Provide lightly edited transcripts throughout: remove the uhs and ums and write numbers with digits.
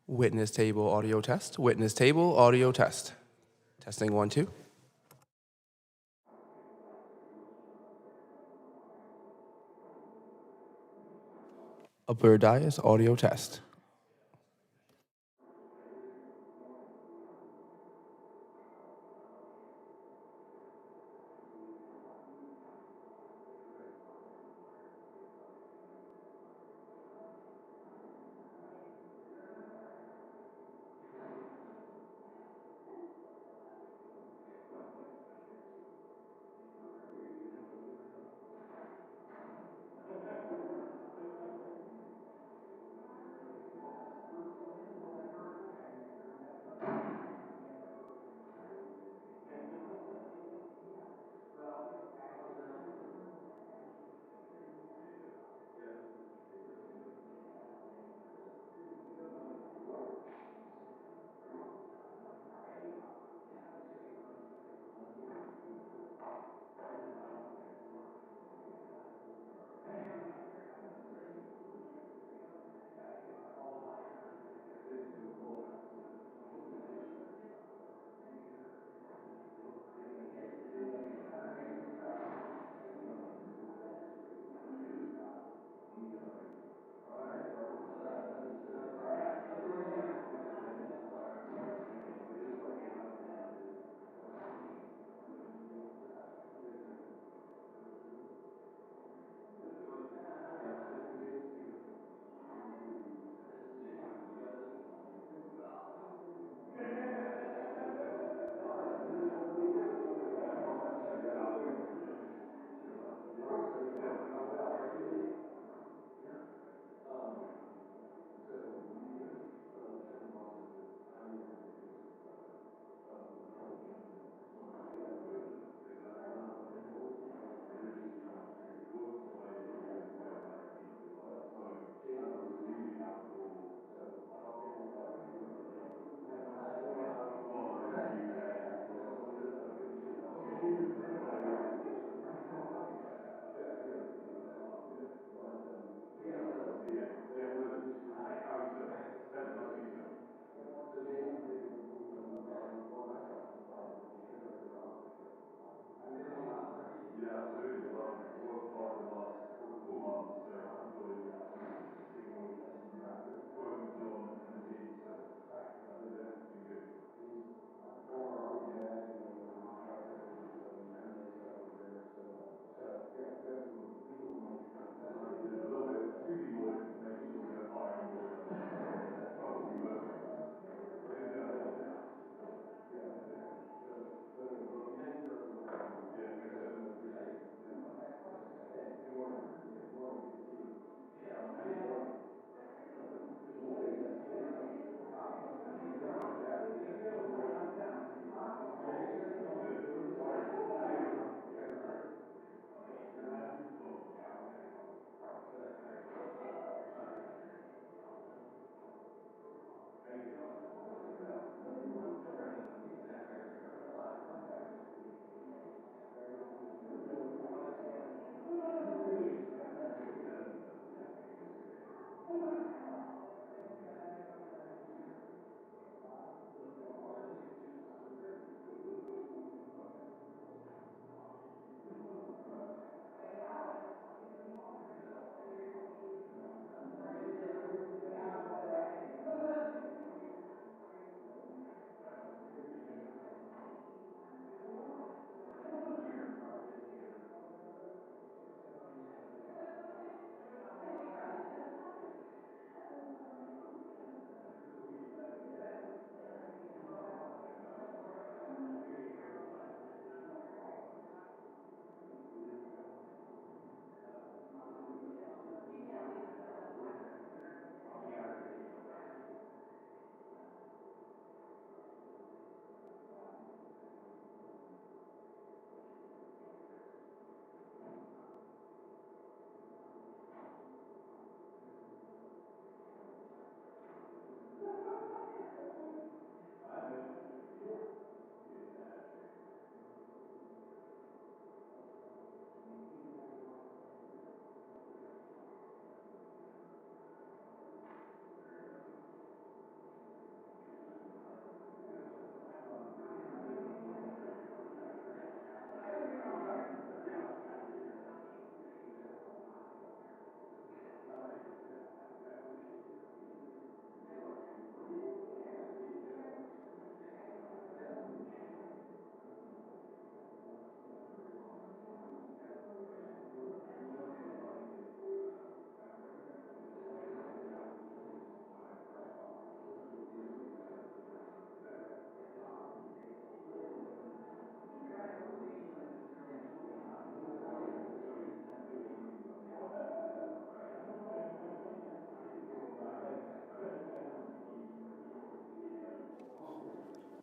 Witness table audio test. Witness table audio test. Testing 1, 2. Upper dais audio test.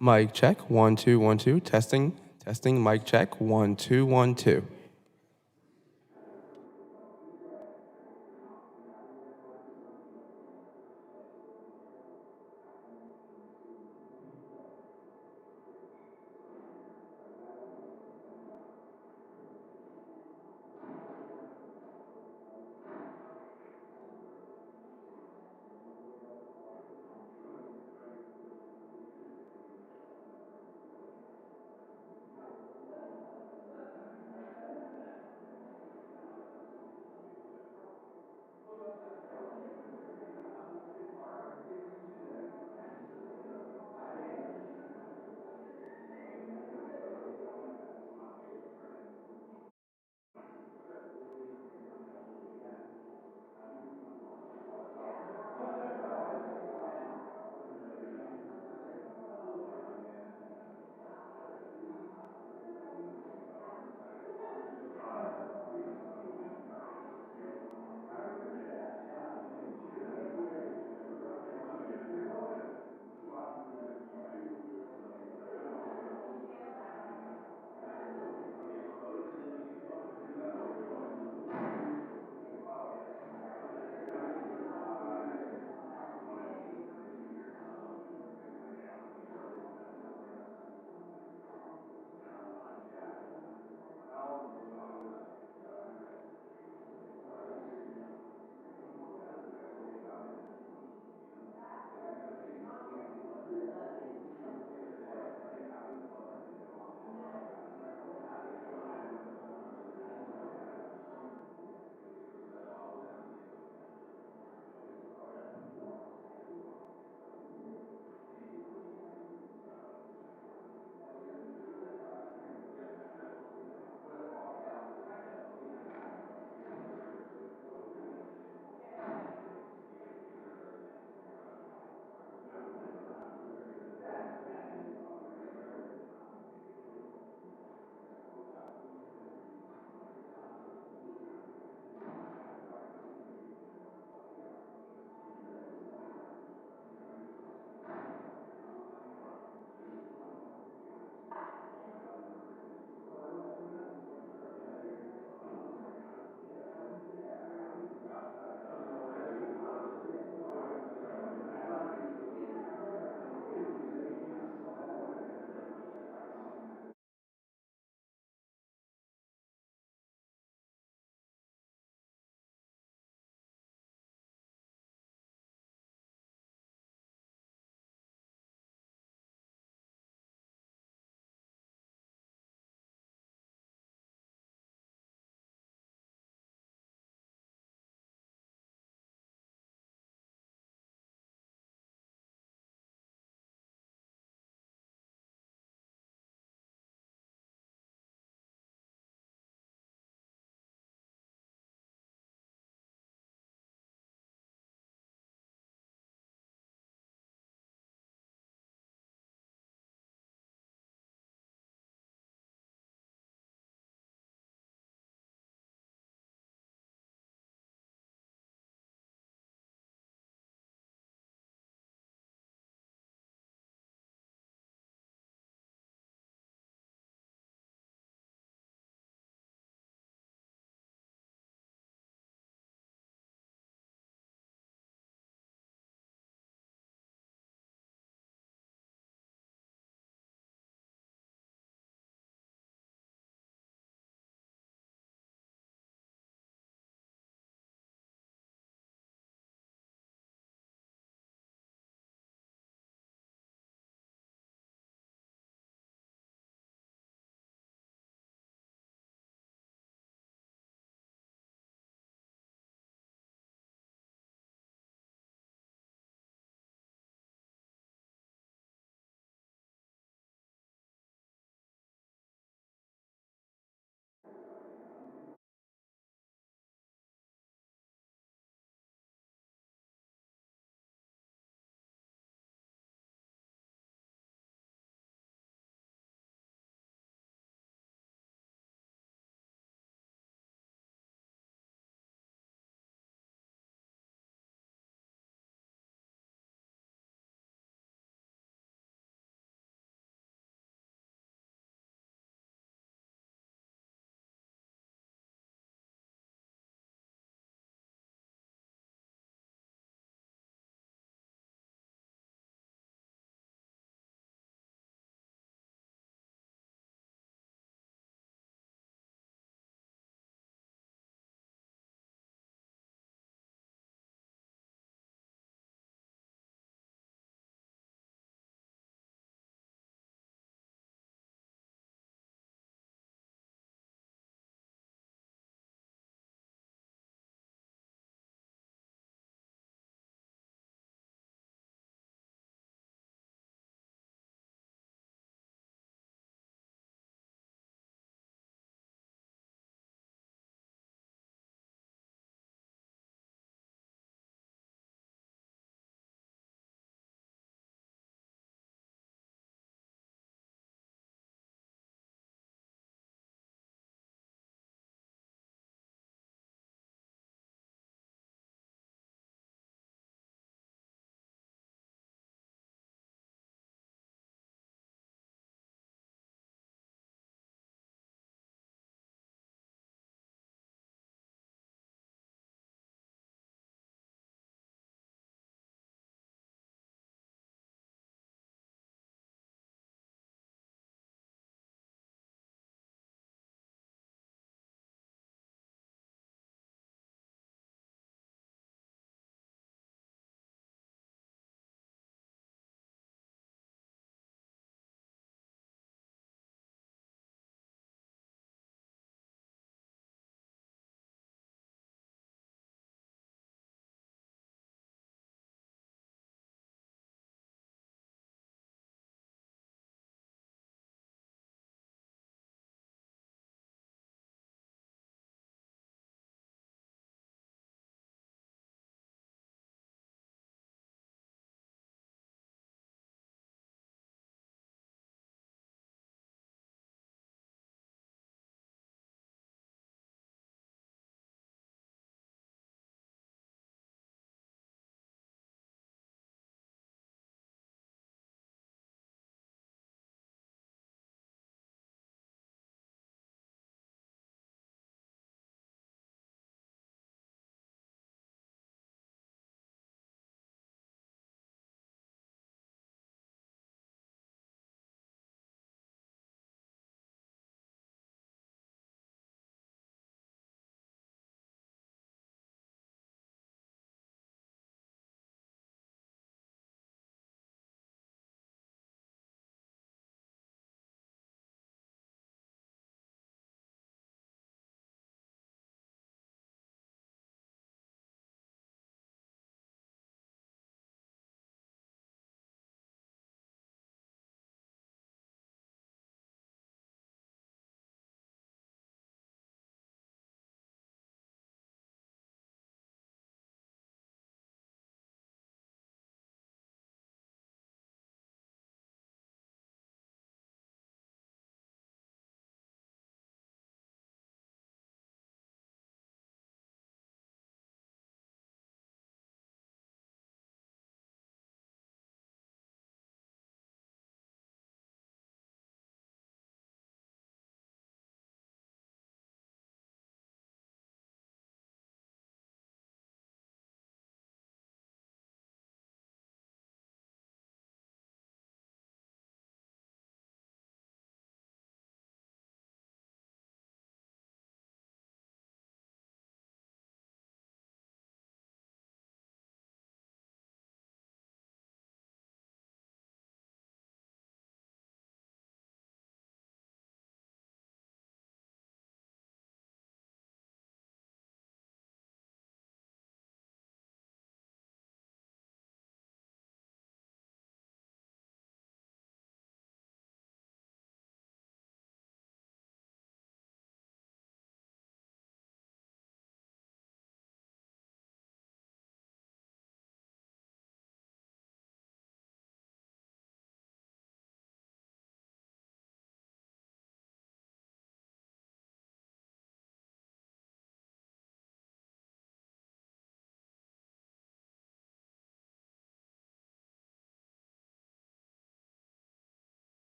Mic check. 1 2 1 2. Testing. Testing. Mic check. 1 2 1 2.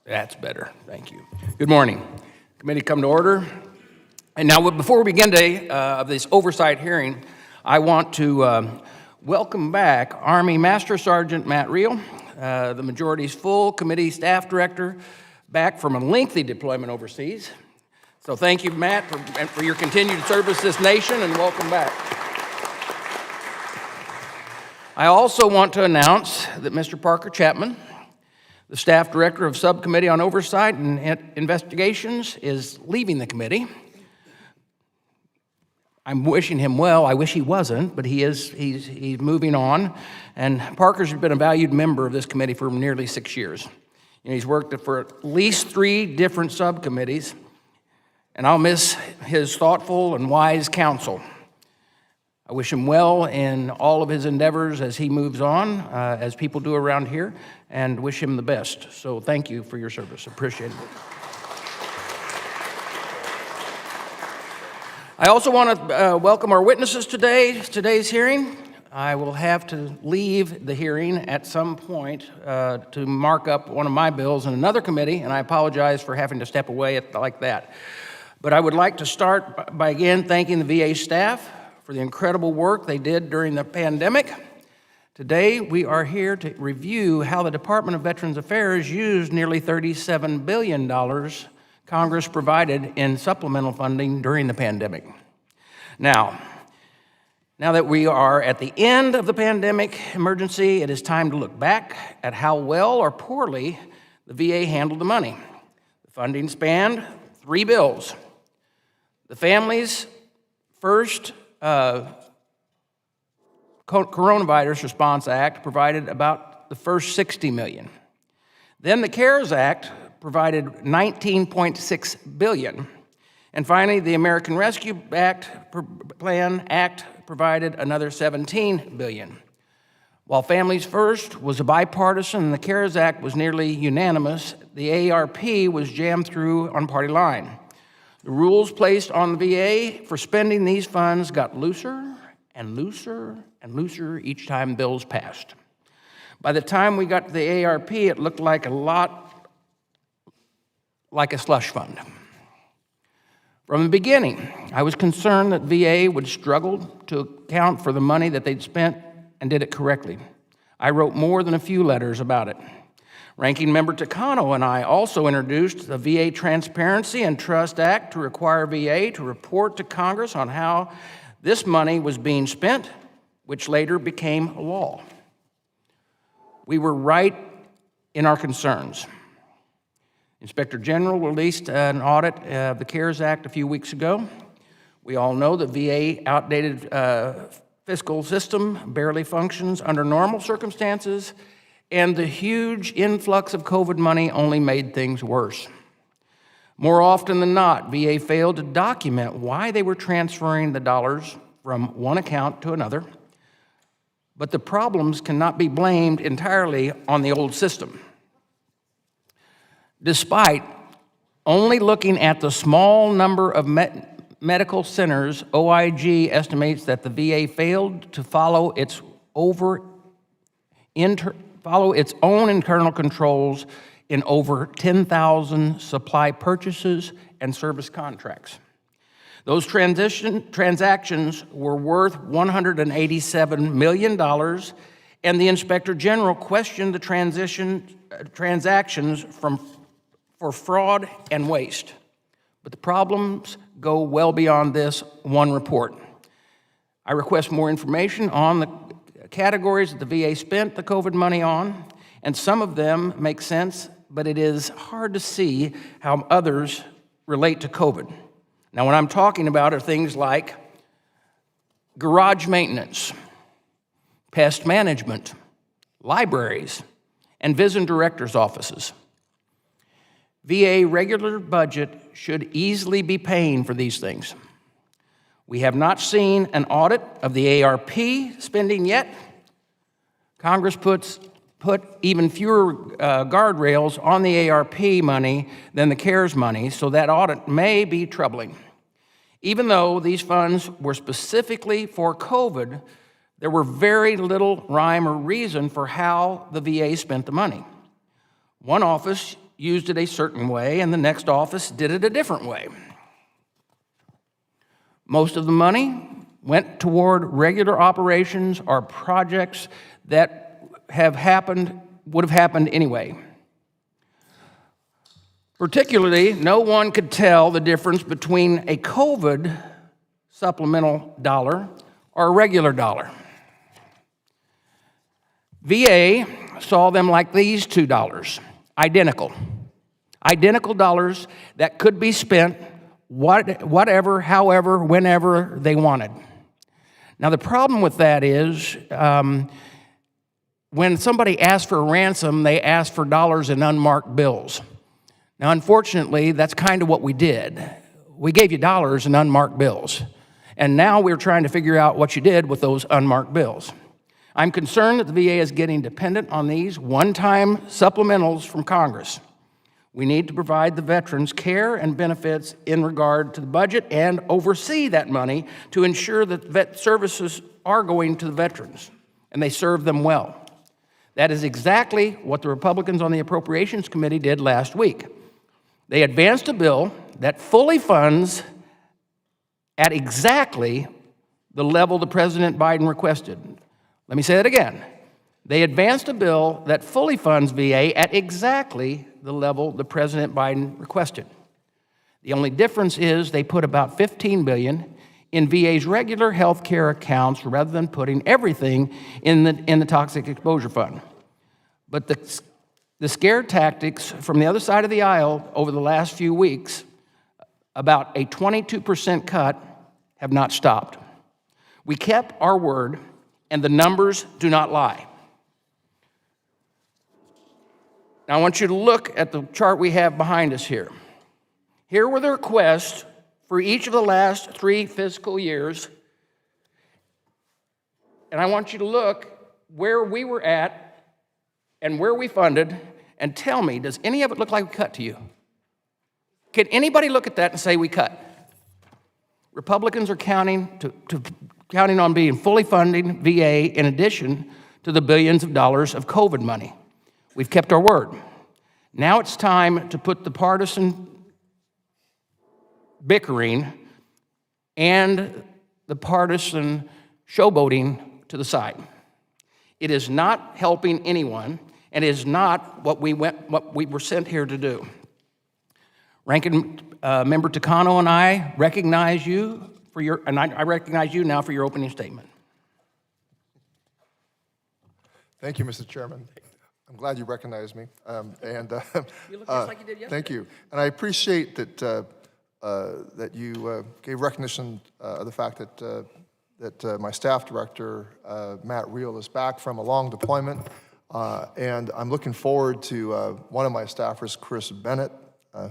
That's better. Thank you. Good morning. Committee come to order. And now, before we begin today of this oversight hearing, I want to welcome back Army Master Sergeant Matt Reel, the majority's full committee staff director, back from a lengthy deployment overseas. So thank you, Matt, for your continued service to this nation, and welcome back. I also want to announce that Mr. Parker Chapman, the staff director of Subcommittee on Oversight and Investigations, is leaving the committee. I'm wishing him well. I wish he wasn't, but he is. He's moving on. And Parker's been a valued member of this committee for nearly 6 years. He's worked for at least 3 different subcommittees, and I'll miss his thoughtful and wise counsel. I wish him well in all of his endeavors as he moves on, as people do around here, and wish him the best. So thank you for your service. Appreciate it. I also want to welcome our witnesses today's hearing. I will have to leave the hearing at some point to mark up one of my bills in another committee, and I apologize for having to step away like that. But I would like to start by again thanking the VA staff for the incredible work they did during the pandemic. Today, we are here to review how the Department of Veterans Affairs used nearly $37 billion Congress provided in supplemental funding during the pandemic. Now that we are at the end of the pandemic emergency, it is time to look back at how well or poorly the VA handled the money. The funding spanned 3 bills. The Families First Coronavirus Response Act provided about the first $60 million. Then the CARES Act provided $19.6 billion. And finally, the American Rescue Plan Act provided another $17 billion. While Families First was a bipartisan and the CARES Act was nearly unanimous, the AARP was jammed through on party line. The rules placed on the VA for spending these funds got looser and looser and looser each time bills passed. By the time we got to the AARP, it looked like a lot like a slush fund. From the beginning, I was concerned that VA would struggle to account for the money that they'd spent and did it correctly. I wrote more than a few letters about it. Ranking Member Takano and I also introduced the VA Transparency and Trust Act to require VA to report to Congress on how this money was being spent, which later became law. We were right in our concerns. Inspector General released an audit of the CARES Act a few weeks ago. We all know the VA outdated fiscal system barely functions under normal circumstances, and the huge influx of COVID money only made things worse. More often than not, VA failed to document why they were transferring the dollars from one account to another, but the problems cannot be blamed entirely on the old system. Despite only looking at the small number of medical centers, OIG estimates that the VA failed to follow its own internal controls in over 10,000 supply purchases and service contracts. Those transactions were worth $187 million, and the Inspector General questioned the transactions for fraud and waste. But the problems go well beyond this one report. I request more information on the categories that the VA spent the COVID money on, and some of them make sense, but it is hard to see how others relate to COVID. Now, what I'm talking about are things like garage maintenance, pest management, libraries, and visiting directors' offices. VA regular budget should easily be paying for these things. We have not seen an audit of the AARP spending yet. Congress put even fewer guardrails on the AARP money than the CARES money, so that audit may be troubling. Even though these funds were specifically for COVID, there were very little rhyme or reason for how the VA spent the money. One office used it a certain way, and the next office did it a different way. Most of the money went toward regular operations or projects that would have happened anyway. Particularly, no one could tell the difference between a COVID supplemental dollar or a regular dollar. VA saw them like these $2, identical dollars that could be spent whatever, however, whenever they wanted. Now, the problem with that is when somebody asks for a ransom, they ask for dollars in unmarked bills. Now, unfortunately, that's kind of what we did. We gave you dollars in unmarked bills, and now we're trying to figure out what you did with those unmarked bills. I'm concerned that the VA is getting dependent on these one-time supplementals from Congress. We need to provide the veterans care and benefits in regard to the budget and oversee that money to ensure that vet services are going to the veterans and they serve them well. That is exactly what the Republicans on the Appropriations Committee did last week. They advanced a bill that fully funds at exactly the level that President Biden requested. Let me say that again. They advanced a bill that fully funds VA at exactly the level that President Biden requested. The only difference is they put about $15 billion in VA's regular health care accounts rather than putting everything in the Toxic Exposure Fund. But the scare tactics from the other side of the aisle over the last few weeks about a 22% cut have not stopped. We kept our word, and the numbers do not lie. Now, I want you to look at the chart we have behind us here. Here were the requests for each of the last 3 fiscal years, and I want you to look where we were at and where we funded, and tell me, does any of it look like we cut to you? Can anybody look at that and say we cut? Republicans are counting on being fully funding VA in addition to the billions of dollars of COVID money. We've kept our word. Now it's time to put the partisan bickering and the partisan showboating to the side. It is not helping anyone, and it is not what we were sent here to do. Ranking Member Takano and I recognize you I recognize you now for your opening statement. Thank you, Mr. Chairman. I'm glad you recognized me. You look just like you did yesterday. Thank you. And I appreciate that that you gave recognition of the fact that my staff director, Matt Reel, is back from a long deployment. And I'm looking forward to one of my staffers, Chris Bennett,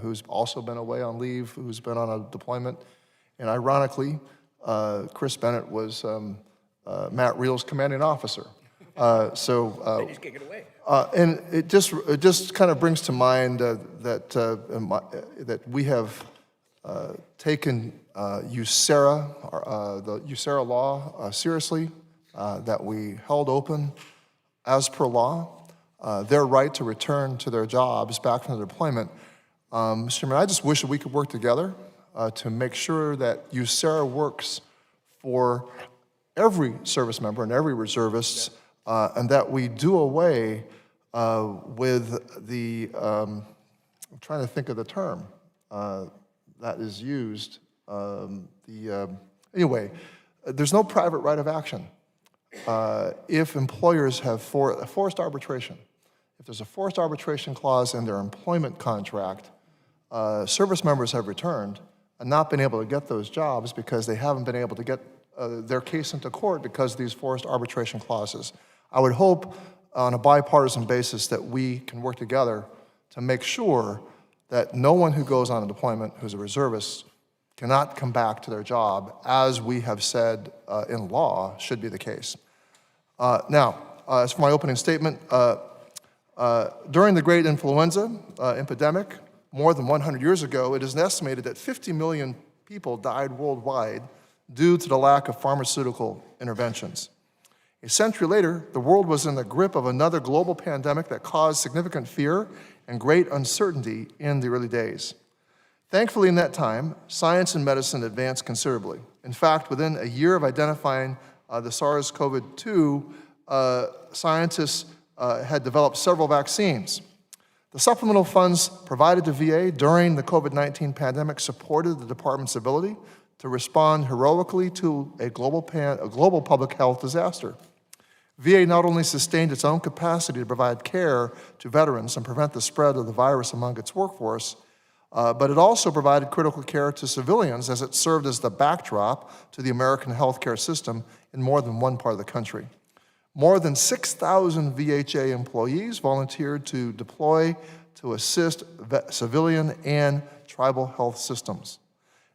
who's also been away on leave, who's been on a deployment. And ironically, Chris Bennett was Matt Reel's commanding officer. They just kick it away. And it just kind of brings to mind that we have taken USERRA, the USERRA law seriously, that we held open as per law their right to return to their jobs back from the deployment. Mr. Chairman, I just wish that we could work together to make sure that USERRA works for every service member and every reservist, and that we do away with the, I'm trying to think of the term that is used, anyway, there's no private right of action. If employers have forced arbitration, if there's a forced arbitration clause in their employment contract, service members have returned and not been able to get those jobs because they haven't been able to get their case into court because of these forced arbitration clauses. I would hope on a bipartisan basis that we can work together to make sure that no one who goes on a deployment who's a reservist cannot come back to their job, as we have said in law should be the case. Now, as for my opening statement, during the great influenza epidemic, more than 100 years ago, it is estimated that 50 million people died worldwide due to the lack of pharmaceutical interventions. A century later, the world was in the grip of another global pandemic that caused significant fear and great uncertainty in the early days. Thankfully, in that time, science and medicine advanced considerably. In fact, within a year of identifying the SARS-CoV-2, scientists had developed several vaccines. The supplemental funds provided to VA during the COVID-19 pandemic supported the department's ability to respond heroically to a global public health disaster. VA not only sustained its own capacity to provide care to veterans and prevent the spread of the virus among its workforce, but it also provided critical care to civilians as it served as the backdrop to the American healthcare system in more than one part of the country. More than 6,000 VHA employees volunteered to deploy to assist civilian and tribal health systems.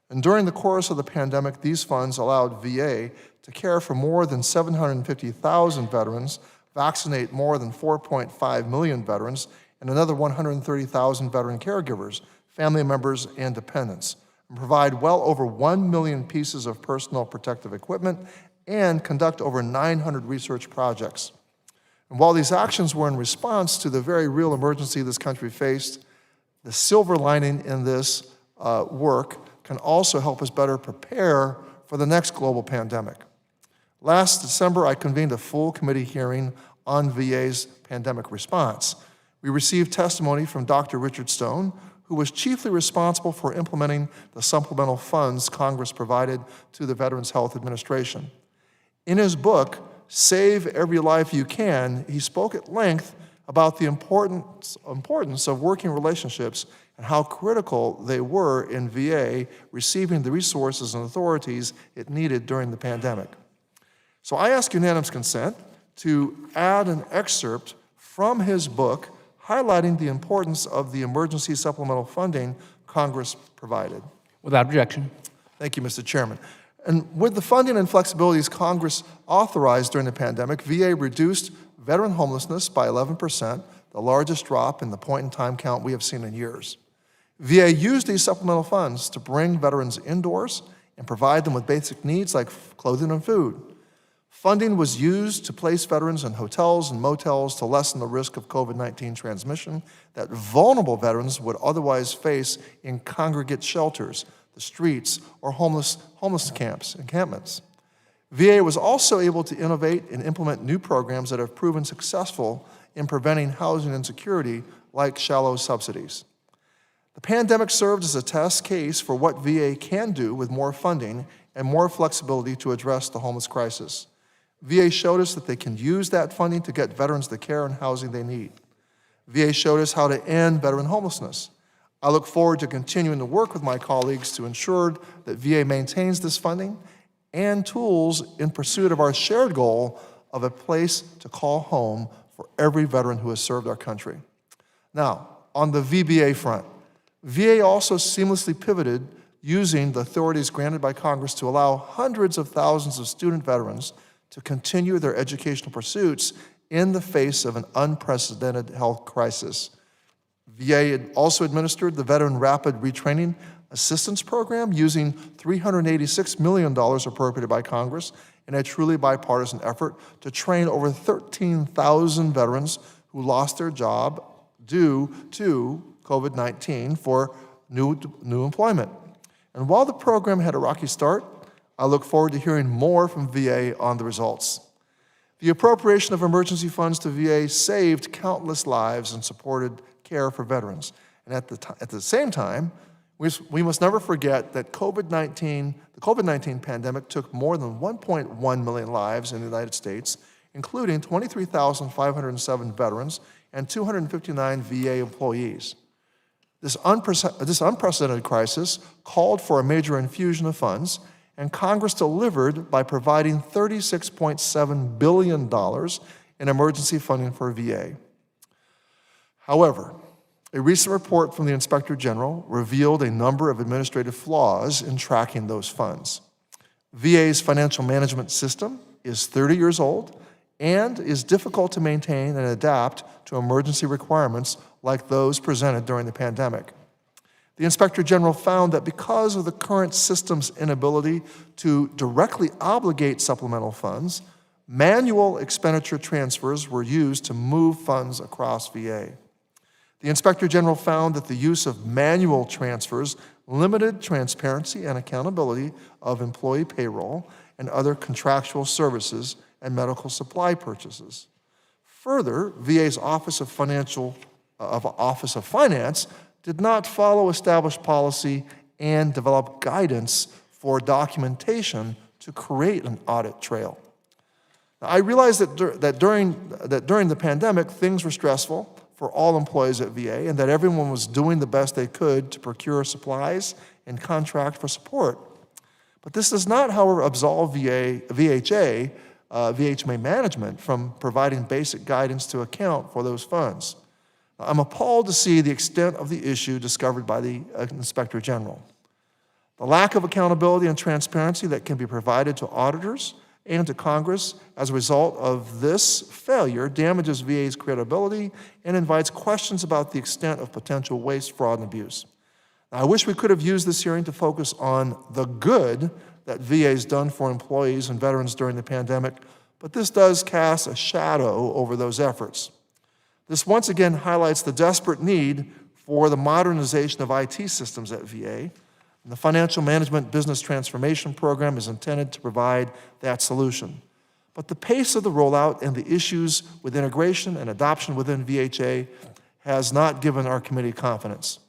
And during the course of the pandemic, these funds allowed VA to care for more than 750,000 veterans, vaccinate more than 4.5 million veterans, and another 130,000 veteran caregivers, family members, and dependents, and provide well over 1 million pieces of personal protective equipment and conduct over 900 research projects. And while these actions were in response to the very real emergency this country faced, the silver lining in this work can also help us better prepare for the next global pandemic. Last December, I convened a full committee hearing on VA's pandemic response. We received testimony from Dr. Richard Stone, who was chiefly responsible for implementing the supplemental funds Congress provided to the Veterans Health Administration. In his book, Save Every Life You Can, he spoke at length about the importance of working relationships and how critical they were in VA receiving the resources and authorities it needed during the pandemic. So I ask unanimous consent to add an excerpt from his book highlighting the importance of the emergency supplemental funding Congress provided. Without objection. Thank you, Mr. Chairman. And with the funding and flexibilities Congress authorized during the pandemic, VA reduced veteran homelessness by 11%, the largest drop in the point-in-time count we have seen in years. VA used these supplemental funds to bring veterans indoors and provide them with basic needs like clothing and food. Funding was used to place veterans in hotels and motels to lessen the risk of COVID-19 transmission that vulnerable veterans would otherwise face in congregate shelters, the streets, or homeless encampments. VA was also able to innovate and implement new programs that have proven successful in preventing housing insecurity, like shallow subsidies. The pandemic served as a test case for what VA can do with more funding and more flexibility to address the homeless crisis. VA showed us that they can use that funding to get veterans the care and housing they need. VA showed us how to end veteran homelessness. I look forward to continuing to work with my colleagues to ensure that VA maintains this funding and tools in pursuit of our shared goal of a place to call home for every veteran who has served our country. Now, on the VBA front, VA also seamlessly pivoted using the authorities granted by Congress to allow hundreds of thousands of student veterans to continue their educational pursuits in the face of an unprecedented health crisis. VA also administered the Veteran Rapid Retraining Assistance Program using $386 million appropriated by Congress in a truly bipartisan effort to train over 13,000 veterans who lost their job due to COVID-19 for new employment. And while the program had a rocky start, I look forward to hearing more from VA on the results. The appropriation of emergency funds to VA saved countless lives and supported care for veterans. And at the same time, we must never forget that the COVID-19 pandemic took more than 1.1 million lives in the United States, including 23,507 veterans and 259 VA employees. This unprecedented crisis called for a major infusion of funds, and Congress delivered by providing $36.7 billion in emergency funding for VA. However, a recent report from the Inspector General revealed a number of administrative flaws in tracking those funds. VA's financial management system is 30 years old and is difficult to maintain and adapt to emergency requirements like those presented during the pandemic. The Inspector General found that because of the current system's inability to directly obligate supplemental funds, manual expenditure transfers were used to move funds across VA. The Inspector General found that the use of manual transfers limited transparency and accountability of employee payroll and other contractual services and medical supply purchases. Further, VA's Office of Finance did not follow established policy and develop guidance for documentation to create an audit trail. Now, I realize that during the pandemic, things were stressful for all employees at VA and that everyone was doing the best they could to procure supplies and contract for support. But this does not, however, absolve VHMA management from providing basic guidance to account for those funds. I'm appalled to see the extent of the issue discovered by the Inspector General. The lack of accountability and transparency that can be provided to auditors and to Congress as a result of this failure damages VA's credibility and invites questions about the extent of potential waste, fraud, and abuse. Now, I wish we could have used this hearing to focus on the good that VA has done for employees and veterans during the pandemic, but this does cast a shadow over those efforts. This once again highlights the desperate need for the modernization of IT systems at VA. And the Financial Management Business Transformation Program is intended to provide that solution. But the pace of the rollout and the issues with integration and adoption within VHA has not given our committee confidence.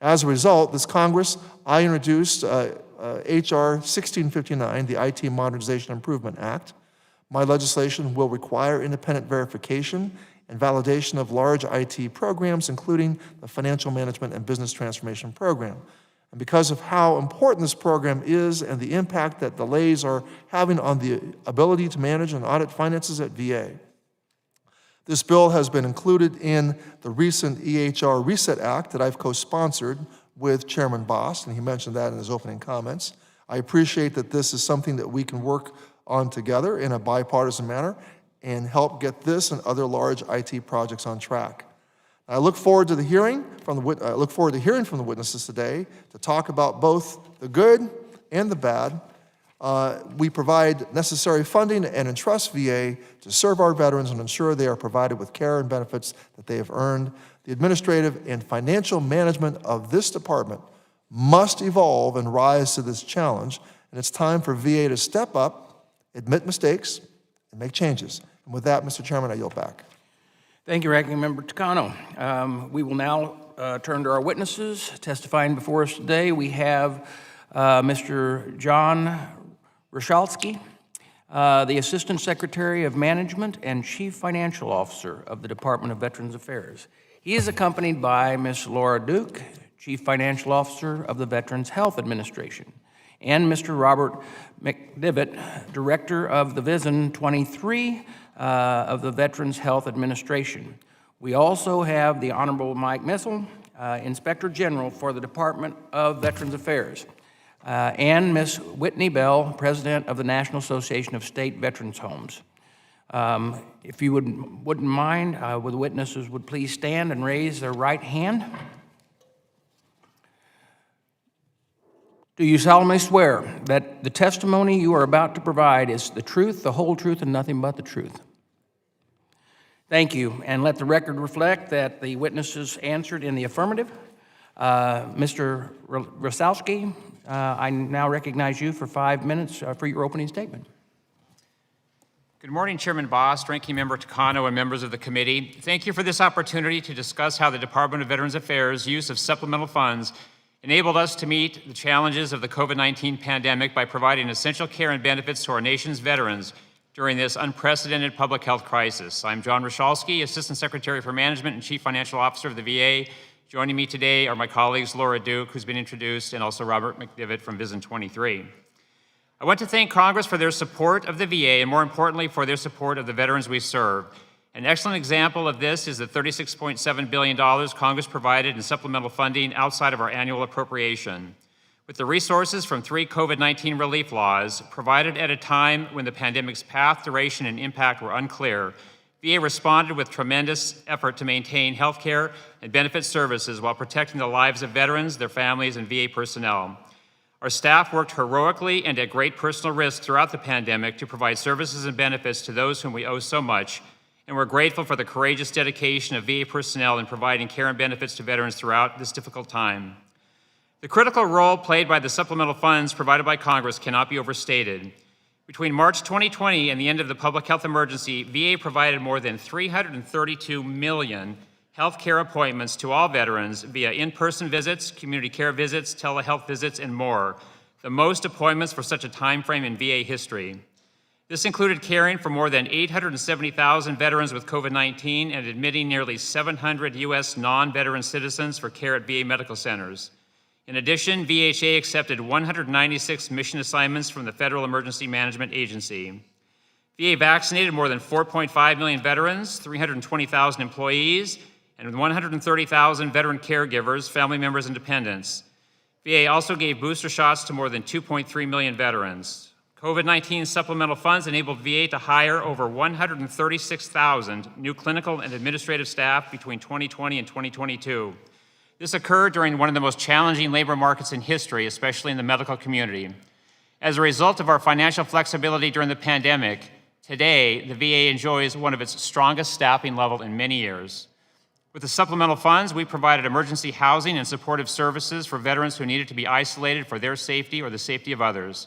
As a result, this Congress, I introduced H.R. 1659, the IT Modernization Improvement Act. My legislation will require independent verification and validation of large IT programs, including the Financial Management and Business Transformation Program. And because of how important this program is and the impact that delays are having on the ability to manage and audit finances at VA, this bill has been included in the recent EHR Reset Act that I've co-sponsored with Chairman Boss, and he mentioned that in his opening comments. I appreciate that this is something that we can work on together in a bipartisan manner and help get this and other large IT projects on track. I look forward to hearing from the witnesses today to talk about both the good and the bad. We provide necessary funding and entrust VA to serve our veterans and ensure they are provided with care and benefits that they have earned. The administrative and financial management of this department must evolve and rise to this challenge, and it's time for VA to step up, admit mistakes, and make changes. And with that, Mr. Chairman, I yield back. Thank you, Ranking Member Takano. We will now turn to our witnesses testifying before us today. We have Mr. John Ryszalski, the Assistant Secretary of Management and Chief Financial Officer of the Department of Veterans Affairs. He is accompanied by Ms. Laura Duke, Chief Financial Officer of the Veterans Health Administration, and Mr. Robert McDivitt, Director of the VISN 23 of the Veterans Health Administration. We also have the Honorable Mike Missel, Inspector General for the Department of Veterans Affairs, and Ms. Whitney Bell, President of the National Association of State Veterans Homes. If you wouldn't mind, the witnesses would please stand and raise their right hand. Do you solemnly swear that the testimony you are about to provide is the truth, the whole truth, and nothing but the truth? Thank you, and let the record reflect that the witnesses answered in the affirmative. Mr. Ryszalski, I now recognize you for 5 minutes for your opening statement. Good morning, Chairman Boss, Ranking Member Takano, and members of the committee. Thank you for this opportunity to discuss how the Department of Veterans Affairs' use of supplemental funds enabled us to meet the challenges of the COVID-19 pandemic by providing essential care and benefits to our nation's veterans during this unprecedented public health crisis. I'm John Ryszalski, Assistant Secretary for Management and Chief Financial Officer of the VA. Joining me today are my colleagues Laura Duke, who's been introduced, and also Robert McDivitt from VISN 23. I want to thank Congress for their support of the VA and, more importantly, for their support of the veterans we serve. An excellent example of this is the $36.7 billion Congress provided in supplemental funding outside of our annual appropriation. With the resources from 3 COVID-19 relief laws provided at a time when the pandemic's path, duration, and impact were unclear, VA responded with tremendous effort to maintain health care and benefit services while protecting the lives of veterans, their families, and VA personnel. Our staff worked heroically and at great personal risk throughout the pandemic to provide services and benefits to those whom we owe so much, and we're grateful for the courageous dedication of VA personnel in providing care and benefits to veterans throughout this difficult time. The critical role played by the supplemental funds provided by Congress cannot be overstated. Between March 2020 and the end of the public health emergency, VA provided more than 332 million health care appointments to all veterans via in-person visits, community care visits, telehealth visits, and more, the most appointments for such a time frame in VA history. This included caring for more than 870,000 veterans with COVID-19 and admitting nearly 700 U.S. non-veteran citizens for care at VA medical centers. In addition, VHA accepted 196 mission assignments from the Federal Emergency Management Agency. VA vaccinated more than 4.5 million veterans, 320,000 employees, and 130,000 veteran caregivers, family members, and dependents. VA also gave booster shots to more than 2.3 million veterans. COVID-19 supplemental funds enabled VA to hire over 136,000 new clinical and administrative staff between 2020 and 2022. This occurred during one of the most challenging labor markets in history, especially in the medical community. As a result of our financial flexibility during the pandemic, today the VA enjoys one of its strongest staffing levels in many years. With the supplemental funds, we provided emergency housing and supportive services for veterans who needed to be isolated for their safety or the safety of others.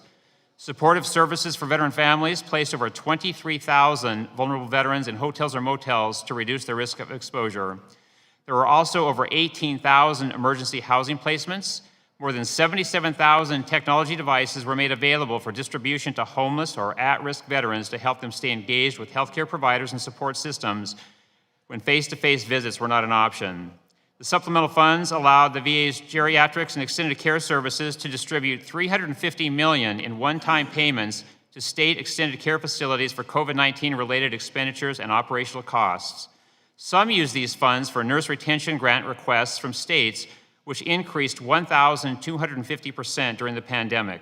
Supportive services for veteran families placed over 23,000 vulnerable veterans in hotels or motels to reduce their risk of exposure. There were also over 18,000 emergency housing placements. More than 77,000 technology devices were made available for distribution to homeless or at-risk veterans to help them stay engaged with healthcare providers and support systems when face-to-face visits were not an option. The supplemental funds allowed the VA's geriatrics and extended care services to distribute $350 million in one-time payments to state extended care facilities for COVID-19 related expenditures and operational costs. Some used these funds for nurse retention grant requests from states, which increased 1,250% during the pandemic.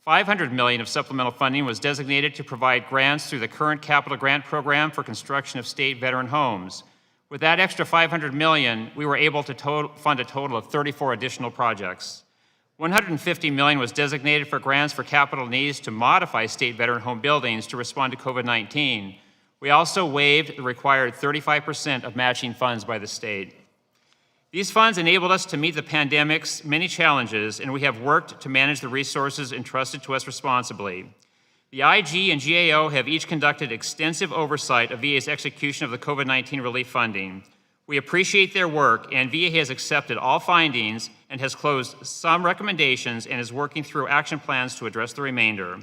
$500 million of supplemental funding was designated to provide grants through the current capital grant program for construction of state veteran homes. With that extra $500 million, we were able to fund a total of 34 additional projects. $150 million was designated for grants for capital needs to modify state veteran home buildings to respond to COVID-19. We also waived the required 35% of matching funds by the state. These funds enabled us to meet the pandemic's many challenges, and we have worked to manage the resources entrusted to us responsibly. The IG and GAO have each conducted extensive oversight of VA's execution of the COVID-19 relief funding. We appreciate their work, and VA has accepted all findings and has closed some recommendations and is working through action plans to address the remainder.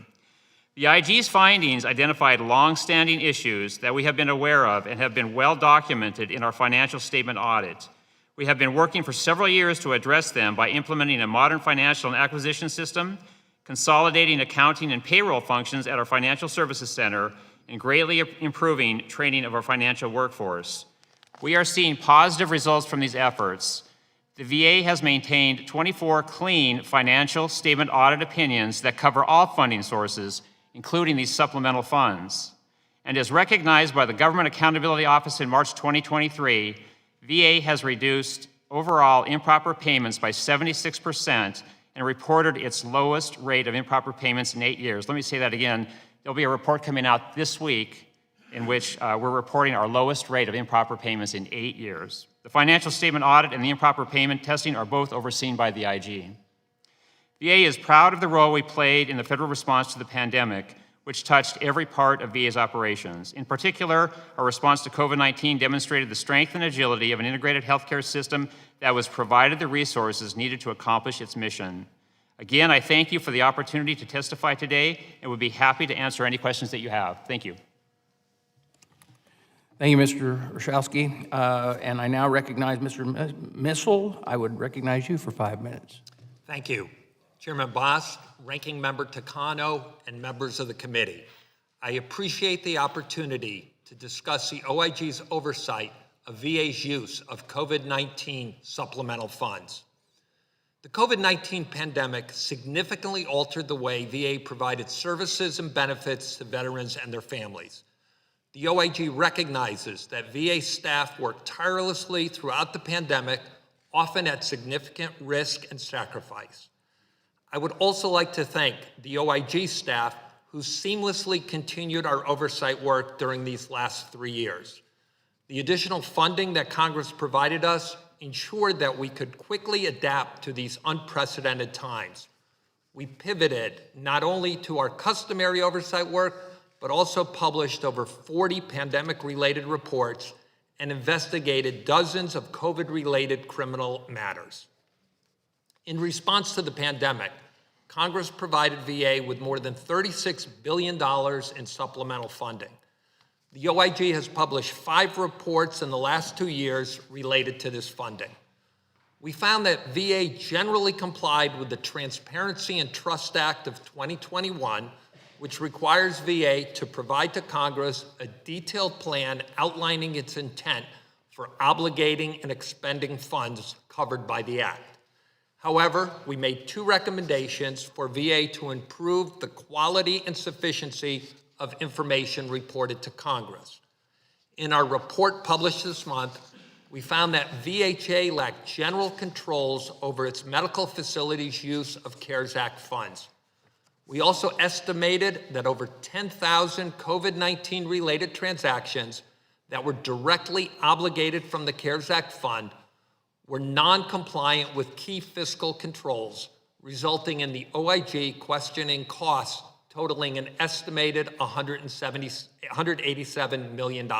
The IG's findings identified long-standing issues that we have been aware of and have been well documented in our financial statement audit. We have been working for several years to address them by implementing a modern financial and acquisition system, consolidating accounting and payroll functions at our financial services center, and greatly improving training of our financial workforce. We are seeing positive results from these efforts. The VA has maintained 24 clean financial statement audit opinions that cover all funding sources, including these supplemental funds. And as recognized by the Government Accountability Office in March 2023, VA has reduced overall improper payments by 76% and reported its lowest rate of improper payments in 8 years. Let me say that again. There'll be a report coming out this week in which we're reporting our lowest rate of improper payments in 8 years. The financial statement audit and the improper payment testing are both overseen by the IG. VA is proud of the role we played in the federal response to the pandemic, which touched every part of VA's operations. In particular, our response to COVID-19 demonstrated the strength and agility of an integrated healthcare system that was provided the resources needed to accomplish its mission. Again, I thank you for the opportunity to testify today and would be happy to answer any questions that you have. Thank you. Thank you, Mr. Rashowski. And I now recognize Mr. Missel. I would recognize you for 5 minutes. Thank you. Chairman Boss, Ranking Member Takano, and members of the committee. I appreciate the opportunity to discuss the OIG's oversight of VA's use of COVID-19 supplemental funds. The COVID-19 pandemic significantly altered the way VA provided services and benefits to veterans and their families. The OIG recognizes that VA staff worked tirelessly throughout the pandemic, often at significant risk and sacrifice. I would also like to thank the OIG staff who seamlessly continued our oversight work during these last 3 years. The additional funding that Congress provided us ensured that we could quickly adapt to these unprecedented times. We pivoted not only to our customary oversight work, but also published over 40 pandemic-related reports and investigated dozens of COVID-related criminal matters. In response to the pandemic, Congress provided VA with more than $36 billion in supplemental funding. The OIG has published 5 reports in the last 2 years related to this funding. We found that VA generally complied with the Transparency and Trust Act of 2021, which requires VA to provide to Congress a detailed plan outlining its intent for obligating and expending funds covered by the Act. However, we made 2 recommendations for VA to improve the quality and sufficiency of information reported to Congress. In our report published this month, we found that VHA lacked general controls over its medical facilities' use of CARES Act funds. We also estimated that over 10,000 COVID-19 related transactions that were directly obligated from the CARES Act fund were non-compliant with key fiscal controls, resulting in the OIG questioning costs totaling an estimated $187 million.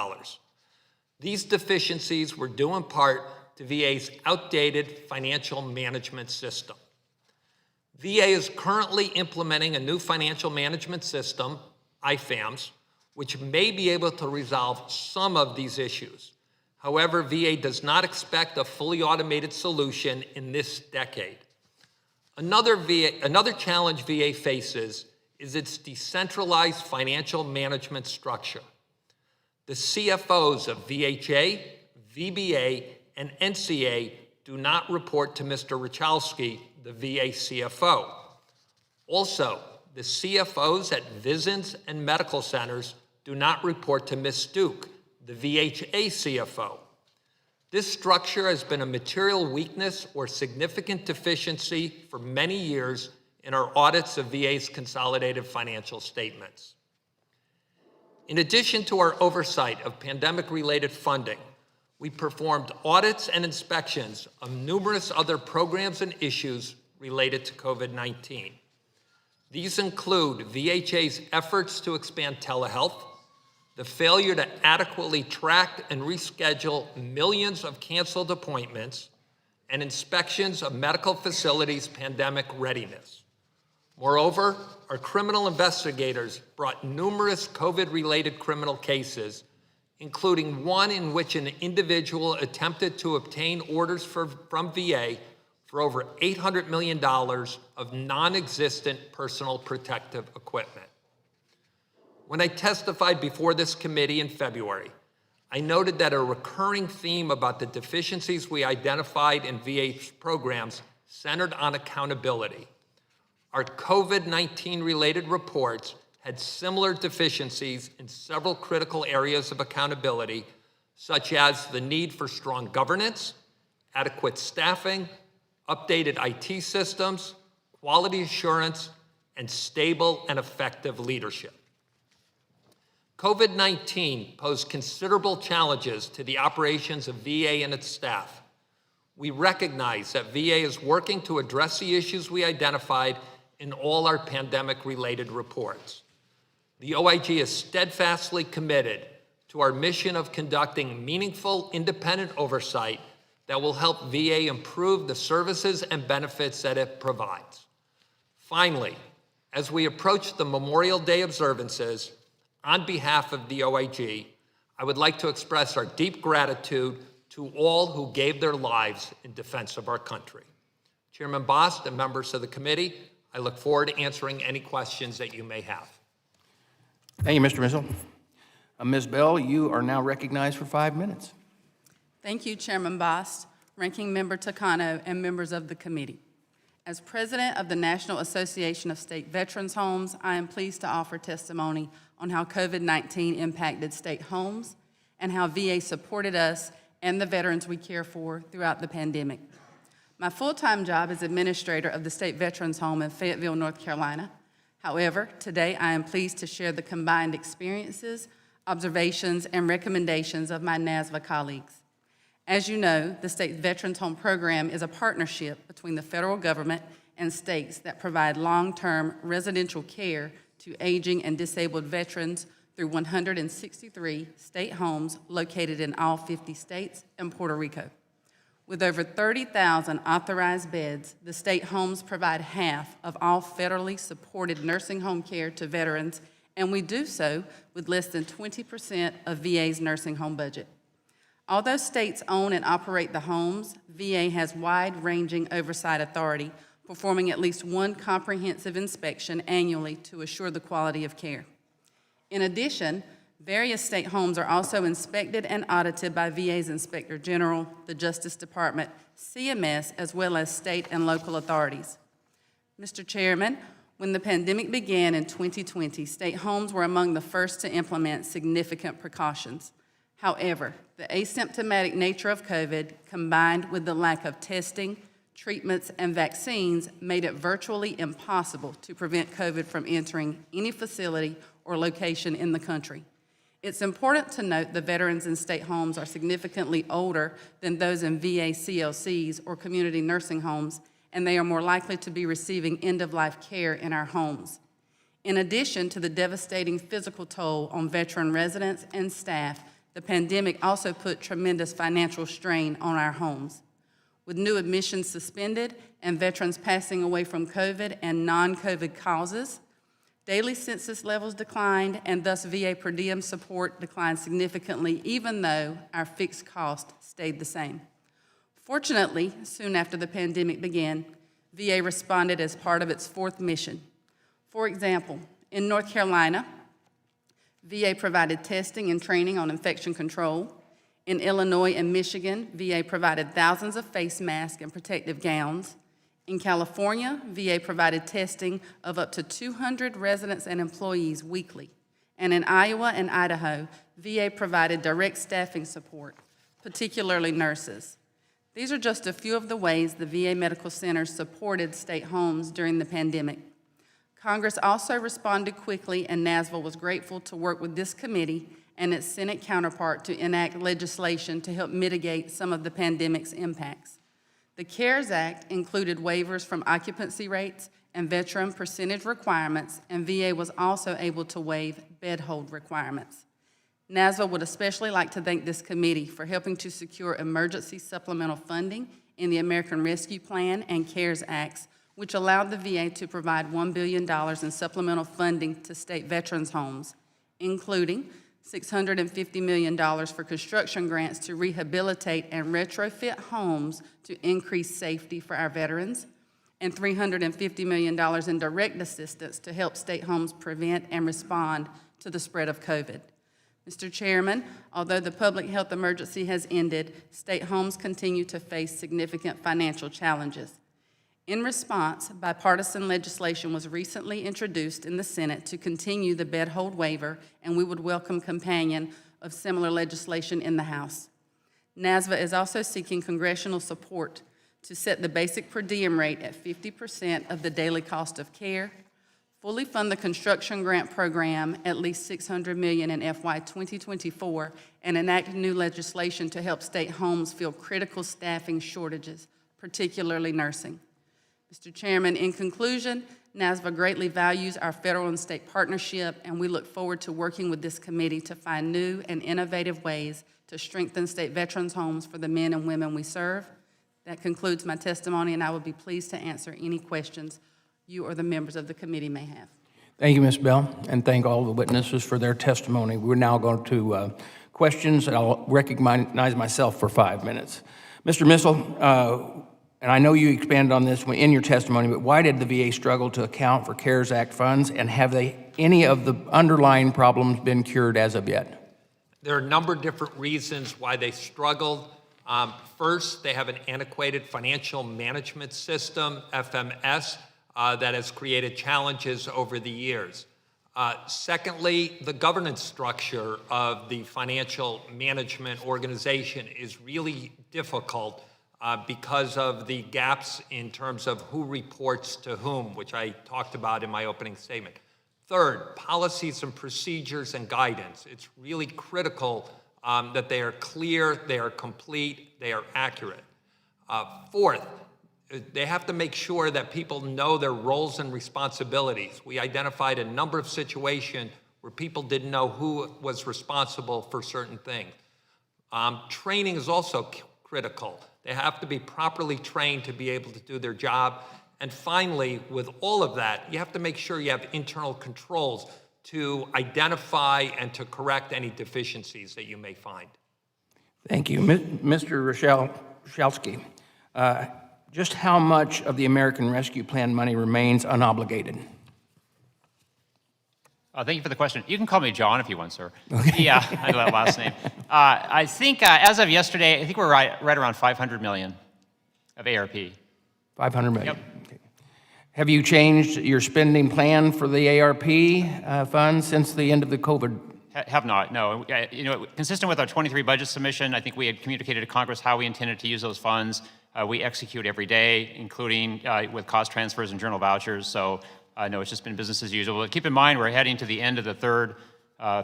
These deficiencies were due in part to VA's outdated financial management system. VA is currently implementing a new financial management system, IFAMS, which may be able to resolve some of these issues. However, VA does not expect a fully automated solution in this decade. Another challenge VA faces is its decentralized financial management structure. The CFOs of VHA, VBA, and NCA do not report to Mr. Richalski, the VA CFO. Also, the CFOs at VISNs and medical centers do not report to Ms. Duke, the VHA CFO. This structure has been a material weakness or significant deficiency for many years in our audits of VA's consolidated financial statements. In addition to our oversight of pandemic-related funding, we performed audits and inspections of numerous other programs and issues related to COVID-19. These include VHA's efforts to expand telehealth, the failure to adequately track and reschedule millions of canceled appointments, and inspections of medical facilities' pandemic readiness. Moreover, our criminal investigators brought numerous COVID-related criminal cases, including one in which an individual attempted to obtain orders from VA for over $800 million of non-existent personal protective equipment. When I testified before this committee in February, I noted that a recurring theme about the deficiencies we identified in VA's programs centered on accountability. Our COVID-19 related reports had similar deficiencies in several critical areas of accountability, such as the need for strong governance, adequate staffing, updated IT systems, quality assurance, and stable and effective leadership. COVID-19 posed considerable challenges to the operations of VA and its staff. We recognize that VA is working to address the issues we identified in all our pandemic-related reports. The OIG is steadfastly committed to our mission of conducting meaningful, independent oversight that will help VA improve the services and benefits that it provides. Finally, as we approach the Memorial Day observances, on behalf of the OIG, I would like to express our deep gratitude to all who gave their lives in defense of our country. Chairman Bost and members of the committee, I look forward to answering any questions that you may have. Thank you, Mr. Mitchell. Ms. Bell, you are now recognized for 5 minutes. Thank you, Chairman Bost, Ranking Member Takano, and members of the committee. As president of the National Association of State Veterans Homes, I am pleased to offer testimony on how COVID-19 impacted state homes and how VA supported us and the veterans we care for throughout the pandemic. My full-time job is administrator of the State Veterans Home in Fayetteville, North Carolina. However, today I am pleased to share the combined experiences, observations, and recommendations of my NASVA colleagues. As you know, the State Veterans Home Program is a partnership between the federal government and states that provide long-term residential care to aging and disabled veterans through 163 state homes located in all 50 states and Puerto Rico. With over 30,000 authorized beds, the state homes provide half of all federally supported nursing home care to veterans, and we do so with less than 20% of VA's nursing home budget. Although states own and operate the homes, VA has wide-ranging oversight authority, performing at least one comprehensive inspection annually to assure the quality of care. In addition, various state homes are also inspected and audited by VA's Inspector General, the Justice Department, CMS, as well as state and local authorities. Mr. Chairman, when the pandemic began in 2020, state homes were among the first to implement significant precautions. However, the asymptomatic nature of COVID, combined with the lack of testing, treatments, and vaccines, made it virtually impossible to prevent COVID from entering any facility or location in the country. It's important to note the veterans in state homes are significantly older than those in VA CLCs or community nursing homes, and they are more likely to be receiving end-of-life care in our homes. In addition to the devastating physical toll on veteran residents and staff, the pandemic also put tremendous financial strain on our homes. With new admissions suspended and veterans passing away from COVID and non-COVID causes, daily census levels declined, and thus VA per diem support declined significantly, even though our fixed cost stayed the same. Fortunately, soon after the pandemic began, VA responded as part of its fourth mission. For example, in North Carolina, VA provided testing and training on infection control. In Illinois and Michigan, VA provided thousands of face masks and protective gowns. In California, VA provided testing of up to 200 residents and employees weekly. And in Iowa and Idaho, VA provided direct staffing support, particularly nurses. These are just a few of the ways the VA medical centers supported state homes during the pandemic. Congress also responded quickly, and NASVA was grateful to work with this committee and its Senate counterpart to enact legislation to help mitigate some of the pandemic's impacts. The CARES Act included waivers from occupancy rates and veteran percentage requirements, and VA was also able to waive bed hold requirements. NASVA would especially like to thank this committee for helping to secure emergency supplemental funding in the American Rescue Plan and CARES Acts, which allowed the VA to provide $1 billion in supplemental funding to state veterans' homes, including $650 million for construction grants to rehabilitate and retrofit homes to increase safety for our veterans, and $350 million in direct assistance to help state homes prevent and respond to the spread of COVID. Mr. Chairman, although the public health emergency has ended, state homes continue to face significant financial challenges. In response, bipartisan legislation was recently introduced in the Senate to continue the bed hold waiver, and we would welcome companion of similar legislation in the House. NASVA is also seeking congressional support to set the basic per diem rate at 50% of the daily cost of care, fully fund the construction grant program at least $600 million in FY 2024, and enact new legislation to help state homes fill critical staffing shortages, particularly nursing. Mr. Chairman, in conclusion, NASVA greatly values our federal and state partnership, and we look forward to working with this committee to find new and innovative ways to strengthen state veterans' homes for the men and women we serve. That concludes my testimony, and I would be pleased to answer any questions you or the members of the committee may have. Thank you, Ms. Bell, and thank all the witnesses for their testimony. We're now going to questions, and I'll recognize myself for 5 minutes. Mr. Missel, and I know you expanded on this in your testimony, but why did the VA struggle to account for CARES Act funds, and have any of the underlying problems been cured as of yet? There are a number of different reasons why they struggled. First, they have an antiquated financial management system, FMS, that has created challenges over the years. Secondly, the governance structure of the financial management organization is really difficult because of the gaps in terms of who reports to whom, which I talked about in my opening statement. Third, policies and procedures and guidance. It's really critical that they are clear, they are complete, they are accurate. Fourth, they have to make sure that people know their roles and responsibilities. We identified a number of situations where people didn't know who was responsible for certain things. Training is also critical. They have to be properly trained to be able to do their job. And finally, with all of that, you have to make sure you have internal controls to identify and to correct any deficiencies that you may find. Thank you. Mr. Rochelski, just how much of the American Rescue Plan money remains unobligated? Thank you for the question. You can call me John if you want, sir. Okay. Yeah, I know that last name. I think as of yesterday, I think we're right around 500 million of ARP. 500 million. Yep. Okay. Have you changed your spending plan for the ARP funds since the end of the COVID? Have not, no. You know, consistent with our 23 budget submission, I think we had communicated to Congress how we intended to use those funds. We execute every day, including with cost transfers and journal vouchers. So no, it's just been business as usual. But keep in mind, we're heading to the end of the third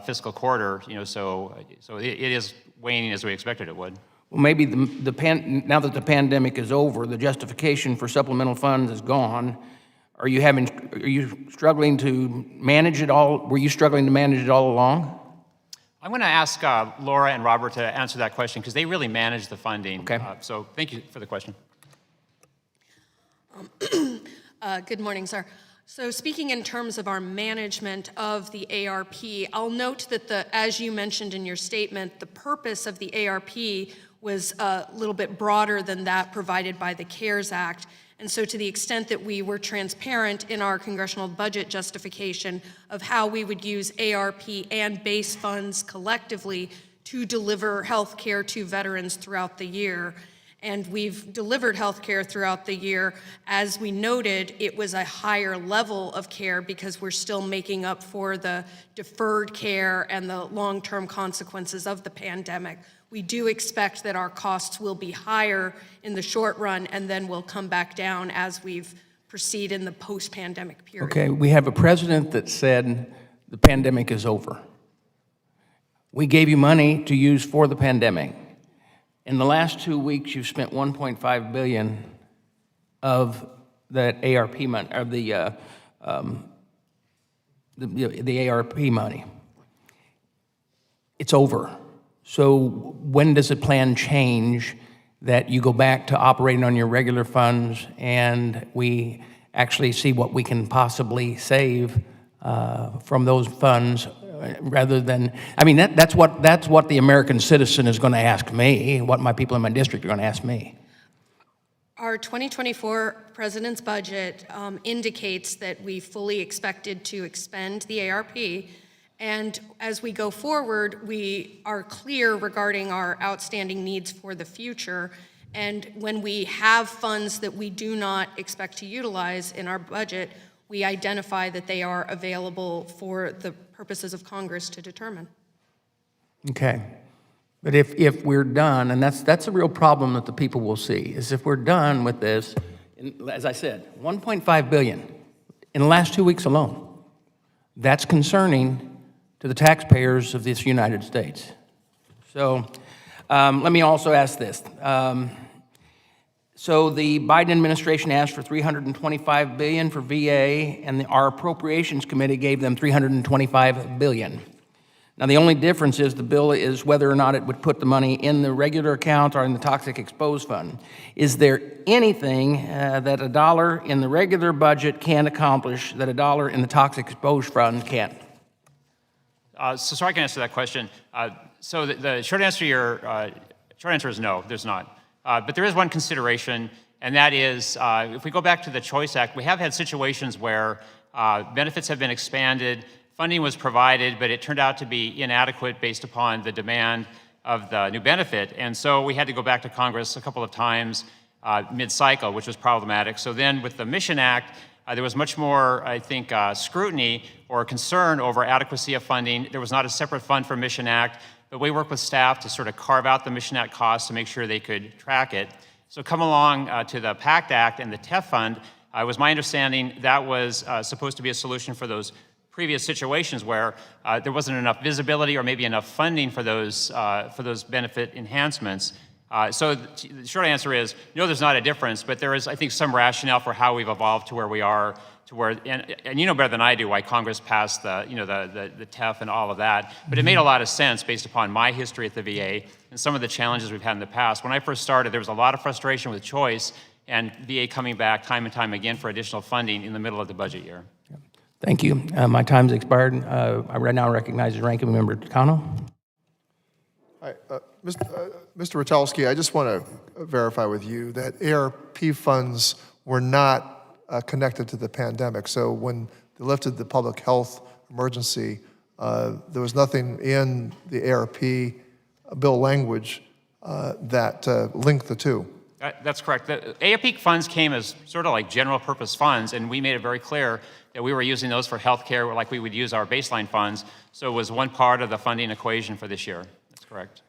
fiscal quarter, you know, so it is waning as we expected it would. Well, maybe now that the pandemic is over, the justification for supplemental funds is gone. Are you struggling to manage it all? Were you struggling to manage it all along? I'm going to ask Laura and Robert to answer that question because they really manage the funding. Okay. So thank you for the question. Good morning, sir. So speaking in terms of our management of the ARP, I'll note that as you mentioned in your statement, the purpose of the ARP was a little bit broader than that provided by the CARES Act. And so to the extent that we were transparent in our congressional budget justification of how we would use ARP and base funds collectively to deliver health care to veterans throughout the year. And we've delivered health care throughout the year. As we noted, it was a higher level of care because we're still making up for the deferred care and the long-term consequences of the pandemic. We do expect that our costs will be higher in the short run and then will come back down as we've proceed in the post-pandemic period. Okay, we have a president that said the pandemic is over. We gave you money to use for the pandemic. In the last 2 weeks, you've spent $1.5 billion of that ARP money, or the ARP money. It's over. So when does the plan change that you go back to operating on your regular funds and we actually see what we can possibly save from those funds rather than, I mean, that's what the American citizen is going to ask me, what my people in my district are going to ask me. Our 2024 President's budget indicates that we fully expected to expend the ARP. And as we go forward, we are clear regarding our outstanding needs for the future. And when we have funds that we do not expect to utilize in our budget, we identify that they are available for the purposes of Congress to determine. Okay. But if we're done, and that's a real problem that the people will see, is if we're done with this, as I said, $1.5 billion in the last 2 weeks alone, that's concerning to the taxpayers of this United States. So let me also ask this. So the Biden administration asked for $325 billion for VA, and our Appropriations Committee gave them $325 billion. Now, the only difference is the bill is whether or not it would put the money in the regular account or in the Toxic Exposed Fund. Is there anything that a dollar in the regular budget can accomplish that a dollar in the Toxic Exposed Fund can't? So I can answer that question. So the short answer is no, there's not. But there is one consideration, and that is if we go back to the Choice Act, we have had situations where benefits have been expanded, funding was provided, but it turned out to be inadequate based upon the demand of the new benefit. And so we had to go back to Congress a couple of times mid-cycle, which was problematic. So then with the Mission Act, there was much more, I think, scrutiny or concern over adequacy of funding. There was not a separate fund for Mission Act, but we worked with staff to sort of carve out the Mission Act costs to make sure they could track it. So come along to the PACT Act and the TEF Fund, it was my understanding that was supposed to be a solution for those previous situations where there wasn't enough visibility or maybe enough funding for those benefit enhancements. So the short answer is, no, there's not a difference, but there is, I think, some rationale for how we've evolved to where we are, to where, and you know better than I do why Congress passed the TEF and all of that, but it made a lot of sense based upon my history at the VA and some of the challenges we've had in the past. When I first started, there was a lot of frustration with choice and VA coming back time and time again for additional funding in the middle of the budget year. Thank you. My time's expired. I right now recognize the Ranking Member Takano. Hi, Mr. Rotowski, I just want to verify with you that ARP funds were not connected to the pandemic. So when they lifted the public health emergency, there was nothing in the ARP bill language that linked the two. That's correct. The ARP funds came as sort of like general purpose funds, and we made it very clear that we were using those for healthcare like we would use our baseline funds. So it was one part of the funding equation for this year. That's correct.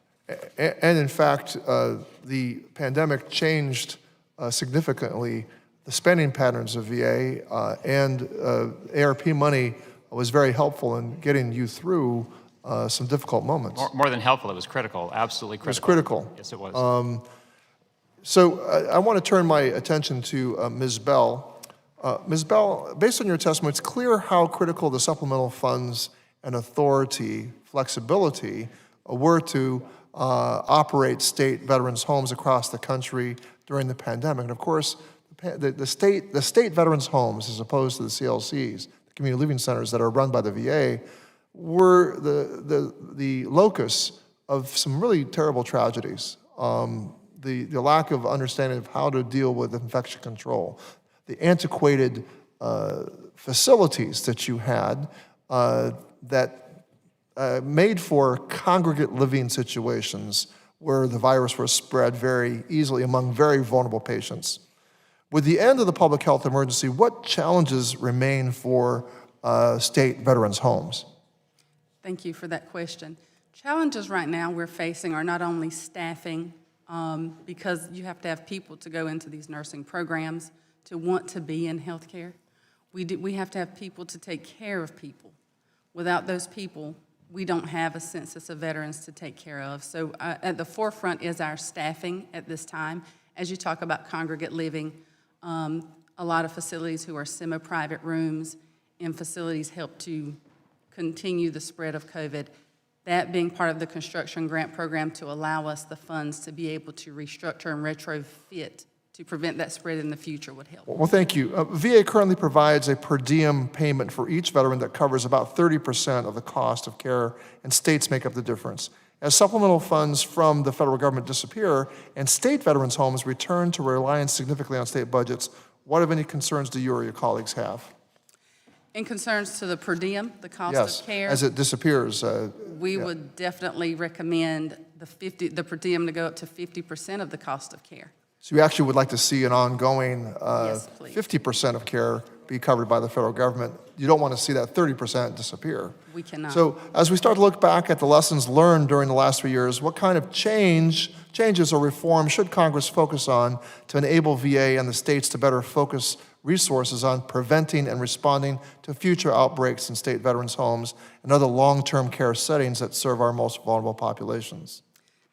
And in fact, the pandemic changed significantly the spending patterns of VA, and ARP money was very helpful in getting you through some difficult moments. More than helpful, it was critical, absolutely critical. It was critical. Yes, it was. So I want to turn my attention to Ms. Bell. Ms. Bell, based on your testimony, it's clear how critical the supplemental funds and authority, flexibility, were to operate state veterans' homes across the country during the pandemic. And of course, the state veterans' homes, as opposed to the CLCs, the community living centers that are run by the VA, were the locus of some really terrible tragedies. The lack of understanding of how to deal with infection control, the antiquated facilities that you had that made for congregate living situations where the virus was spread very easily among very vulnerable patients. With the end of the public health emergency, what challenges remain for state veterans' homes? Thank you for that question. Challenges right now we're facing are not only staffing, because you have to have people to go into these nursing programs to want to be in healthcare. We have to have people to take care of people. Without those people, we don't have a census of veterans to take care of. So at the forefront is our staffing at this time. As you talk about congregate living, a lot of facilities who are semi-private rooms in facilities help to continue the spread of COVID. That being part of the construction grant program to allow us the funds to be able to restructure and retrofit to prevent that spread in the future would help. Well, thank you. VA currently provides a per diem payment for each veteran that covers about 30% of the cost of care, and states make up the difference. As supplemental funds from the federal government disappear and state veterans' homes return to reliance significantly on state budgets, what, if any, concerns do you or your colleagues have? In concerns to the per diem, the cost Yes, of care, as it disappears. we would definitely recommend the per diem to go up to 50% of the cost of care. So you actually would like to see an ongoing Yes, please. 50% of care be covered by the federal government. You don't want to see that 30% disappear. We cannot. So as we start to look back at the lessons learned during the last 3 years, what kind of changes or reforms should Congress focus on to enable VA and the states to better focus resources on preventing and responding to future outbreaks in state veterans' homes and other long-term care settings that serve our most vulnerable populations?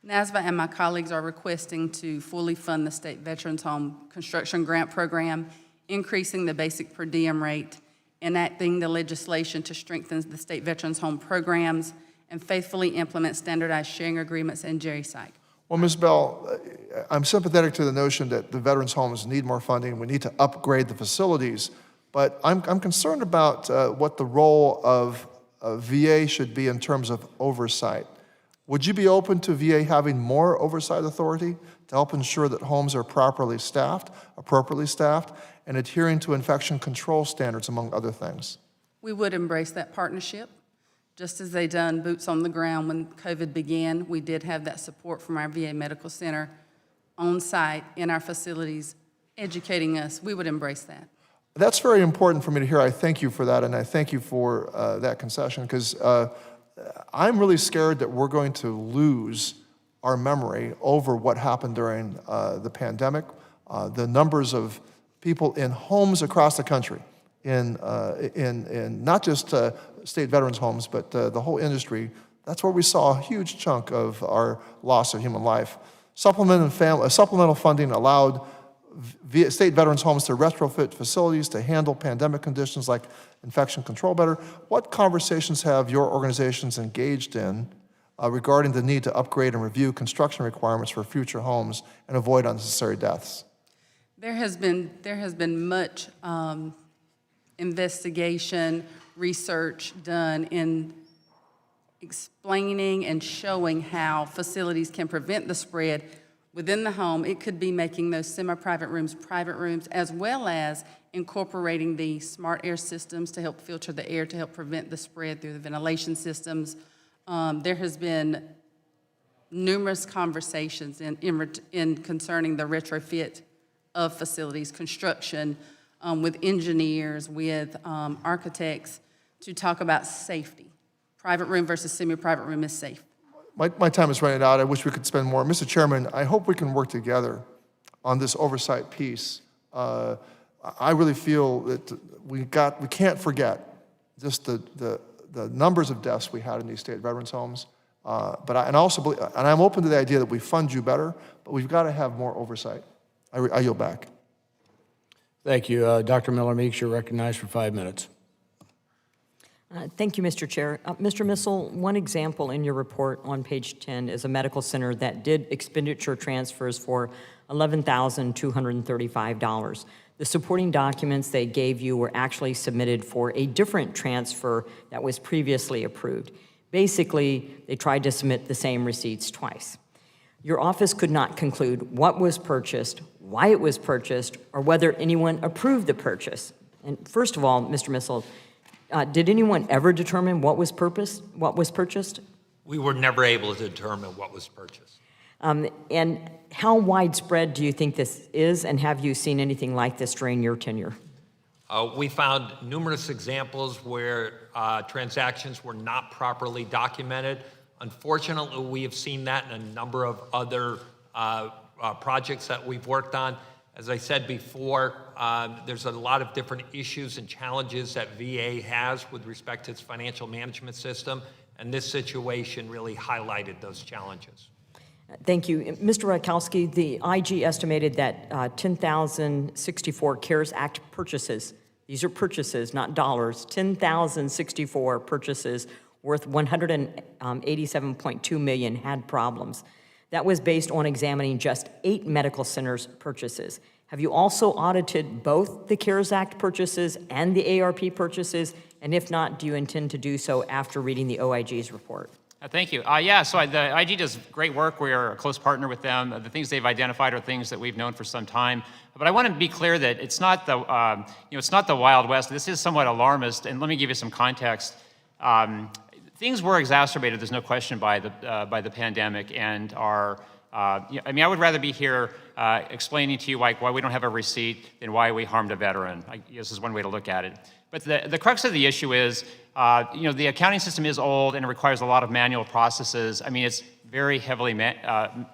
NASVA and my colleagues are requesting to fully fund the State Veterans Home Construction Grant Program, increasing the basic per diem rate, enacting the legislation to strengthen the State Veterans Home programs, and faithfully implement standardized sharing agreements and Jerry-Psych. Well, Ms. Bell, I'm sympathetic to the notion that the veterans' homes need more funding. We need to upgrade the facilities. But I'm concerned about what the role of VA should be in terms of oversight. Would you be open to VA having more oversight authority to help ensure that homes are properly staffed, appropriately staffed, and adhering to infection control standards, among other things? We would embrace that partnership. Just as they done boots on the ground when COVID began, we did have that support from our VA Medical Center on site in our facilities, educating us. We would embrace that. That's very important for me to hear. I thank you for that, and I thank you for that concession, because I'm really scared that we're going to lose our memory over what happened during the pandemic. The numbers of people in homes across the country, in not just state veterans' homes, but the whole industry, that's where we saw a huge chunk of our loss of human life. Supplemental funding allowed state veterans' homes to retrofit facilities to handle pandemic conditions like infection control better. What conversations have your organizations engaged in regarding the need to upgrade and review construction requirements for future homes and avoid unnecessary deaths? There has been much investigation, research done in explaining and showing how facilities can prevent the spread within the home. It could be making those semi-private rooms private rooms, as well as incorporating the smart air systems to help filter the air to help prevent the spread through the ventilation systems. There has been numerous conversations in concerning the retrofit of facilities, construction, with engineers, with architects, to talk about safety. Private room versus semi-private room is safe. My time is running out. I wish we could spend more. Mr. Chairman, I hope we can work together on this oversight piece. I really feel that we can't forget just the numbers of deaths we had in these state veterans homes. But I'm open to the idea that we fund you better, but we've got to have more oversight. I yield back. Thank you. Dr. Miller-Meeks, you're recognized for 5 minutes. Thank you, Mr. Chair. Mr. Missel, one example in your report on page 10 is a medical center that did expenditure transfers for $11,235. The supporting documents they gave you were actually submitted for a different transfer that was previously approved. Basically, they tried to submit the same receipts twice. Your office could not conclude what was purchased, why it was purchased, or whether anyone approved the purchase. And first of all, Mr. Missel, did anyone ever determine what was purchased? We were never able to determine what was purchased. And how widespread do you think this is, and have you seen anything like this during your tenure? We found numerous examples where transactions were not properly documented. Unfortunately, we have seen that in a number of other projects that we've worked on. As I said before, there's a lot of different issues and challenges that VA has with respect to its financial management system, and this situation really highlighted those challenges. Thank you. Mr. Rakowski, the IG estimated that 10,064 CARES Act purchases, these are purchases, not dollars, 10,064 purchases worth $187.2 million had problems. That was based on examining just 8 medical centers' purchases. Have you also audited both the CARES Act purchases and the ARP purchases? And if not, do you intend to do so after reading the OIG's report? Thank you. So the IG does great work. We are a close partner with them. The things they've identified are things that we've known for some time. But I want to be clear that it's not the it's not the Wild West. This is somewhat alarmist. And let me give you some context. Things were exacerbated, there's no question, by the pandemic, and are. I mean, I would rather be here explaining to you why we don't have a receipt than why we harmed a veteran. This is one way to look at it. But the crux of the issue is, the accounting system is old and it requires a lot of manual processes. I mean, it's very heavily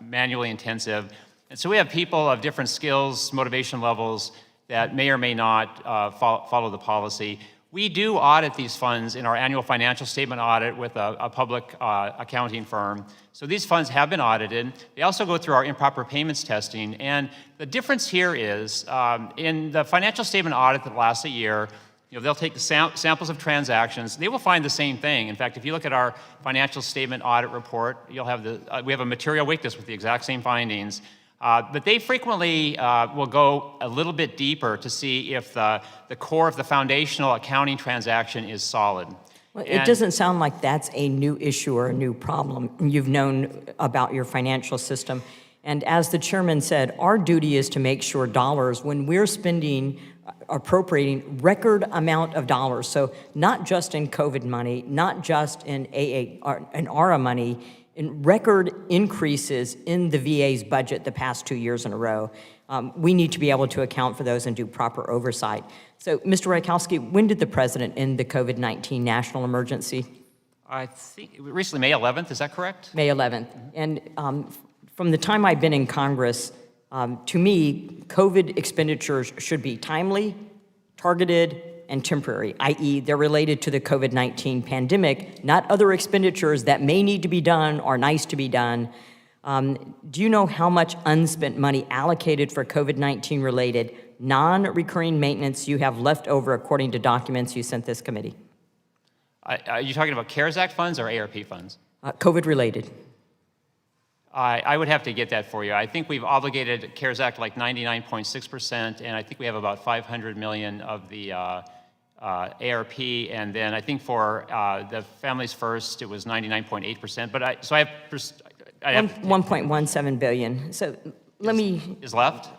manually intensive. And so we have people of different skills, motivation levels that may or may not follow the policy. We do audit these funds in our annual financial statement audit with a public accounting firm. So these funds have been audited. They also go through our improper payments testing. And the difference here is, in the financial statement audit that lasts a year, they'll take the samples of transactions. They will find the same thing. In fact, if you look at our financial statement audit report, you'll have we have a material weakness with the exact same findings. But they frequently will go a little bit deeper to see if the core of the foundational accounting transaction is solid. Well, it doesn't sound like that's a new issue or a new problem. You've known about your financial system. And as the chairman said, our duty is to make sure dollars, when we're appropriating record amount of dollars, so not just in COVID money, not just in ARA money, in record increases in the VA's budget the past 2 years in a row. We need to be able to account for those and do proper oversight. So, Mr. Rakowski, when did the president end the COVID-19 national emergency? I think recently, May 11th, is that correct? May 11th. And from the time I've been in Congress, to me, COVID expenditures should be timely, targeted, and temporary, i.e. they're related to the COVID-19 pandemic, not other expenditures that may need to be done or nice to be done. Do you know how much unspent money allocated for COVID-19 related non-recurring maintenance you have left over according to documents you sent this committee? Are you talking about CARES Act funds or ARP funds? COVID related. I would have to get that for you. I think we've obligated CARES Act like 99.6%, and I think we have about $500 million of the ARP, and then I think for the Families First, it was 99.8%. But I have 1.17 billion. So let me. Is left?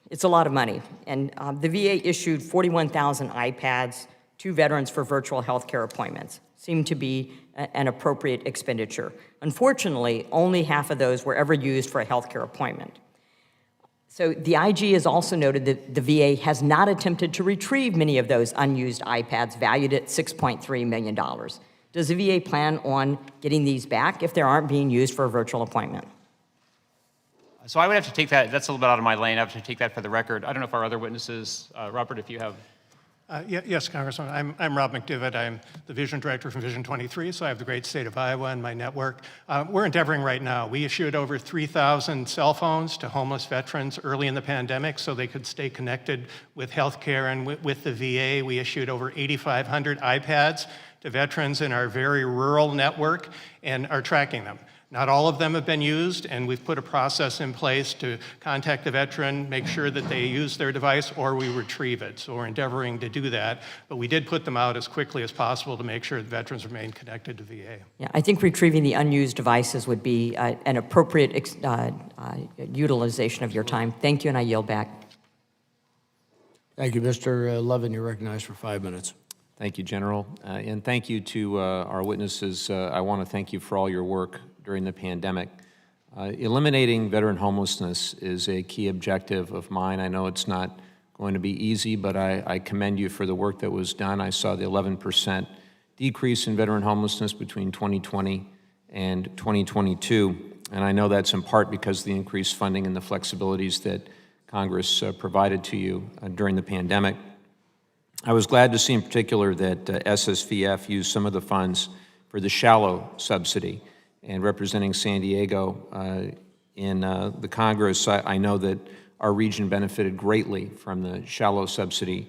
It's a lot of money. And the VA issued 41,000 iPads to veterans for virtual health care appointments. Seemed to be an appropriate expenditure. Unfortunately, only half of those were ever used for a health care appointment. So the IG has also noted that the VA has not attempted to retrieve many of those unused iPads valued at $6.3 million. Does the VA plan on getting these back if they aren't being used for a virtual appointment? So I would have to take that. That's a little bit out of my lane. I have to take that for the record. I don't know if our other witnesses, Robert, if you have. Yes, Congressman. I'm Rob McDivitt. I'm the Vision Director from Vision 23, so I have the great state of Iowa in my network. We're endeavoring right now. We issued over 3,000 cell phones to homeless veterans early in the pandemic so they could stay connected with healthcare and with the VA. We issued over 8,500 iPads to veterans in our very rural network and are tracking them. Not all of them have been used, and we've put a process in place to contact the veteran, make sure that they use their device, or we retrieve it. So we're endeavoring to do that, but we did put them out as quickly as possible to make sure that veterans remain connected to VA. Yeah, I think retrieving the unused devices would be an appropriate utilization of your time. Thank you, and I yield back. Thank you, Mr. Levin. You're recognized for 5 minutes. Thank you, General. And thank you to our witnesses. I want to thank you for all your work during the pandemic. Eliminating veteran homelessness is a key objective of mine. I know it's not going to be easy, but I commend you for the work that was done. I saw the 11% decrease in veteran homelessness between 2020 and 2022, and I know that's in part because of the increased funding and the flexibilities that Congress provided to you during the pandemic. I was glad to see in particular that SSVF used some of the funds for the shallow subsidy. And representing San Diego in the Congress, I know that our region benefited greatly from the shallow subsidy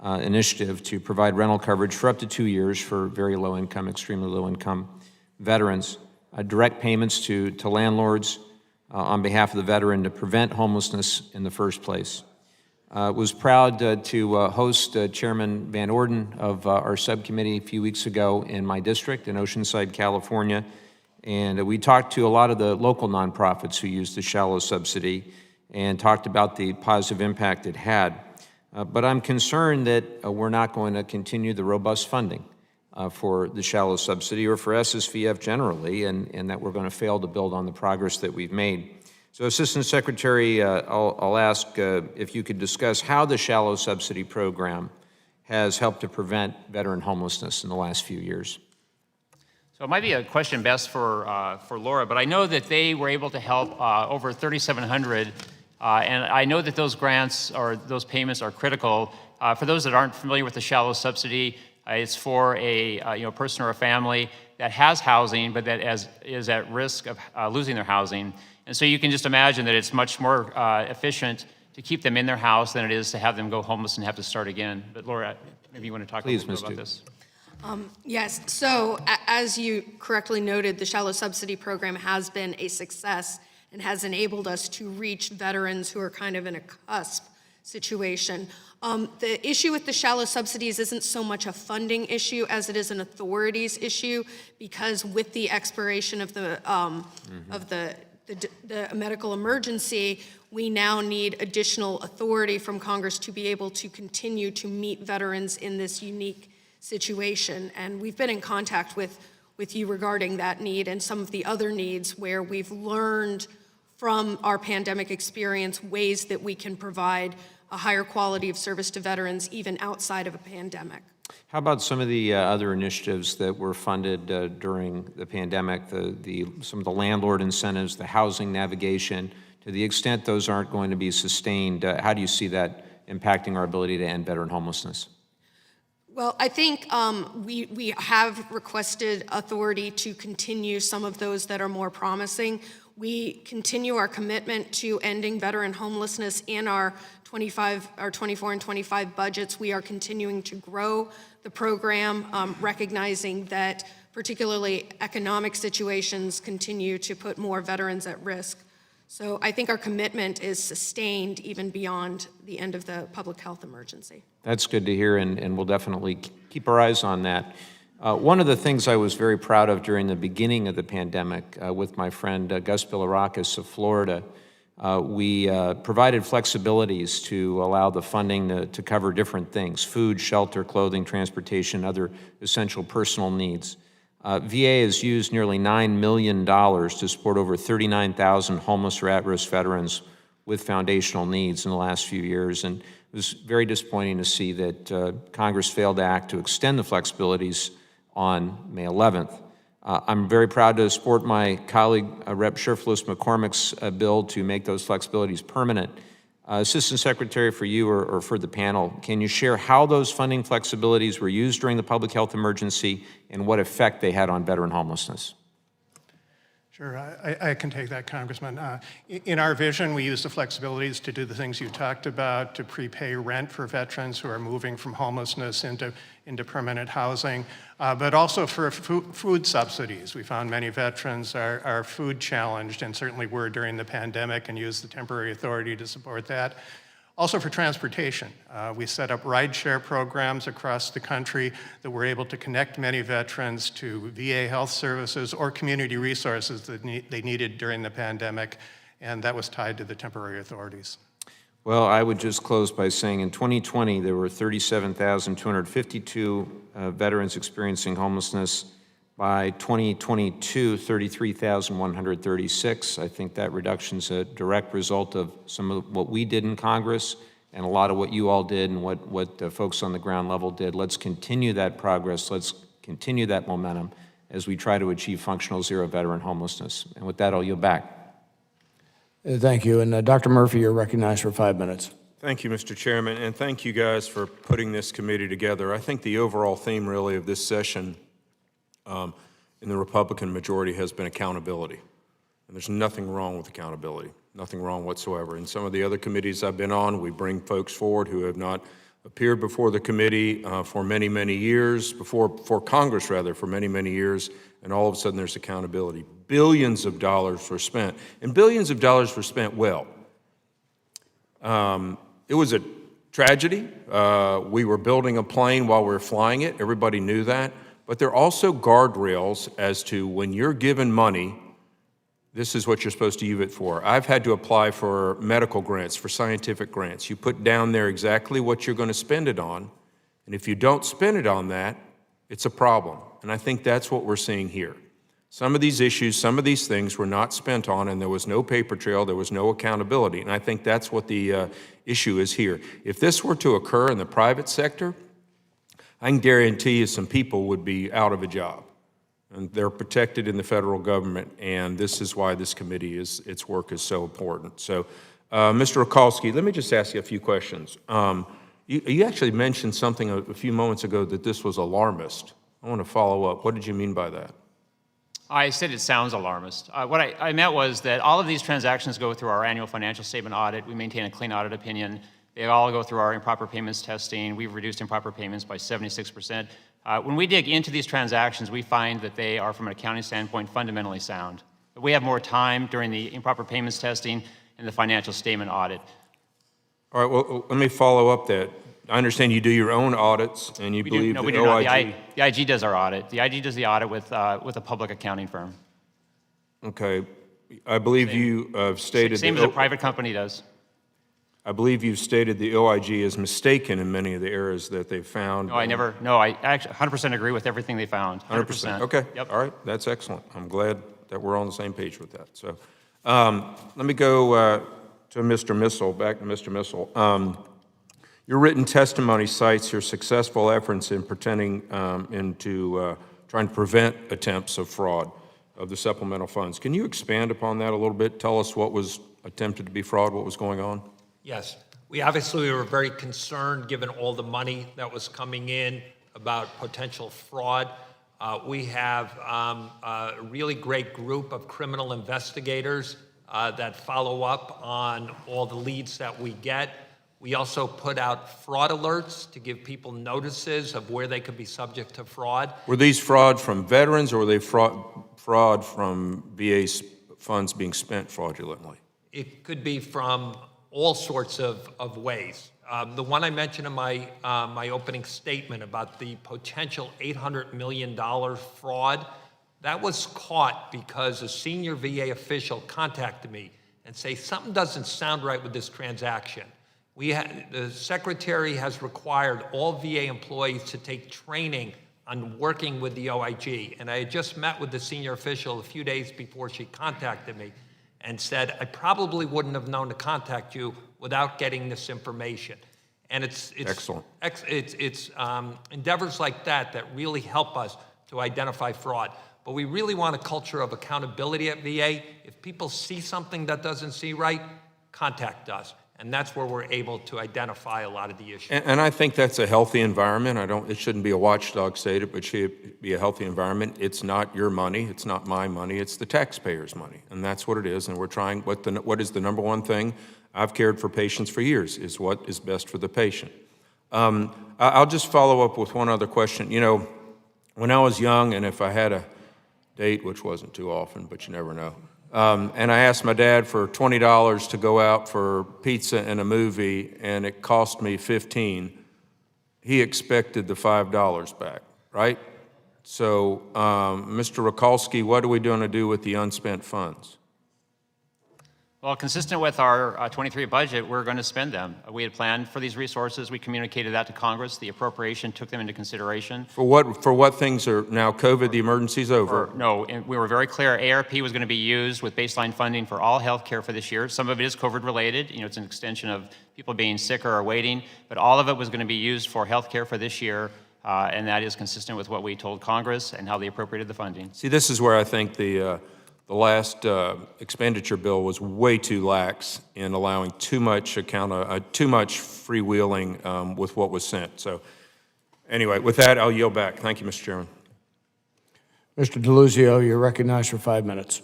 initiative to provide rental coverage for up to 2 years for very low income, extremely low income veterans, direct payments to landlords on behalf of the veteran to prevent homelessness in the first place. Was proud to host Chairman Van Orden of our subcommittee a few weeks ago in my district in Oceanside, California. And we talked to a lot of the local nonprofits who used the shallow subsidy and talked about the positive impact it had. But I'm concerned that we're not going to continue the robust funding for the shallow subsidy or for SSVF generally, and that we're going to fail to build on the progress that we've made. So, Assistant Secretary, I'll ask if you could discuss how the shallow subsidy program has helped to prevent veteran homelessness in the last few years. So it might be a question best for Laura, but I know that they were able to help over 3,700, and I know that those grants or those payments are critical. For those that aren't familiar with the shallow subsidy, it's for a person or a family that has housing, but that is at risk of losing their housing. And so you can just imagine that it's much more efficient to keep them in their house than it is to have them go homeless and have to start again. But Laura, maybe you want to talk a little bit about this. Yes, so as you correctly noted, the shallow subsidy program has been a success and has enabled us to reach veterans who are kind of in a cusp situation. The issue with the shallow subsidies isn't so much a funding issue as it is an authorities issue, because with the expiration of the medical emergency, we now need additional authority from Congress to be able to continue to meet veterans in this unique situation. And we've been in contact with you regarding that need and some of the other needs where we've learned from our pandemic experience ways that we can provide a higher quality of service to veterans even outside of a pandemic. How about some of the other initiatives that were funded during the pandemic, some of the landlord incentives, the housing navigation? To the extent those aren't going to be sustained, how do you see that impacting our ability to end veteran homelessness? Well, I think we have requested authority to continue some of those that are more promising. We continue our commitment to ending veteran homelessness in our 24 and 25 budgets. We are continuing to grow the program, recognizing that particularly economic situations continue to put more veterans at risk. So I think our commitment is sustained even beyond the end of the public health emergency. That's good to hear, and we'll definitely keep our eyes on that. One of the things I was very proud of during the beginning of the pandemic with my friend Gus Bilirakis of Florida, we provided flexibilities to allow the funding to cover different things: food, shelter, clothing, transportation, other essential personal needs. VA has used nearly $9 million to support over 39,000 homeless or at-risk veterans with foundational needs in the last few years, and it was very disappointing to see that Congress failed to act to extend the flexibilities on May 11th. I'm very proud to support my colleague, Rep. Sherflus McCormick's bill to make those flexibilities permanent. Assistant Secretary, for you or for the panel, can you share how those funding flexibilities were used during the public health emergency and what effect they had on veteran homelessness? Sure, I can take that, Congressman. In our vision, we use the flexibilities to do the things you talked about, to prepay rent for veterans who are moving from homelessness into permanent housing, but also for food subsidies. We found many veterans are food challenged, and certainly were during the pandemic, and used the temporary authority to support that. Also for transportation, we set up rideshare programs across the country that were able to connect many veterans to VA health services or community resources that they needed during the pandemic, and that was tied to the temporary authorities. Well, I would just close by saying in 2020, there were 37,252 veterans experiencing homelessness. By 2022, 33,136. I think that reduction's a direct result of some of what we did in Congress and a lot of what you all did and what the folks on the ground level did. Let's continue that progress. Let's continue that momentum as we try to achieve functional zero veteran homelessness. And with that, I'll yield back. Thank you. And Dr. Murphy, you're recognized for 5 minutes. Thank you, Mr. Chairman, and thank you guys for putting this committee together. I think the overall theme really of this session in the Republican majority has been accountability. And there's nothing wrong with accountability, nothing wrong whatsoever. In some of the other committees I've been on, we bring folks forward who have not appeared before the committee for many, many years, before Congress rather, for many, many years, and all of a sudden there's accountability. Billions of dollars were spent, and billions of dollars were spent well. It was a tragedy. We were building a plane while we were flying it. Everybody knew that. But there are also guardrails as to when you're given money, this is what you're supposed to use it for. I've had to apply for medical grants, for scientific grants. You put down there exactly what you're going to spend it on, and if you don't spend it on that, it's a problem. And I think that's what we're seeing here. Some of these issues, some of these things were not spent on, and there was no paper trail, there was no accountability, and I think that's what the issue is here. If this were to occur in the private sector, I can guarantee you some people would be out of a job. And they're protected in the federal government, and this is why this committee its work is so important. So, Mr. Rokalski, let me just ask you a few questions. You actually mentioned something a few moments ago that this was alarmist. I want to follow up. What did you mean by that? I said it sounds alarmist. What I meant was that all of these transactions go through our annual financial statement audit. We maintain a clean audit opinion. They all go through our improper payments testing. We've reduced improper payments by 76%. When we dig into these transactions, we find that they are, from an accounting standpoint, fundamentally sound. But we have more time during the improper payments testing and the financial statement audit. All right, well, let me follow up that. I understand you do your own audits, and you believe that we do not. The IG does our audit. The IG does the audit with a public accounting firm. Okay. I believe you stated... Same as a private company does. I believe you've stated the OIG is mistaken in many of the errors that they've found. No, I actually 100% agree with everything they found. 100%. Okay. Yep. All right. That's excellent. I'm glad that we're on the same page with that. So let me go to Mr. Missel, back to Mr. Missel. Your written testimony cites your successful efforts in trying to prevent attempts of fraud of the supplemental funds. Can you expand upon that a little bit? Tell us what was attempted to be fraud, what was going on? Yes, we obviously were very concerned, given all the money that was coming in, about potential fraud. We have a really great group of criminal investigators that follow up on all the leads that we get. We also put out fraud alerts to give people notices of where they could be subject to fraud. Were these fraud from veterans, or were they fraud from VA's funds being spent fraudulently? It could be from all sorts of ways. The one I mentioned in my opening statement about the potential $800 million fraud, that was caught because a senior VA official contacted me and say, something doesn't sound right with this transaction. The Secretary has required all VA employees to take training on working with the OIG, and I had just met with the senior official a few days before she contacted me and said, I probably wouldn't have known to contact you without getting this information. And it's excellent. It's endeavors like that really help us to identify fraud. But we really want a culture of accountability at VA. If people see something that doesn't seem right, contact us. And that's where we're able to identify a lot of the issues. And I think that's a healthy environment. It shouldn't be a watchdog state, but it should be a healthy environment. It's not your money, it's not my money, it's the taxpayers' money. And that's what it is. And we're trying, what is the number one thing? I've cared for patients for years, is what is best for the patient. I'll just follow up with one other question. You know, when I was young, and if I had a date, which wasn't too often, but you never know, and I asked my dad for $20 to go out for pizza and a movie, and it cost me $15. He expected the $5 back, right? So, Mr. Rakalski, what are we going to do with the unspent funds? Well, consistent with our 23 budget, we're going to spend them. We had planned for these resources. We communicated that to Congress. The appropriation took them into consideration. For what things are now COVID, the emergency's over? No, we were very clear. ARP was going to be used with baseline funding for all health care for this year. Some of it is COVID related. You know, it's an extension of people being sick or waiting, but all of it was going to be used for health care for this year. And that is consistent with what we told Congress and how they appropriated the funding. See, this is where I think the last expenditure bill was way too lax in allowing too much freewheeling with what was sent. So anyway, with that, I'll yield back. Thank you, Mr. Chairman. Mr. DeLuzio, you're recognized for 5 minutes.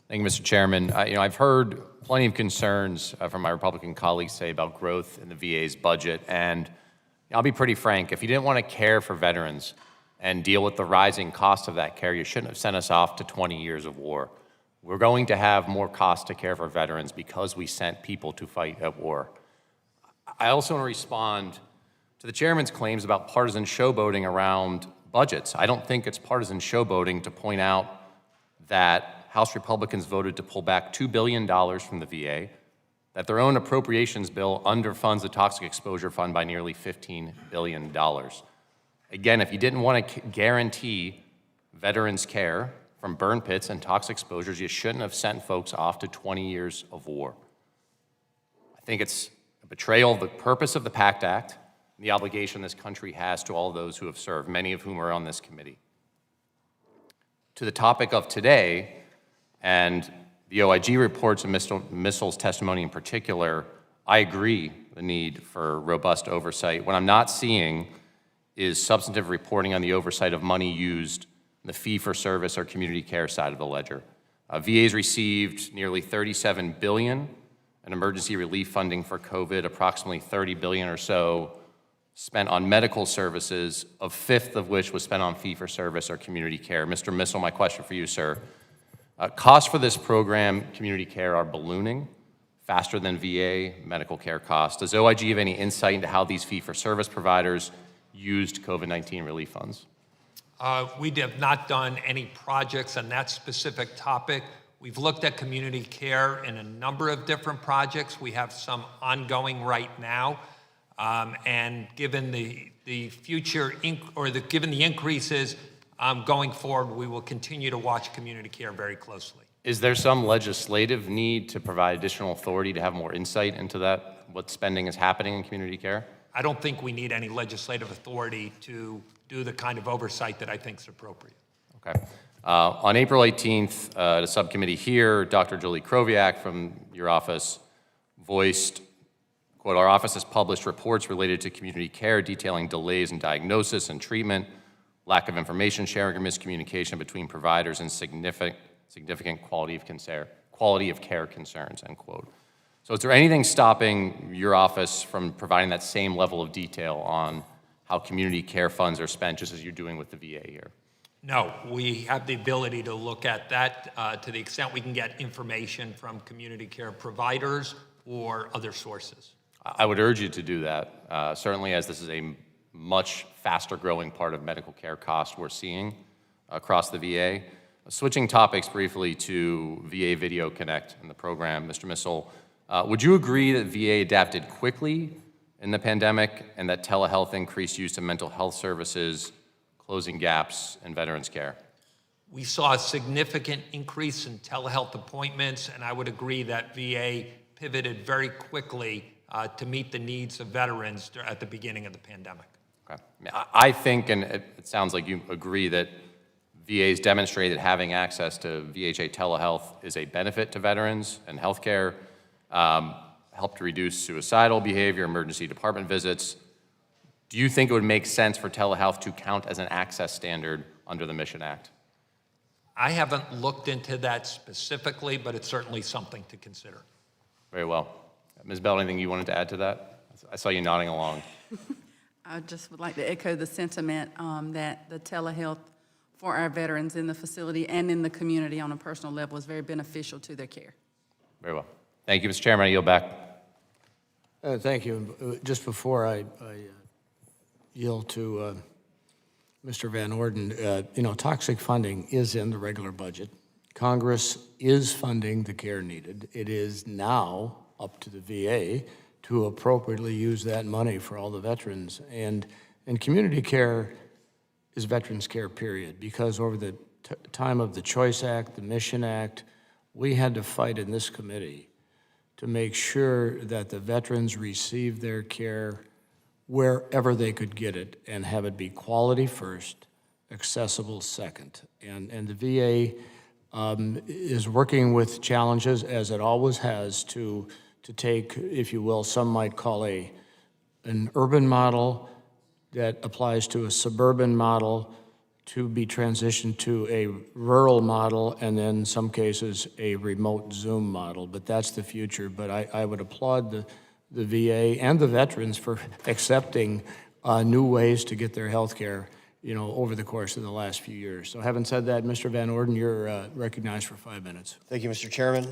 Thank you, Mr. Chairman. I've heard plenty of concerns from my Republican colleagues say about growth in the VA's budget, and I'll be pretty frank. If you didn't want to care for veterans and deal with the rising cost of that care, you shouldn't have sent us off to 20 years of war. We're going to have more cost to care for veterans because we sent people to fight at war. I also want to respond to the chairman's claims about partisan showboating around budgets. I don't think it's partisan showboating to point out that House Republicans voted to pull back $2 billion from the VA, that their own appropriations bill underfunds the Toxic Exposure Fund by nearly $15 billion. Again, if you didn't want to guarantee veterans care from burn pits and toxic exposures, you shouldn't have sent folks off to 20 years of war. I think it's a betrayal of the purpose of the PACT Act and the obligation this country has to all those who have served, many of whom are on this committee. To the topic of today, and the OIG reports and Missel's testimony in particular, I agree the need for robust oversight. What I'm not seeing is substantive reporting on the oversight of money used in the fee-for-service or community care side of the ledger. VA's received nearly $37 billion in emergency relief funding for COVID, approximately $30 billion or so spent on medical services, a fifth of which was spent on fee-for-service or community care. Mr. Missel, my question for you, sir. Costs for this program, community care, are ballooning faster than VA medical care costs. Does OIG have any insight into how these fee-for-service providers used COVID-19 relief funds? We have not done any projects on that specific topic. We've looked at community care in a number of different projects. We have some ongoing right now. And given the future, given the increases going forward, we will continue to watch community care very closely. Is there some legislative need to provide additional authority to have more insight into that, what spending is happening in community care? I don't think we need any legislative authority to do the kind of oversight that I think is appropriate. Okay. On April 18th, at a subcommittee here, Dr. Julie Kroviak from your office voiced, quote, "Our office has published reports related to community care detailing delays in diagnosis and treatment, lack of information sharing or miscommunication between providers, and significant quality of care concerns," end quote. So is there anything stopping your office from providing that same level of detail on how community care funds are spent, just as you're doing with the VA here? No, we have the ability to look at that to the extent we can get information from community care providers or other sources. I would urge you to do that, certainly as this is a much faster growing part of medical care costs we're seeing across the VA. Switching topics briefly to VA Video Connect and the program, Mr. Missel, would you agree that VA adapted quickly in the pandemic and that telehealth increased use of mental health services, closing gaps in veterans care? We saw a significant increase in telehealth appointments, and I would agree that VA pivoted very quickly to meet the needs of veterans at the beginning of the pandemic. Okay. I think, and it sounds like you agree, that VA's demonstrated having access to VHA telehealth is a benefit to veterans and healthcare, helped reduce suicidal behavior, emergency department visits. Do you think it would make sense for telehealth to count as an access standard under the Mission Act? I haven't looked into that specifically, but it's certainly something to consider. Very well. Ms. Bell, anything you wanted to add to that? I saw you nodding along. I just would like to echo the sentiment that the telehealth for our veterans in the facility and in the community on a personal level is very beneficial to their care. Very well. Thank you, Mr. Chairman. I yield back. Thank you. Just before I yield to Mr. Van Orden, toxic funding is in the regular budget. Congress is funding the care needed. It is now up to the VA to appropriately use that money for all the veterans. And community care is veterans care, period, because over the time of the Choice Act, the Mission Act, we had to fight in this committee to make sure that the veterans received their care wherever they could get it and have it be quality first, accessible second. And the VA is working with challenges, as it always has, to take, if you will, some might call an urban model that applies to a suburban model to be transitioned to a rural model, and then in some cases a remote Zoom model. But that's the future. But I would applaud the VA and the veterans for accepting new ways to get their health care, over the course of the last few years. So having said that, Mr. Van Orden, you're recognized for 5 minutes. Thank you, Mr. Chairman.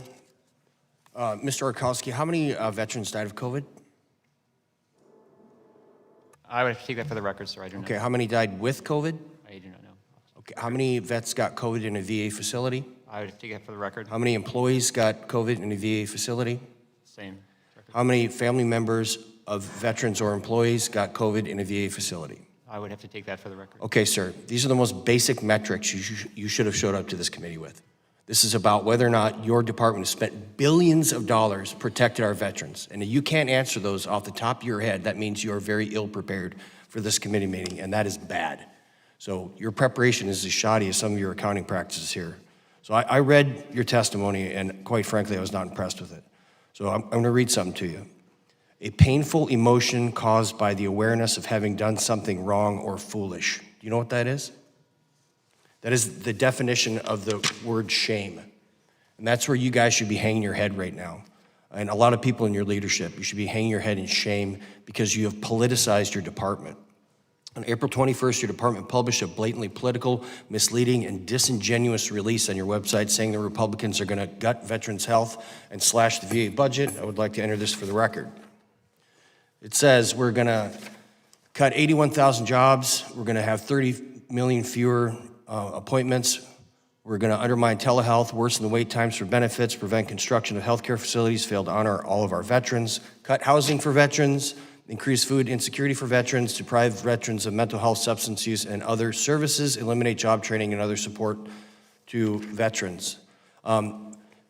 Mr. Orkowski, how many veterans died of COVID? I would have to take that for the record, sir. I do not know. Okay, how many died with COVID? I do not know. Okay, how many vets got COVID in a VA facility? I would have to take that for the record. How many employees got COVID in a VA facility? Same. How many family members of veterans or employees got COVID in a VA facility? I would have to take that for the record. Okay, sir, these are the most basic metrics you should have showed up to this committee with. This is about whether or not your department has spent billions of dollars protected our veterans. And if you can't answer those off the top of your head, that means you are very ill-prepared for this committee meeting, and that is bad. So your preparation is as shoddy as some of your accounting practices here. So I read your testimony, and quite frankly, I was not impressed with it. So I'm going to read something to you. A painful emotion caused by the awareness of having done something wrong or foolish. Do you know what that is? That is the definition of the word shame. And that's where you guys should be hanging your head right now. And a lot of people in your leadership, you should be hanging your head in shame because you have politicized your department. On April 21st, your department published a blatantly political, misleading, and disingenuous release on your website saying the Republicans are going to gut veterans' health and slash the VA budget. I would like to enter this for the record. It says we're going to cut 81,000 jobs. We're going to have 30 million fewer appointments. We're going to undermine telehealth, worsen the wait times for benefits, prevent construction of healthcare facilities, fail to honor all of our veterans, cut housing for veterans, increase food insecurity for veterans, deprive veterans of mental health, substance use, and other services, eliminate job training and other support to veterans.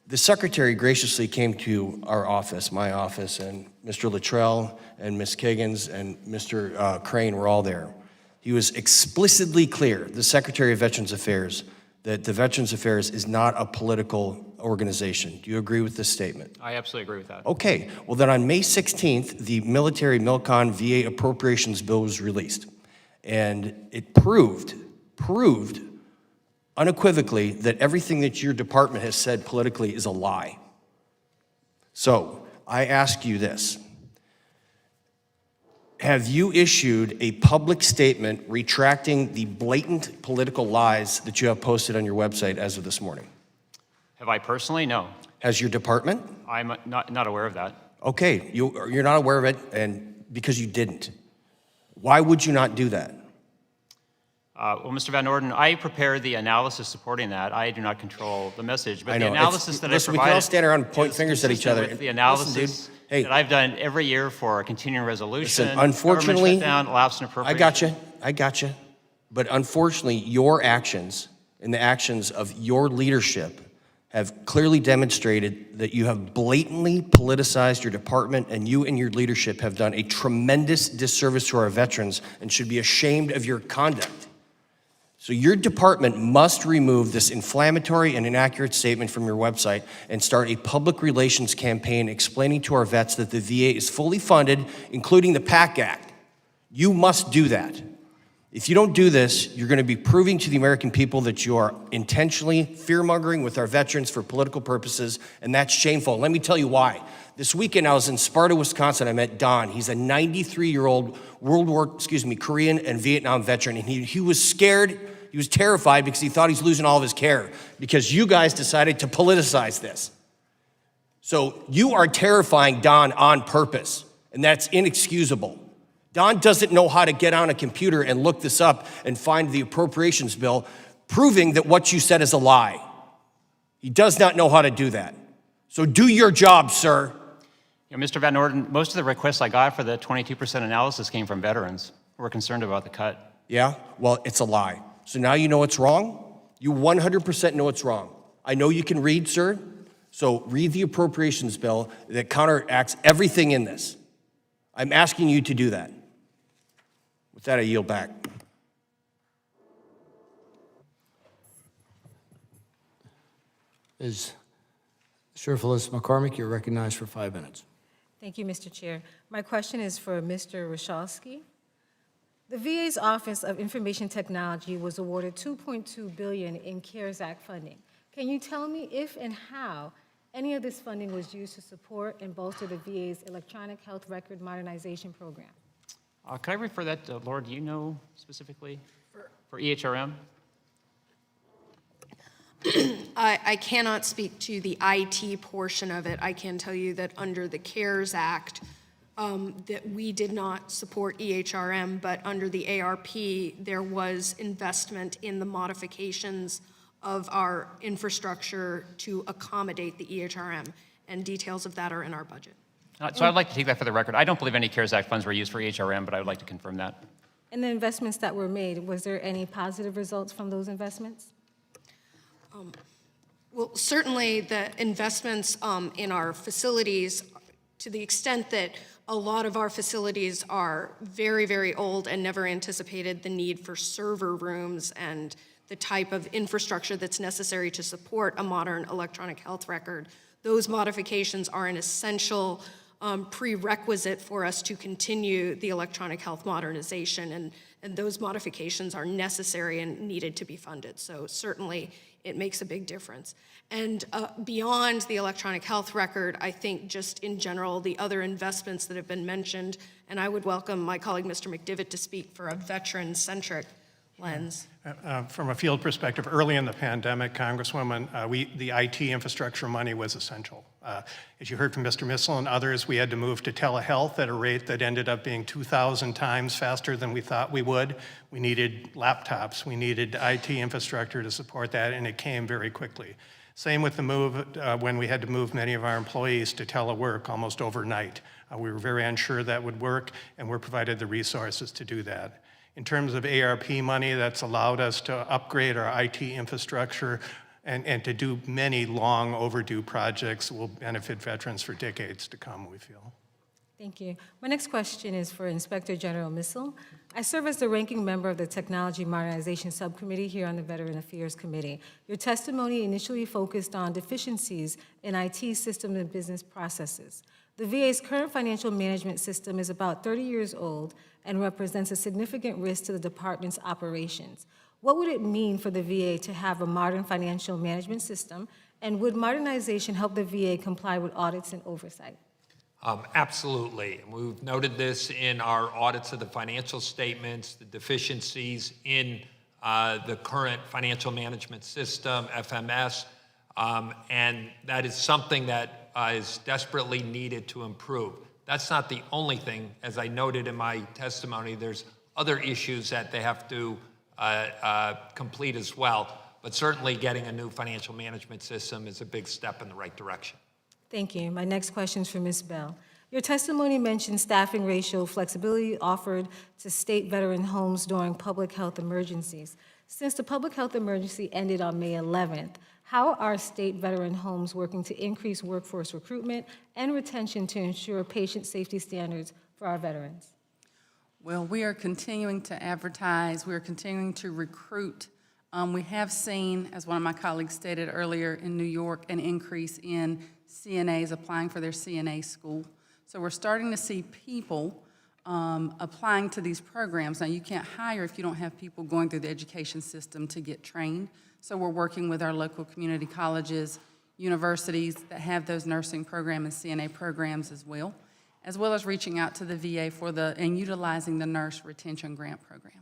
The secretary graciously came to our office, my office, and Mr. Luttrell and Ms. Kiggins and Mr. Crane were all there. He was explicitly clear, the Secretary of Veterans Affairs, that the Veterans Affairs is not a political organization. Do you agree with this statement? I absolutely agree with that. Okay, well then on May 16th, the military Milcon VA appropriations bill was released. And it proved unequivocally that everything that your department has said politically is a lie. So I ask you this. Have you issued a public statement retracting the blatant political lies that you have posted on your website as of this morning? Have I personally? No. Has your department? I'm not aware of that. Okay, you're not aware of it, and because you didn't. Why would you not do that? Well, Mr. Van Orden, I prepared the analysis supporting that. I do not control the message, but I know. the analysis that Listen, I we provided can all stand around and point is fingers at each other. consistent with the analysis Listen, dude. Hey. that I've done every year for a continuing resolution, Listen, unfortunately, government shutdown, lapse in appropriation. I got you. But unfortunately, your actions and the actions of your leadership have clearly demonstrated that you have blatantly politicized your department, and you and your leadership have done a tremendous disservice to our veterans and should be ashamed of your conduct. So your department must remove this inflammatory and inaccurate statement from your website and start a public relations campaign explaining to our vets that the VA is fully funded, including the PAC Act. You must do that. If you don't do this, you're going to be proving to the American people that you are intentionally fear-mongering with our veterans for political purposes, and that's shameful. Let me tell you why. This weekend, I was in Sparta, Wisconsin. I met Don. He's a 93-year-old Korean and Vietnam veteran, and he was scared. He was terrified because he thought he's losing all of his care because you guys decided to politicize this. So you are terrifying Don on purpose, and that's inexcusable. Don doesn't know how to get on a computer and look this up and find the appropriations bill, proving that what you said is a lie. He does not know how to do that. So do your job, sir. You know, Mr. Van Orden, most of the requests I got for the 22% analysis came from veterans who were concerned about the cut. Yeah? Well, it's a lie. So now you know it's wrong? You 100% know it's wrong. I know you can read, sir. So read the appropriations bill that counteracts everything in this. I'm asking you to do that. With that, I yield back. Ms. Sherfilis McCormick, you're recognized for 5 minutes. Thank you, Mr. Chair. My question is for Mr. Roshalski. The VA's Office of Information Technology was awarded $2.2 billion in CARES Act funding. Can you tell me if and how any of this funding was used to support and bolster the VA's electronic health record modernization program? Could I refer that to Laura? Do you know specifically for EHRM? I cannot speak to the IT portion of it. I can tell you that under the CARES Act, that we did not support EHRM, but under the ARP, there was investment in the modifications of our infrastructure to accommodate the EHRM, and details of that are in our budget. So I'd like to take that for the record. I don't believe any CARES Act funds were used for EHRM, but I would like to confirm that. And the investments that were made, was there any positive results from those investments? Well, certainly the investments in our facilities, to the extent that a lot of our facilities are very, very old and never anticipated the need for server rooms and the type of infrastructure that's necessary to support a modern electronic health record. Those modifications are an essential prerequisite for us to continue the electronic health modernization, and those modifications are necessary and needed to be funded. So certainly it makes a big difference. And beyond the electronic health record, I think just in general, the other investments that have been mentioned, and I would welcome my colleague, Mr. McDivitt, to speak for a veteran-centric lens. From a field perspective, early in the pandemic, Congresswoman, the IT infrastructure money was essential. As you heard from Mr. Missel and others, we had to move to telehealth at a rate that ended up being 2,000 times faster than we thought we would. We needed laptops, we needed IT infrastructure to support that, and it came very quickly. Same with the move when we had to move many of our employees to telework almost overnight. We were very unsure that would work, and we're provided the resources to do that. In terms of ARP money, that's allowed us to upgrade our IT infrastructure and to do many long overdue projects will benefit veterans for decades to come, we feel. Thank you. My next question is for Inspector General Missel. I serve as the ranking member of the Technology Modernization Subcommittee here on the Veteran Affairs Committee. Your testimony initially focused on deficiencies in IT system and business processes. The VA's current financial management system is about 30 years old and represents a significant risk to the department's operations. What would it mean for the VA to have a modern financial management system, and would modernization help the VA comply with audits and oversight? Absolutely. And we've noted this in our audits of the financial statements, the deficiencies in the current financial management system, FMS, and that is something that is desperately needed to improve. That's not the only thing. As I noted in my testimony, there's other issues that they have to complete as well. But certainly getting a new financial management system is a big step in the right direction. Thank you. My next question is for Ms. Bell. Your testimony mentioned staffing ratio flexibility offered to state veteran homes during public health emergencies. Since the public health emergency ended on May 11th, how are state veteran homes working to increase workforce recruitment and retention to ensure patient safety standards for our veterans? Well, we are continuing to advertise. We are continuing to recruit. We have seen, as one of my colleagues stated earlier in New York, an increase in CNAs applying for their CNA school. So we're starting to see people applying to these programs. Now, you can't hire if you don't have people going through the education system to get trained. So we're working with our local community colleges, universities that have those nursing programs and CNA programs as well as reaching out to the VA and utilizing the Nurse Retention Grant Program.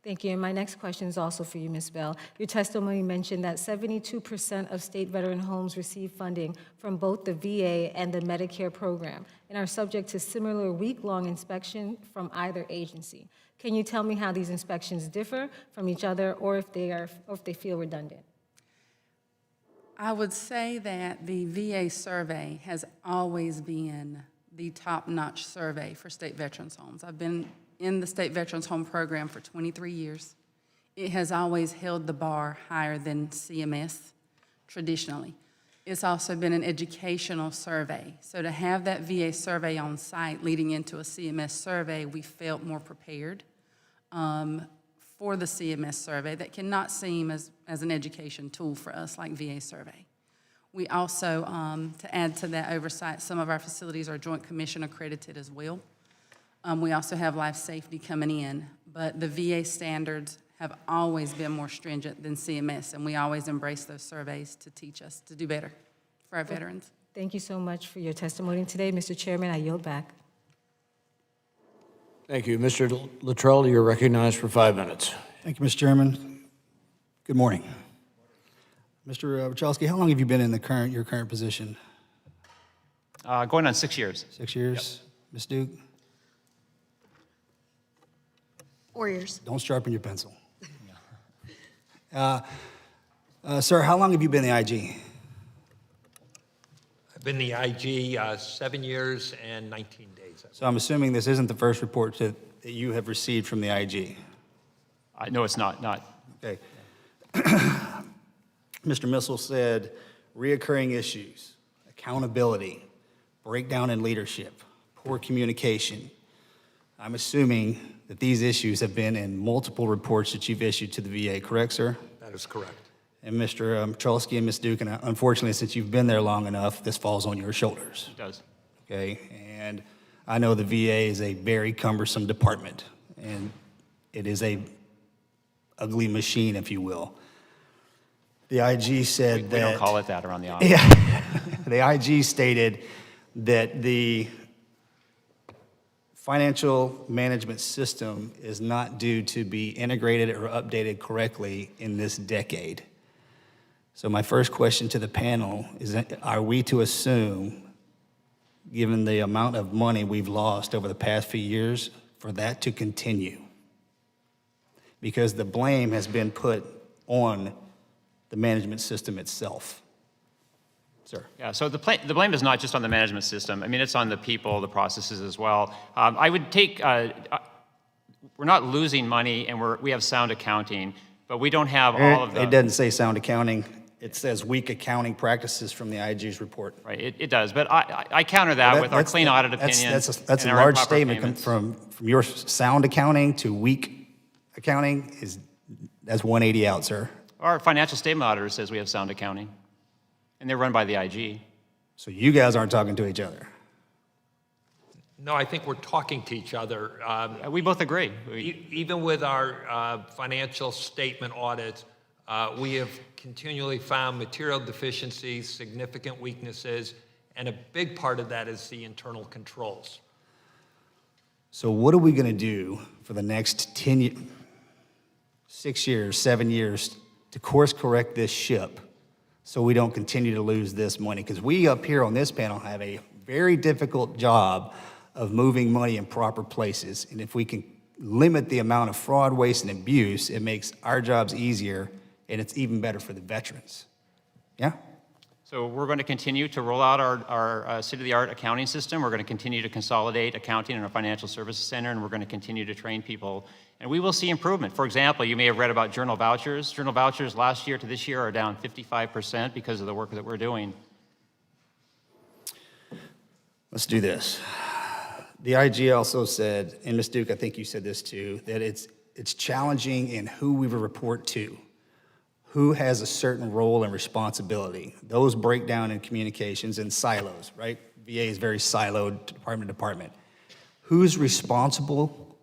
Thank you. And my next question is also for you, Ms. Bell. Your testimony mentioned that 72% of state veteran homes receive funding from both the VA and the Medicare program and are subject to similar week-long inspection from either agency. Can you tell me how these inspections differ from each other, or if they feel redundant? I would say that the VA survey has always been the top-notch survey for state veterans homes. I've been in the State Veterans Home Program for 23 years. It has always held the bar higher than CMS traditionally. It's also been an educational survey. So to have that VA survey on site leading into a CMS survey, we felt more prepared for the CMS survey that cannot seem as an education tool for us like VA survey. We also, to add to that oversight, some of our facilities are Joint Commission accredited as well. We also have life safety coming in, but the VA standards have always been more stringent than CMS, and we always embrace those surveys to teach us to do better for our veterans. Thank you so much for your testimony today. Mr. Chairman, I yield back. Thank you. Mr. Luttrell, you're recognized for 5 minutes. Thank you, Mr. Chairman. Good morning. Mr. Wachowski, how long have you been in your current position? Going on 6 years. 6 years. Yep. Ms. Duke? 4 years. Don't sharpen your pencil. Sir, how long have you been the IG? I've been the IG 7 years and 19 days. So I'm assuming this isn't the first report that you have received from the IG? No, it's not. Okay. Mr. Missel said reoccurring issues, accountability, breakdown in leadership, poor communication. I'm assuming that these issues have been in multiple reports that you've issued to the VA, correct, sir? That is correct. And Mr. Trulsky and Ms. Duke, and unfortunately, since you've been there long enough, this falls on your shoulders. It does. Okay, and I know the VA is a very cumbersome department, and it is a ugly machine, if you will. The IG said that... We don't call it that around the office. Yeah, the IG stated that the financial management system is not due to be integrated or updated correctly in this decade. So my first question to the panel is, are we to assume, given the amount of money we've lost over the past few years, for that to continue? Because the blame has been put on the management system itself. Sir. Yeah, so the blame is not just on the management system. I mean, it's on the people, the processes as well. I would take, we're not losing money and we have sound accounting, but we don't have all of the... It doesn't say sound accounting. It says weak accounting practices from the IG's report. Right, it does, but I counter that with our clean audit opinion. That's a and our large improper statement payments. from your sound accounting to weak accounting that's 180 out, sir. Our financial statement auditor says we have sound accounting, and they're run by the IG. So you guys aren't talking to each other. No, I think we're talking to each other. We both agree. Even with our financial statement audits, we have continually found material deficiencies, significant weaknesses, and a big part of that is the internal controls. So what are we going to do for the next 10 years, 6 years, 7 years to course correct this ship so we don't continue to lose this money? Because we up here on this panel have a very difficult job of moving money in proper places. And if we can limit the amount of fraud, waste, and abuse, it makes our jobs easier, and it's even better for the veterans. Yeah? So we're going to continue to roll out our state-of-the-art accounting system. We're going to continue to consolidate accounting in our financial services center, and we're going to continue to train people. And we will see improvement. For example, you may have read about journal vouchers. Journal vouchers last year to this year are down 55% because of the work that we're doing. Let's do this. The IG also said, and Ms. Duke, I think you said this too, that it's challenging in who we report to, who has a certain role and responsibility. Those break down in communications in silos, right? VA is very siloed, department to department. Who's responsible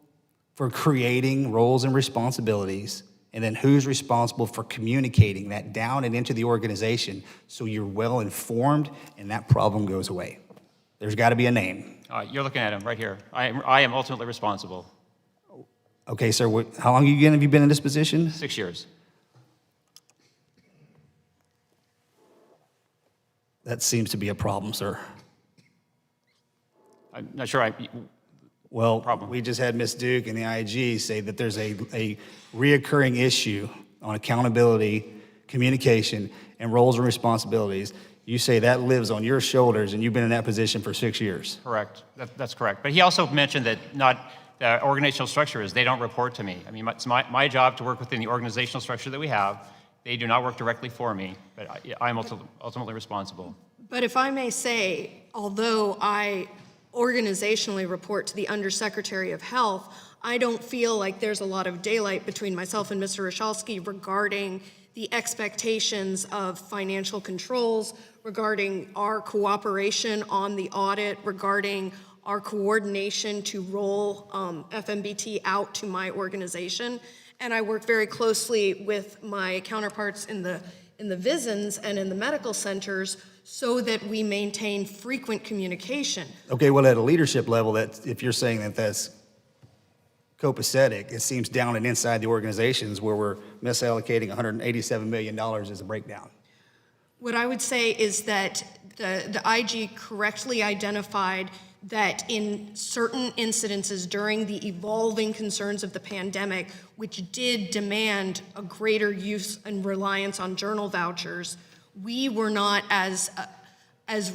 for creating roles and responsibilities, and then who's responsible for communicating that down and into the organization so you're well informed and that problem goes away? There's got to be a name. You're looking at him right here. I am ultimately responsible. Okay, sir, how long have you been in this position? 6 years. That seems to be a problem, sir. I'm not sure Well, we just had Ms. Duke and the IG say that there's a reoccurring issue on accountability, communication, and roles and responsibilities. You say that lives on your shoulders, and you've been in that position for 6 years. Correct. That's correct. But he also mentioned that the organizational structure is they don't report to me. I mean, it's my job to work within the organizational structure that we have. They do not work directly for me, but I'm ultimately responsible. But if I may say, although I organizationally report to the Undersecretary of Health, I don't feel like there's a lot of daylight between myself and Mr. Rychalski regarding the expectations of financial controls, regarding our cooperation on the audit, regarding our coordination to roll FMBT out to my organization. And I work very closely with my counterparts in the VISNs and in the medical centers so that we maintain frequent communication. Okay, well, at a leadership level, that if you're saying that that's copacetic, it seems down and inside the organizations where we're misallocating $187 million as a breakdown. What I would say is that the IG correctly identified that in certain incidences during the evolving concerns of the pandemic, which did demand a greater use and reliance on journal vouchers, we were not as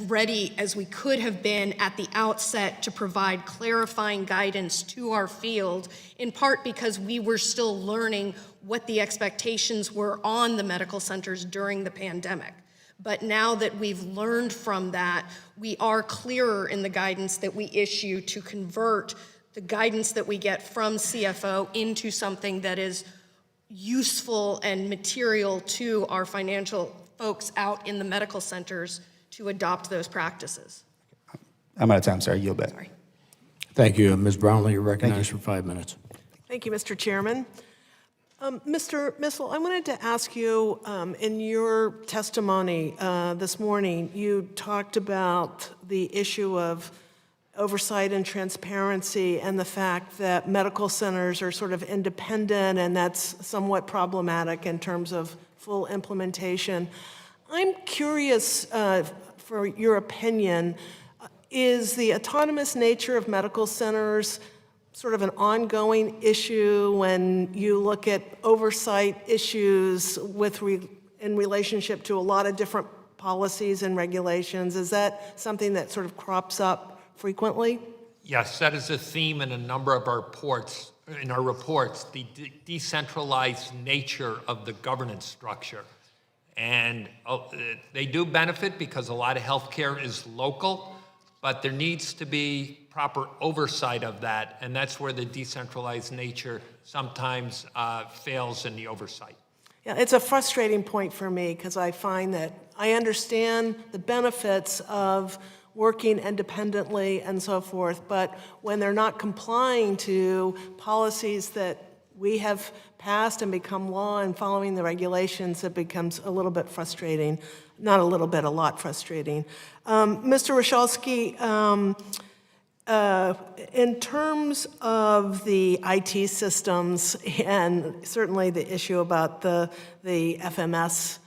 ready as we could have been at the outset to provide clarifying guidance to our field, in part because we were still learning what the expectations were on the medical centers during the pandemic. But now that we've learned from that, we are clearer in the guidance that we issue to convert the guidance that we get from CFO into something that is useful and material to our financial folks out in the medical centers to adopt those practices. I'm out of time, sir. I yield back. Sorry. Thank you. Ms. Brownlee, you're recognized for 5 minutes. Thank you, Mr. Chairman. Mr. Missel, I wanted to ask you, in your testimony this morning, you talked about the issue of oversight and transparency and the fact that medical centers are sort of independent, and that's somewhat problematic in terms of full implementation. I'm curious for your opinion, is the autonomous nature of medical centers sort of an ongoing issue when you look at oversight issues in relationship to a lot of different policies and regulations? Is that something that sort of crops up frequently? Yes, that is a theme in a number of our reports, the decentralized nature of the governance structure. And they do benefit because a lot of healthcare is local, but there needs to be proper oversight of that, and that's where the decentralized nature sometimes fails in the oversight. Yeah, it's a frustrating point for me because I find that I understand the benefits of working independently and so forth, but when they're not complying to policies that we have passed and become law and following the regulations, it becomes a little bit frustrating. Not a little bit, a lot frustrating. Mr. Rochalski, in terms of the IT systems and certainly the issue about the FMS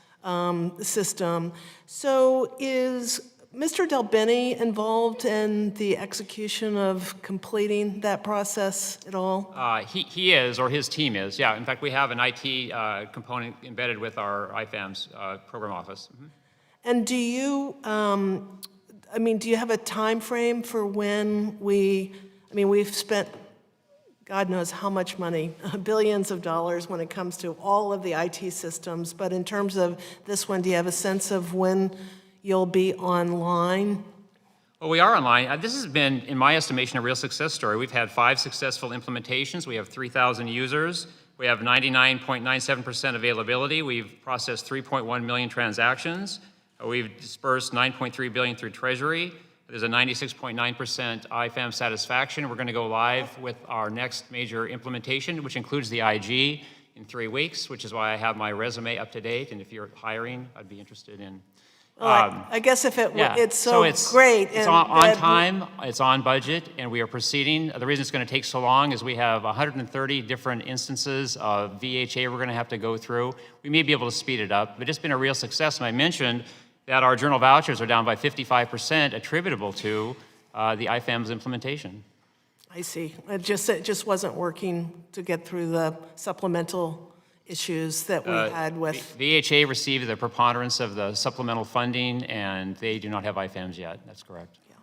system, so is Mr. Delbini involved in the execution of completing that process at all? He is, or his team is, yeah. In fact, we have an IT component embedded with our IFAM's program office. Mm-hmm. And do you, do you have a time frame for when we've spent God knows how much money, billions of dollars when it comes to all of the IT systems, but in terms of this one, do you have a sense of when you'll be online? Well, we are online. This has been, in my estimation, a real success story. We've had 5 successful implementations. We have 3,000 users. We have 99.97% availability. We've processed 3.1 million transactions. We've dispersed $9.3 billion through Treasury. There's a 96.9% IFAM satisfaction. We're going to go live with our next major implementation, which includes the IG in 3 weeks, which is why I have my resume up to date. And if you're hiring, I'd be interested in. Well, I guess if it's it's great. It's on time, it's on budget, and we are proceeding. The reason it's going to take so long is we have 130 different instances of VHA we're going to have to go through. We may be able to speed it up, but it's been a real success. And I mentioned that our journal vouchers are down by 55% attributable to the IFAM's implementation. I see. It just wasn't working to get through the supplemental issues that we had with... VHA received the preponderance of the supplemental funding, and they do not have IFAMs yet. That's correct. Yeah.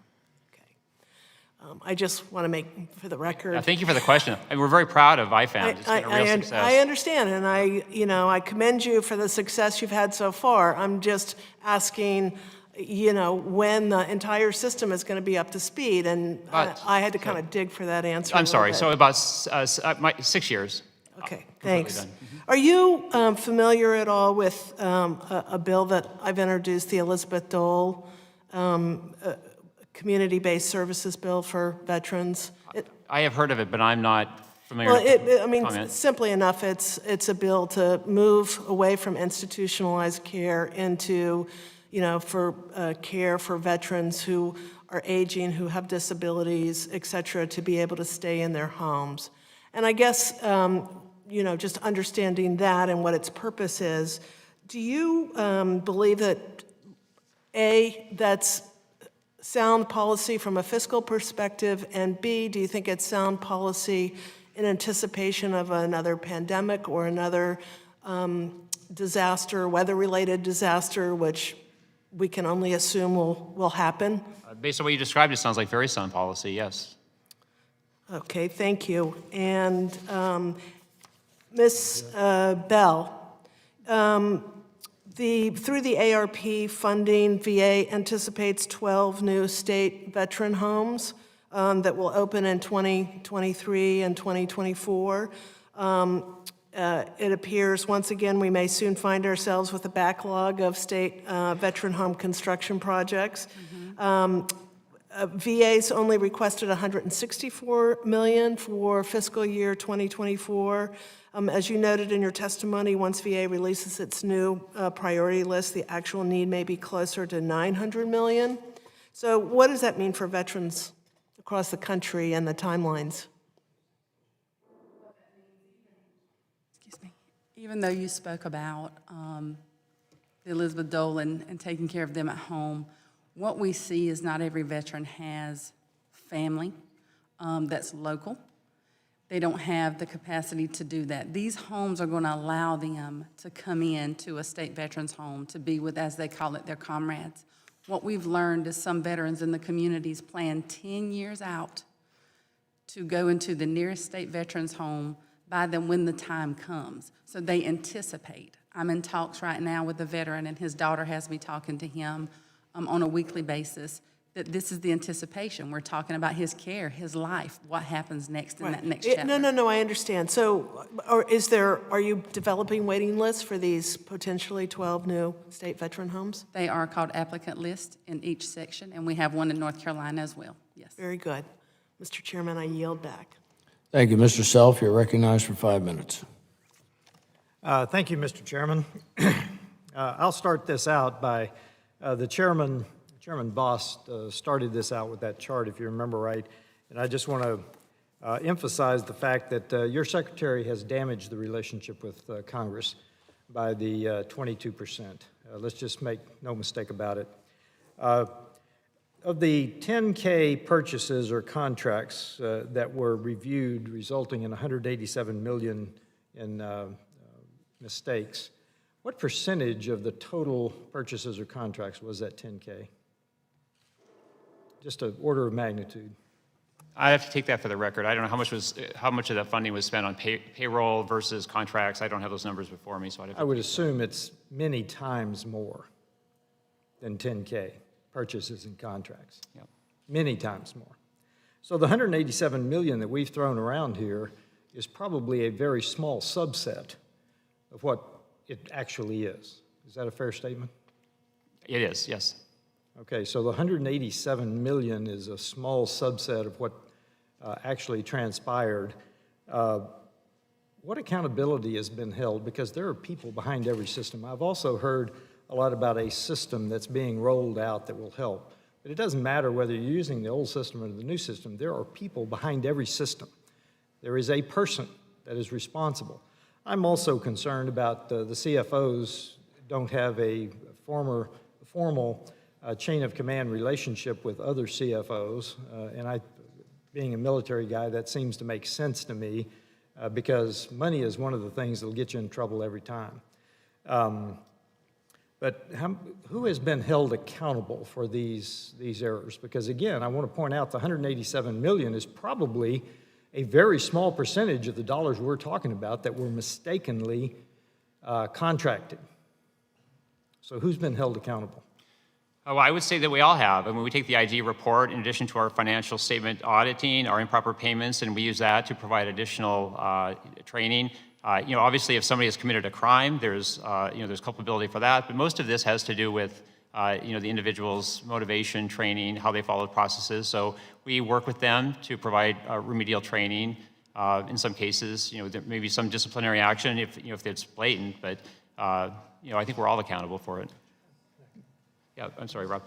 Okay. I just want to make, for the record... Thank you for the question. And we're very proud of IFAMs. It's been a real success. I understand, and I commend you for the success you've had so far. I'm just asking, when the entire system is going to be up to speed, and I had to kind of dig for that answer. I'm sorry. So about 6 years. Okay, thanks. Are you familiar at all with a bill that I've introduced, the Elizabeth Dole Community-Based Services Bill for Veterans? I have heard of it, but I'm not familiar. Well, simply enough, it's a bill to move away from institutionalized care into, for care for veterans who are aging, who have disabilities, et cetera, to be able to stay in their homes. And I guess, just understanding that and what its purpose is, do you believe that, A, that's sound policy from a fiscal perspective, and B, do you think it's sound policy in anticipation of another pandemic or another disaster, weather-related disaster, which we can only assume will happen? Based on what you described, it sounds like very sound policy, yes. Okay, thank you. And Ms. Bell, through the ARP funding, VA anticipates 12 new state veteran homes that will open in 2023 and 2024. It appears, once again, we may soon find ourselves with a backlog of state veteran home construction projects. VA's only requested $164 million for fiscal year 2024. As you noted in your testimony, once VA releases its new priority list, the actual need may be closer to $900 million. So what does that mean for veterans across the country and the timelines? Excuse me. Even though you spoke about the Elizabeth Dole and taking care of them at home, what we see is not every veteran has family that's local. They don't have the capacity to do that. These homes are going to allow them to come in to a state veterans home to be with, as they call it, their comrades. What we've learned is some veterans in the communities plan 10 years out to go into the nearest state veterans home by then when the time comes. So they anticipate. I'm in talks right now with the veteran, and his daughter has me talking to him on a weekly basis, that this is the anticipation. We're talking about his care, his life, what happens next in that next chapter. No, I understand. So are you developing waiting lists for these potentially 12 new state veteran homes? They are called applicant lists in each section, and we have one in North Carolina as well, yes. Very good. Mr. Chairman, I yield back. Thank you, Mr. Self. You're recognized for 5 minutes. Thank you, Mr. Chairman. I'll start this out by the Chairman Boss started this out with that chart, if you remember right, and I just want to emphasize the fact that your secretary has damaged the relationship with Congress by the 22%. Let's just make no mistake about it. Of the 10K purchases or contracts that were reviewed, resulting in $187 million in mistakes, what percentage of the total purchases or contracts was that 10K? Just an order of magnitude. I have to take that for the record. I don't know how much of that funding was spent on payroll versus contracts. I don't have those numbers before me, so I would assume it's many times more than 10K purchases and contracts. Yep. Many times more. So the $187 million that we've thrown around here is probably a very small subset of what it actually is. Is that a fair statement? It is, yes. Okay, so the $187 million is a small subset of what actually transpired. What accountability has been held? Because there are people behind every system. I've also heard a lot about a system that's being rolled out that will help. But it doesn't matter whether you're using the old system or the new system. There are people behind every system. There is a person that is responsible. I'm also concerned about the CFOs don't have a formal chain of command relationship with other CFOs. And being a military guy, that seems to make sense to me because money is one of the things that will get you in trouble every time. But who has been held accountable for these errors? Because again, I want to point out the $187 million is probably a very small percentage of the dollars we're talking about that were mistakenly contracted. So who's been held accountable? Oh, I would say that we all have. I mean, we take the IG report in addition to our financial statement auditing, our improper payments, and we use that to provide additional training. Obviously, if somebody has committed a crime, there's culpability for that. But most of this has to do with the individual's motivation, training, how they follow processes. So we work with them to provide remedial training. In some cases, there may be some disciplinary action if it's blatant. But I think we're all accountable for it. Yeah, I'm sorry, Rob.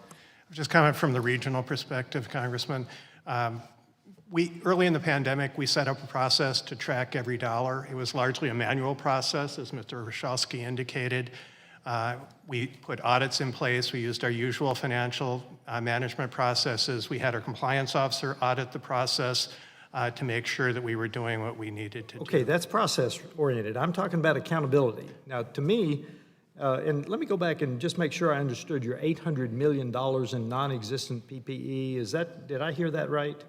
Just comment from the regional perspective, Congressman. Early in the pandemic, we set up a process to track every dollar. It was largely a manual process, as Mr. Roshalski indicated. We put audits in place. We used our usual financial management processes. We had our compliance officer audit the process to make sure that we were doing what we needed to do. Okay, that's process-oriented. I'm talking about accountability. Now, to me, and let me go back and just make sure I understood your $800 million in non-existent PPE. Did I hear that right?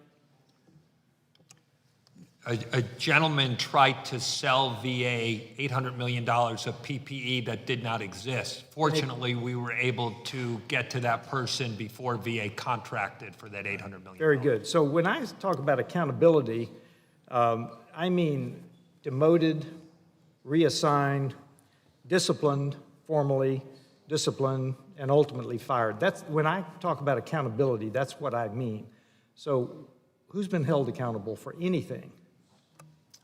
A gentleman tried to sell VA $800 million of PPE that did not exist. Fortunately, we were able to get to that person before VA contracted for that $800 million. Very good. So when I talk about accountability, I mean demoted, reassigned, disciplined, formally disciplined, and ultimately fired. When I talk about accountability, that's what I mean. So who's been held accountable for anything?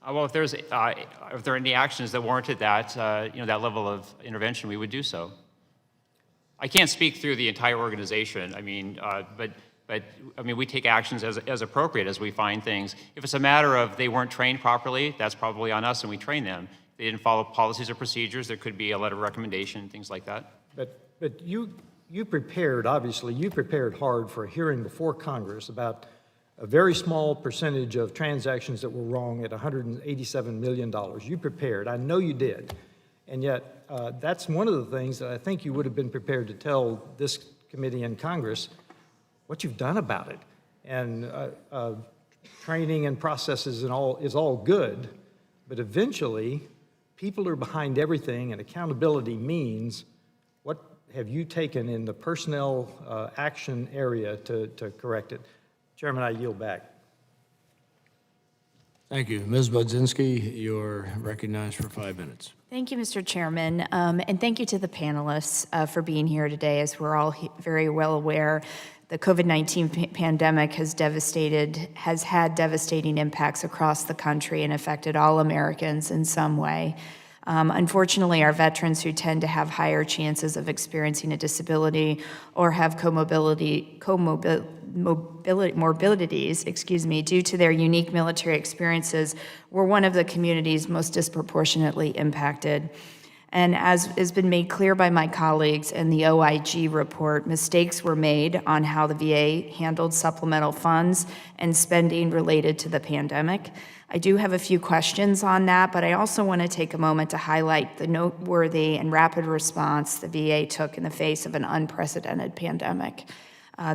Well, if there are any actions that warranted that, that level of intervention, we would do so. I can't speak through the entire organization. But we take actions as appropriate as we find things. If it's a matter of they weren't trained properly, that's probably on us, and we train them. If they didn't follow policies or procedures, there could be a letter of recommendation, things like that. But you prepared, obviously, you prepared hard for a hearing before Congress about a very small percentage of transactions that were wrong at $187 million. You prepared. I know you did. And yet, that's one of the things that I think you would have been prepared to tell this committee and Congress what you've done about it. And training and processes and all is all good, but eventually people are behind everything, and accountability means what have you taken in the personnel action area to correct it? Chairman, I yield back. Thank you. Ms. Budzinski, you're recognized for 5 minutes. Thank you, Mr. Chairman, and thank you to the panelists for being here today. As we're all very well aware, the COVID-19 pandemic has had devastating impacts across the country and affected all Americans in some way. Unfortunately, our veterans who tend to have higher chances of experiencing a disability or have morbidities, due to their unique military experiences, were one of the communities most disproportionately impacted. And as has been made clear by my colleagues in the OIG report, mistakes were made on how the VA handled supplemental funds and spending related to the pandemic. I do have a few questions on that, but I also want to take a moment to highlight the noteworthy and rapid response the VA took in the face of an unprecedented pandemic.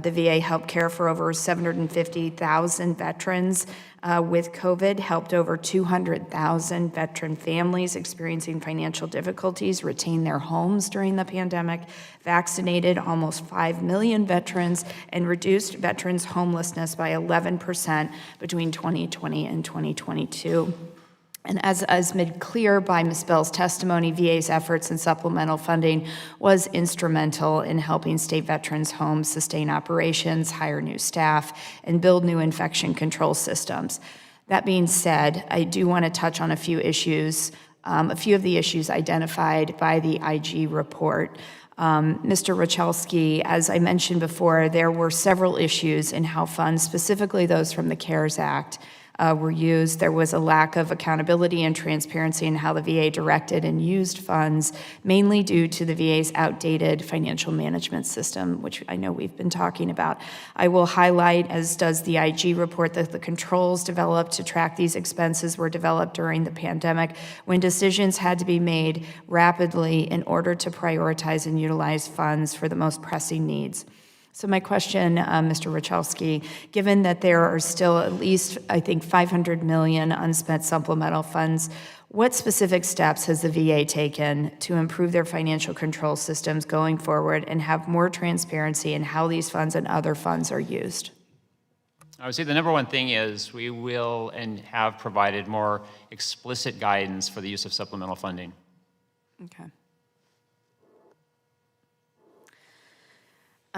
The VA helped care for over 750,000 veterans with COVID, helped over 200,000 veteran families experiencing financial difficulties retain their homes during the pandemic, vaccinated almost 5 million veterans, and reduced veterans' homelessness by 11% between 2020 and 2022. And as made clear by Ms. Bell's testimony, VA's efforts in supplemental funding was instrumental in helping state veterans' homes sustain operations, hire new staff, and build new infection control systems. That being said, I do want to touch on a few issues, a few of the issues identified by the IG report. Mr. Rochalski, as I mentioned before, there were several issues in how funds, specifically those from the CARES Act, were used. There was a lack of accountability and transparency in how the VA directed and used funds, mainly due to the VA's outdated financial management system, which I know we've been talking about. I will highlight, as does the IG report, that the controls developed to track these expenses were developed during the pandemic when decisions had to be made rapidly in order to prioritize and utilize funds for the most pressing needs. So my question, Mr. Rochalski, given that there are still at least, I think, 500 million unspent supplemental funds, what specific steps has the VA taken to improve their financial control systems going forward and have more transparency in how these funds and other funds are used? I would say the number one thing is we will and have provided more explicit guidance for the use of supplemental funding. Okay.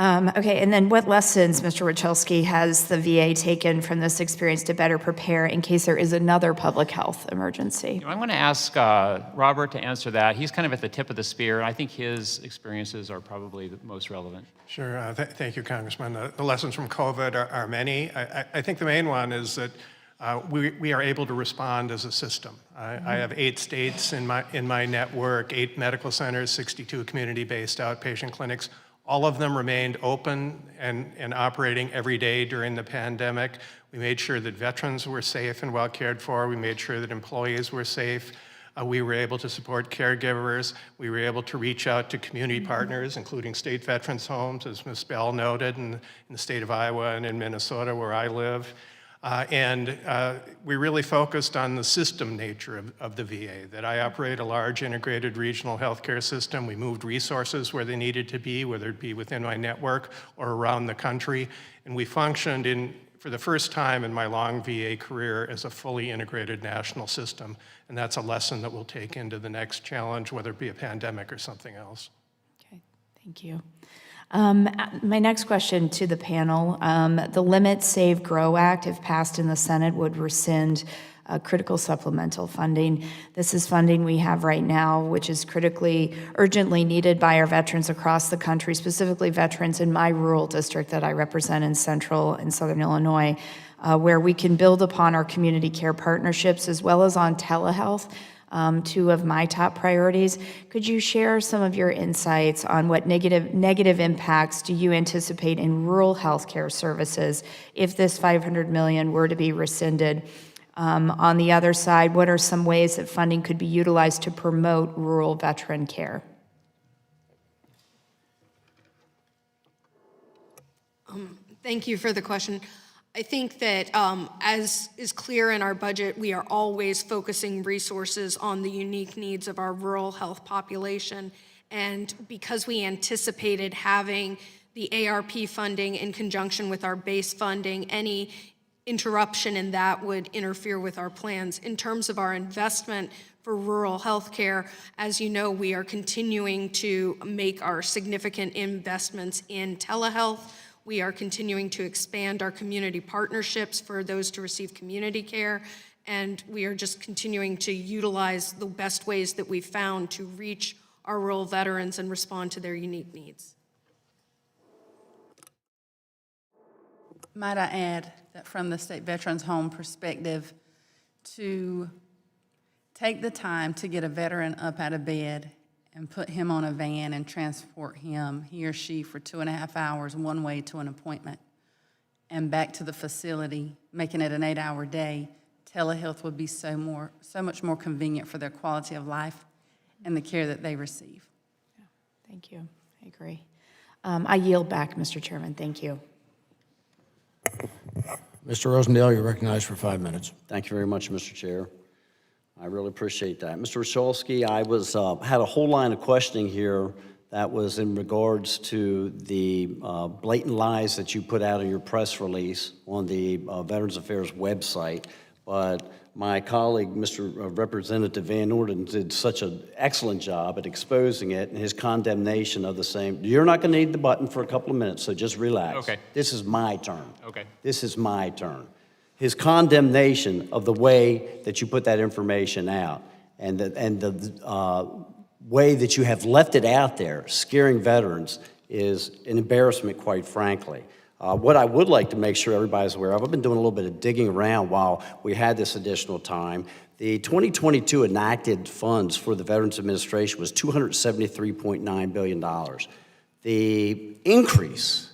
Okay, and then what lessons, Mr. Rochalski, has the VA taken from this experience to better prepare in case there is another public health emergency? I'm going to ask Robert to answer that. He's kind of at the tip of the spear, and I think his experiences are probably the most relevant. Sure. Thank you, Congressman. The lessons from COVID are many. I think the main one is that we are able to respond as a system. I have 8 states in my network, 8 medical centers, 62 community-based outpatient clinics. All of them remained open and operating every day during the pandemic. We made sure that veterans were safe and well cared for. We made sure that employees were safe. We were able to support caregivers. We were able to reach out to community partners, including state veterans' homes, as Ms. Bell noted, in the state of Iowa and in Minnesota, where I live. We really focused on the system nature of the VA, that I operate a large integrated regional healthcare system. We moved resources where they needed to be, whether it be within my network or around the country. And we functioned for the first time in my long VA career as a fully integrated national system. And that's a lesson that we'll take into the next challenge, whether it be a pandemic or something else. Okay, thank you. My next question to the panel, the Limit, Save, Grow Act, if passed in the Senate, would rescind critical supplemental funding. This is funding we have right now, which is critically, urgently needed by our veterans across the country, specifically veterans in my rural district that I represent in central and southern Illinois, where we can build upon our community care partnerships as well as on telehealth. 2 of my top priorities. Could you share some of your insights on what negative impacts do you anticipate in rural healthcare services if this $500 million were to be rescinded? On the other side, what are some ways that funding could be utilized to promote rural veteran care? Thank you for the question. I think that as is clear in our budget, we are always focusing resources on the unique needs of our rural health population. And because we anticipated having the ARP funding in conjunction with our base funding, any interruption in that would interfere with our plans. In terms of our investment for rural health care, as you know, we are continuing to make our significant investments in telehealth. We are continuing to expand our community partnerships for those to receive community care, and we are just continuing to utilize the best ways that we've found to reach our rural veterans and respond to their unique needs. Might I add that from the State Veterans Home perspective, to take the time to get a veteran up out of bed and put him on a van and transport him, he or she, for 2.5 hours one way to an appointment and back to the facility, making it an 8-hour day, telehealth would be so much more convenient for their quality of life and the care that they receive. Thank you. I agree. I yield back, Mr. Chairman. Thank you. Mr. Rosendale, you're recognized for 5 minutes. Thank you very much, Mr. Chair. I really appreciate that. Mr. Rochalski, I had a whole line of questioning here that was in regards to the blatant lies that you put out in your press release on the Veterans Affairs website. But my colleague, Mr. Representative Van Orden, did such an excellent job at exposing it and his condemnation of the same. You're not going to need the button for a couple of minutes, so just relax. Okay. This is my turn. Okay. This is my turn. His condemnation of the way that you put that information out and the way that you have left it out there, scaring veterans, is an embarrassment, quite frankly. What I would like to make sure everybody's aware of, I've been doing a little bit of digging around while we had this additional time. The 2022 enacted funds for the Veterans Administration was $273.9 billion. The increase,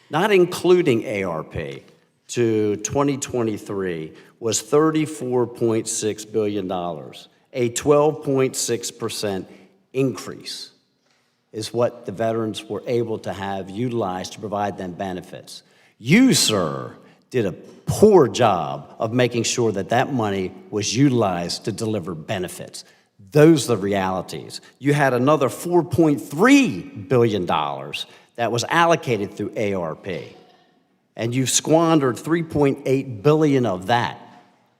not including ARP, to 2023 was $34.6 billion, a 12.6% increase is what the veterans were able to have utilized to provide them benefits. You, sir, did a poor job of making sure that that money was utilized to deliver benefits. Those are the realities. You had another $4.3 billion that was allocated through ARP, and you've squandered $3.8 billion of that.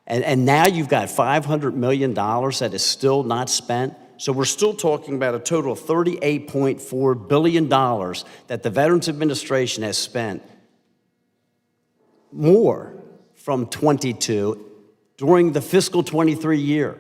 And now you've got $500 million that is still not spent. So we're still talking about a total of $38.4 billion that the Veterans Administration has spent more from 22 during the fiscal 23 year.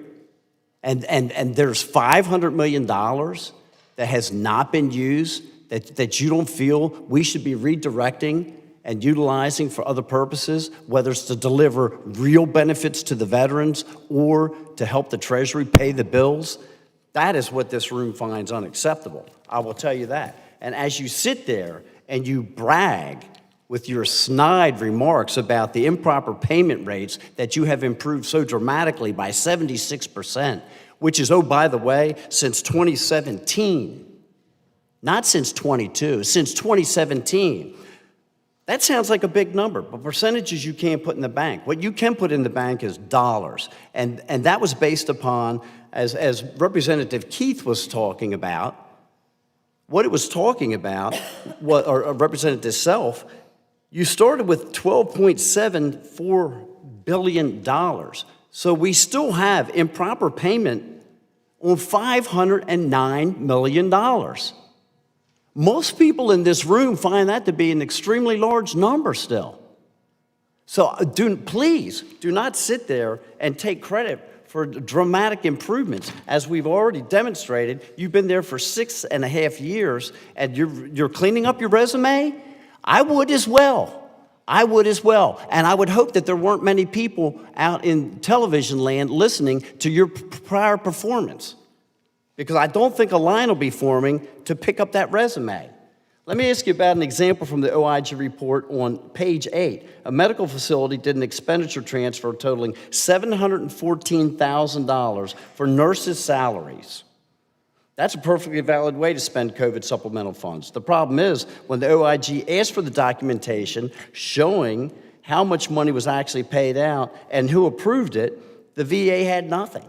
And there's $500 million that has not been used that you don't feel we should be redirecting and utilizing for other purposes, whether it's to deliver real benefits to the veterans or to help the Treasury pay the bills. That is what this room finds unacceptable. I will tell you that. And as you sit there and you brag with your snide remarks about the improper payment rates that you have improved so dramatically by 76%, which is, oh, by the way, since 2017, not since 22, since 2017. That sounds like a big number, but percentages you can't put in the bank. What you can put in the bank is dollars. And that was based upon, as Representative Keith was talking about, what it was talking about, or Representative Self, you started with $12.74 billion. So we still have improper payment on $509 million. Most people in this room find that to be an extremely large number still. So please do not sit there and take credit for dramatic improvements. As we've already demonstrated, you've been there for 6.5 years and you're cleaning up your resume. I would as well. I would as well. And I would hope that there weren't many people out in television land listening to your prior performance, because I don't think a line will be forming to pick up that resume. Let me ask you about an example from the OIG report on page 8. A medical facility did an expenditure transfer totaling $714,000 for nurses' salaries. That's a perfectly valid way to spend COVID supplemental funds. The problem is, when the OIG asked for the documentation showing how much money was actually paid out, and who approved it, the VA had nothing.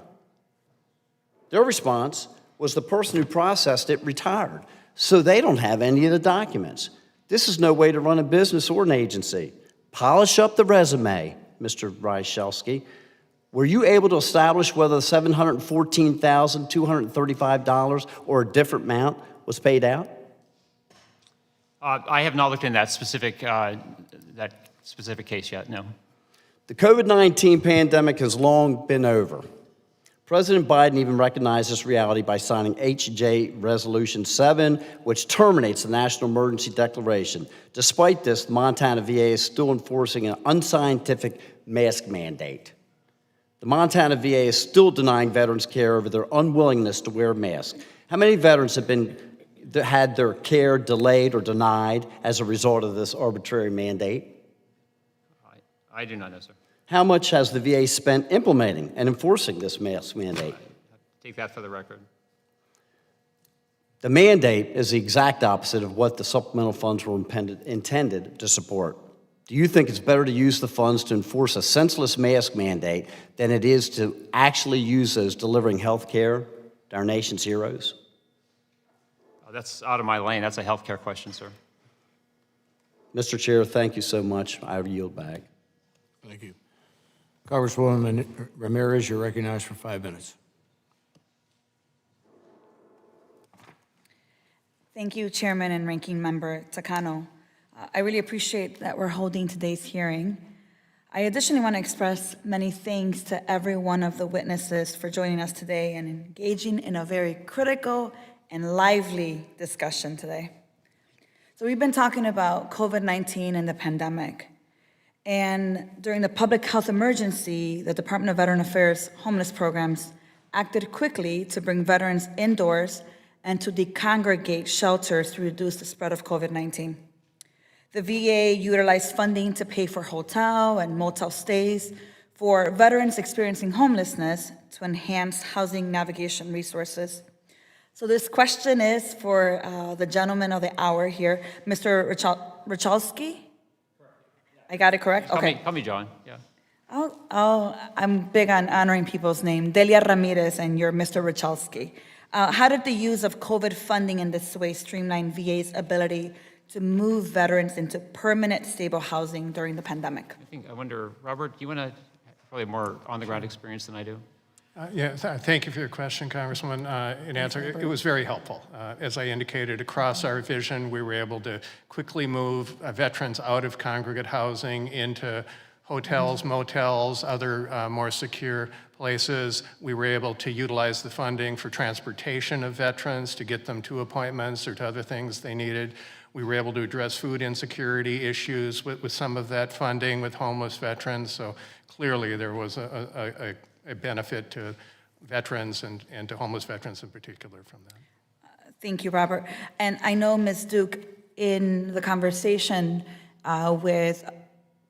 Their response was the person who processed it retired, so they don't have any of the documents. This is no way to run a business or an agency. Polish up the resume, Mr. Ryszewski. Were you able to establish whether the $714,235 or a different amount was paid out? I have not looked in that specific case yet, no. The COVID-19 pandemic has long been over. President Biden even recognized this reality by signing H.J. Resolution 7, which terminates the National Emergency Declaration. Despite this, the Montana VA is still enforcing an unscientific mask mandate. The Montana VA is still denying veterans care over their unwillingness to wear a mask. How many veterans have had their care delayed or denied as a result of this arbitrary mandate? I do not know, sir. How much has the VA spent implementing and enforcing this mask mandate? Take that for the record. The mandate is the exact opposite of what the supplemental funds were intended to support. Do you think it's better to use the funds to enforce a senseless mask mandate than it is to actually use those delivering health care to our nation's heroes? That's out of my lane. That's a healthcare question, sir. Mr. Chair, thank you so much. I yield back. Thank you. Congresswoman Ramirez, you're recognized for 5 minutes. Thank you, Chairman and Ranking Member Takano. I really appreciate that we're holding today's hearing. I additionally want to express many thanks to every one of the witnesses for joining us today and engaging in a very critical and lively discussion today. So we've been talking about COVID-19 and the pandemic. And during the public health emergency, the Department of Veteran Affairs homeless programs acted quickly to bring veterans indoors and to decongregate shelters to reduce the spread of COVID-19. The VA utilized funding to pay for hotel and motel stays for veterans experiencing homelessness to enhance housing navigation resources. So this question is for the gentleman of the hour here, Mr. Richalski? I got it correct? Okay. Call me John, yeah. I'm big on honoring people's name. Delia Ramirez and you're Mr. Richalski. How did the use of COVID funding in this way streamline VA's ability to move veterans into permanent, stable housing during the pandemic? I wonder, Robert, you want to probably more on-the-ground experience than I do? Thank you for your question, Congresswoman. In answer, it was very helpful. As I indicated, across our vision, we were able to quickly move veterans out of congregate housing into hotels, motels, other more secure places. We were able to utilize the funding for transportation of veterans to get them to appointments or to other things they needed. We were able to address food insecurity issues with some of that funding with homeless veterans. So clearly there was a benefit to veterans and to homeless veterans in particular from that. Thank you, Robert. And I know, Ms. Duke, in the conversation with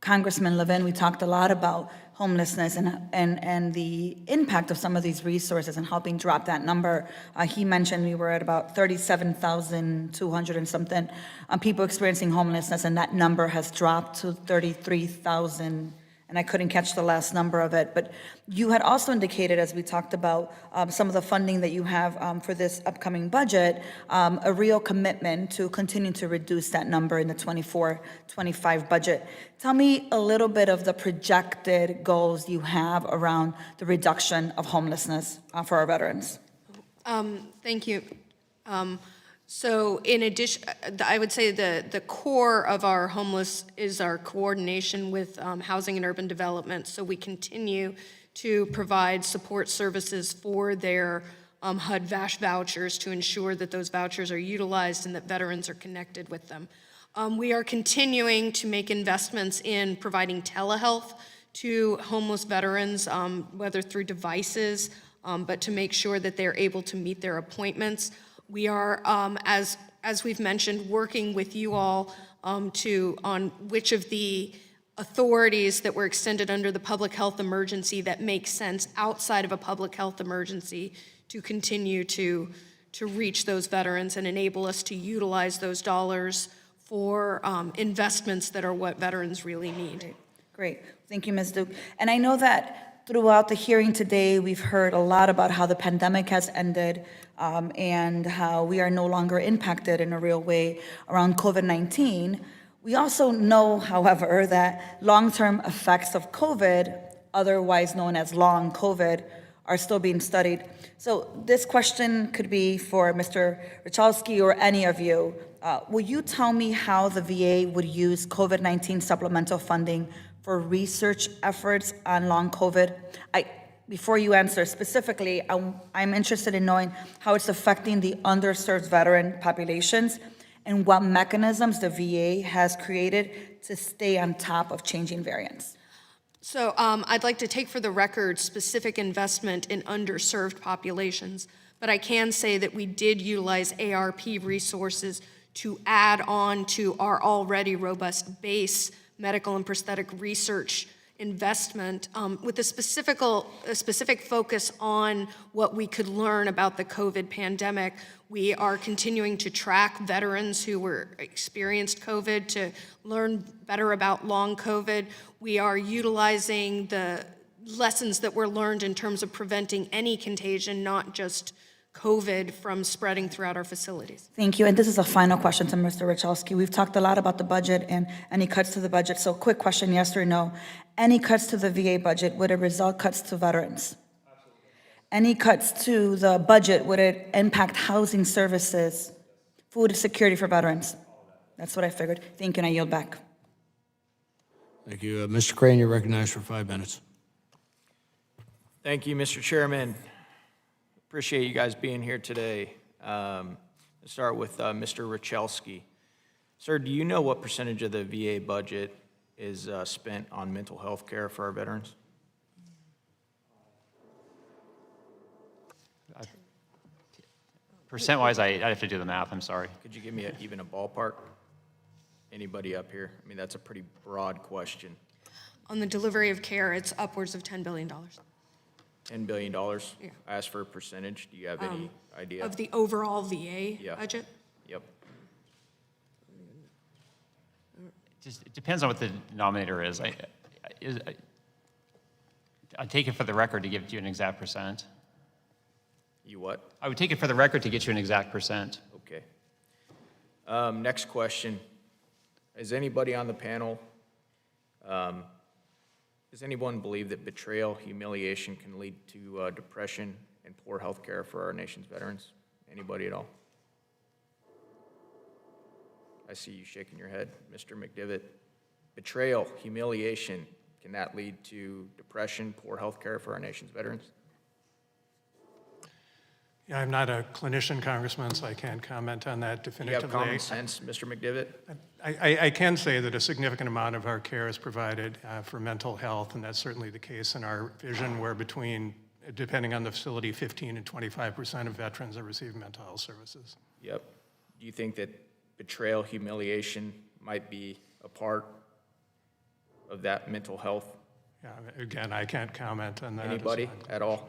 Congressman Levin, we talked a lot about homelessness and the impact of some of these resources and helping drop that number. He mentioned we were at about 37,200 and something people experiencing homelessness, and that number has dropped to 33,000. And I couldn't catch the last number of it. But you had also indicated, as we talked about some of the funding that you have for this upcoming budget, a real commitment to continue to reduce that number in the 24-25 budget. Tell me a little bit of the projected goals you have around the reduction of homelessness for our veterans. Thank you. So in addition, I would say the core of our homeless is our coordination with Housing and Urban Development. So we continue to provide support services for their HUD-VASH vouchers to ensure that those vouchers are utilized and that veterans are connected with them. We are continuing to make investments in providing telehealth to homeless veterans, whether through devices, but to make sure that they're able to meet their appointments. We are, as we've mentioned, working with you all on which of the authorities that were extended under the public health emergency that make sense outside of a public health emergency to continue to reach those veterans and enable us to utilize those dollars for investments that are what veterans really need. Great. Thank you, Ms. Duke. And I know that throughout the hearing today, we've heard a lot about how the pandemic has ended and how we are no longer impacted in a real way around COVID-19. We also know, however, that long-term effects of COVID, otherwise known as long COVID, are still being studied. So this question could be for Mr. Richalski or any of you. Will you tell me how the VA would use COVID-19 supplemental funding for research efforts on long COVID? Before you answer specifically, I'm interested in knowing how it's affecting the underserved veteran populations and what mechanisms the VA has created to stay on top of changing variants. So I'd like to take for the record specific investment in underserved populations, but I can say that we did utilize ARP resources to add on to our already robust base medical and prosthetic research investment with a specific focus on what we could learn about the COVID pandemic. We are continuing to track veterans who experienced COVID to learn better about long COVID. We are utilizing the lessons that were learned in terms of preventing any contagion, not just COVID, from spreading throughout our facilities. Thank you. And this is a final question to Mr. Richalski. We've talked a lot about the budget and any cuts to the budget. So quick question, yes or no. Any cuts to the VA budget, would it result cuts to veterans? Absolutely. Any cuts to the budget, would it impact housing services, food security for veterans? That's what I figured. Thank you, and I yield back. Thank you. Mr. Crane, you're recognized for 5 minutes. Thank you, Mr. Chairman. Appreciate you guys being here today. Let's start with Mr. Richelski. Sir, do you know what percentage of the VA budget is spent on mental health care for our veterans? Percent-wise, I'd have to do the math, I'm sorry. Could you give me even a ballpark? Anybody up here? I mean, that's a pretty broad question. On the delivery of care, it's upwards of $10 billion. $10 billion? Yeah. I asked for a percentage. Do you have any idea? Of the overall VA budget? Yep. It depends on what the denominator is. I take it for the record to give you an exact percent. You what? I would take it for the record to get you an exact percent. Okay. Next question. Is anybody on the panel, does anyone believe that betrayal, humiliation can lead to depression and poor health care for our nation's veterans? Anybody at all? I see you shaking your head, Mr. McDivitt. Betrayal, humiliation, can that lead to depression, poor health care for our nation's veterans? Yeah, I'm not a clinician, Congressman, so I can't comment on that definitively. Do you have common sense, Mr. McDivitt? I can say that a significant amount of our care is provided for mental health, and that's certainly the case in our vision, where between, depending on the facility, 15 and 25% of veterans are receiving mental health services. Yep. Do you think that betrayal, humiliation might be a part of that mental health? Yeah, again, I can't comment on that. Anybody at all?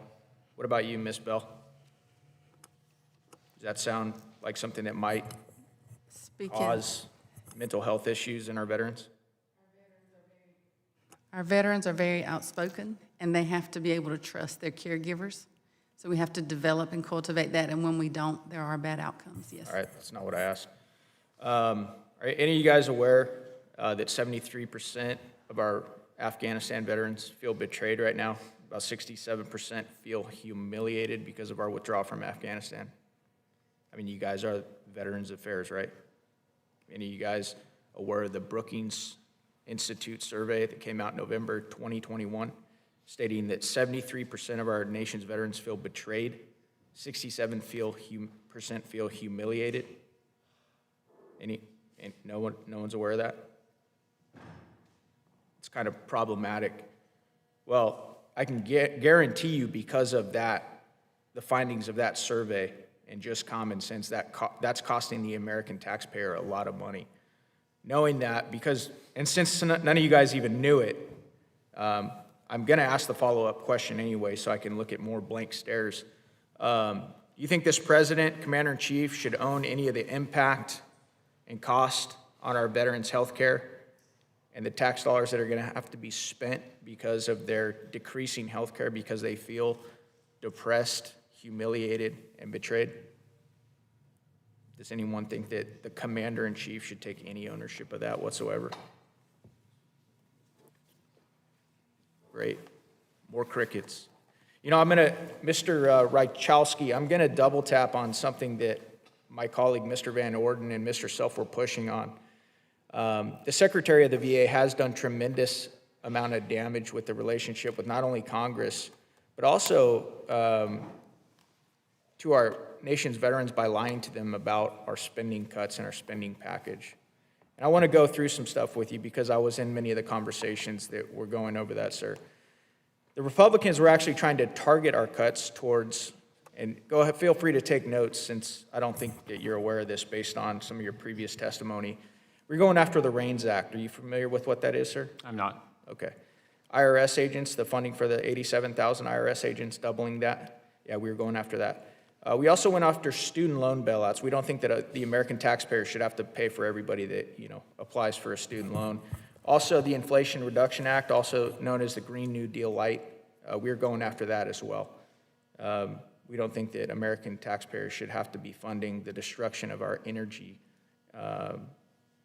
What about you, Ms. Bell? Does that sound like something that might cause mental health issues in our veterans? Our veterans are very outspoken, and they have to be able to trust their caregivers. So we have to develop and cultivate that, and when we don't, there are bad outcomes, yes. All right, that's not what I asked. Are any of you guys aware that 73% of our Afghanistan veterans feel betrayed right now? About 67% feel humiliated because of our withdrawal from Afghanistan. I mean, you guys are Veterans Affairs, right? Any of you guys aware of the Brookings Institute survey that came out in November 2021, stating that 73% of our nation's veterans feel betrayed, 67% feel humiliated? No one's aware of that? It's kind of problematic. Well, I can guarantee you, because of that, the findings of that survey, and just common sense, that's costing the American taxpayer a lot of money. Knowing that, and since none of you guys even knew it, I'm going to ask the follow-up question anyway, so I can look at more blank stares. You think this president, commander-in-chief, should own any of the impact and cost on our veterans' health care? and the tax dollars that are going to have to be spent because of their decreasing health care because they feel depressed, humiliated, and betrayed? Does anyone think that the commander-in-chief should take any ownership of that whatsoever? Great. More crickets. You know, Mr. Rychalski, I'm gonna double tap on something that my colleague, Mr. Van Orden, and Mr. Self were pushing on. The Secretary of the VA has done tremendous amount of damage with the relationship with not only Congress, but also to our nation's veterans by lying to them about our spending cuts and our spending package. And I want to go through some stuff with you because I was in many of the conversations that were going over that, sir. The Republicans were actually trying to target our cuts towards, and go ahead, feel free to take notes since I don't think that you're aware of this based on some of your previous testimony. We're going after the REINS Act. Are you familiar with what that is, sir? I'm not. Okay. IRS agents, the funding for the 87,000 IRS agents, doubling that. Yeah, we were going after that. We also went after student loan bailouts. We don't think that the American taxpayer should have to pay for everybody that, applies for a student loan. Also, the Inflation Reduction Act, also known as the Green New Deal Light, we're going after that as well. We don't think that American taxpayers should have to be funding the destruction of our energy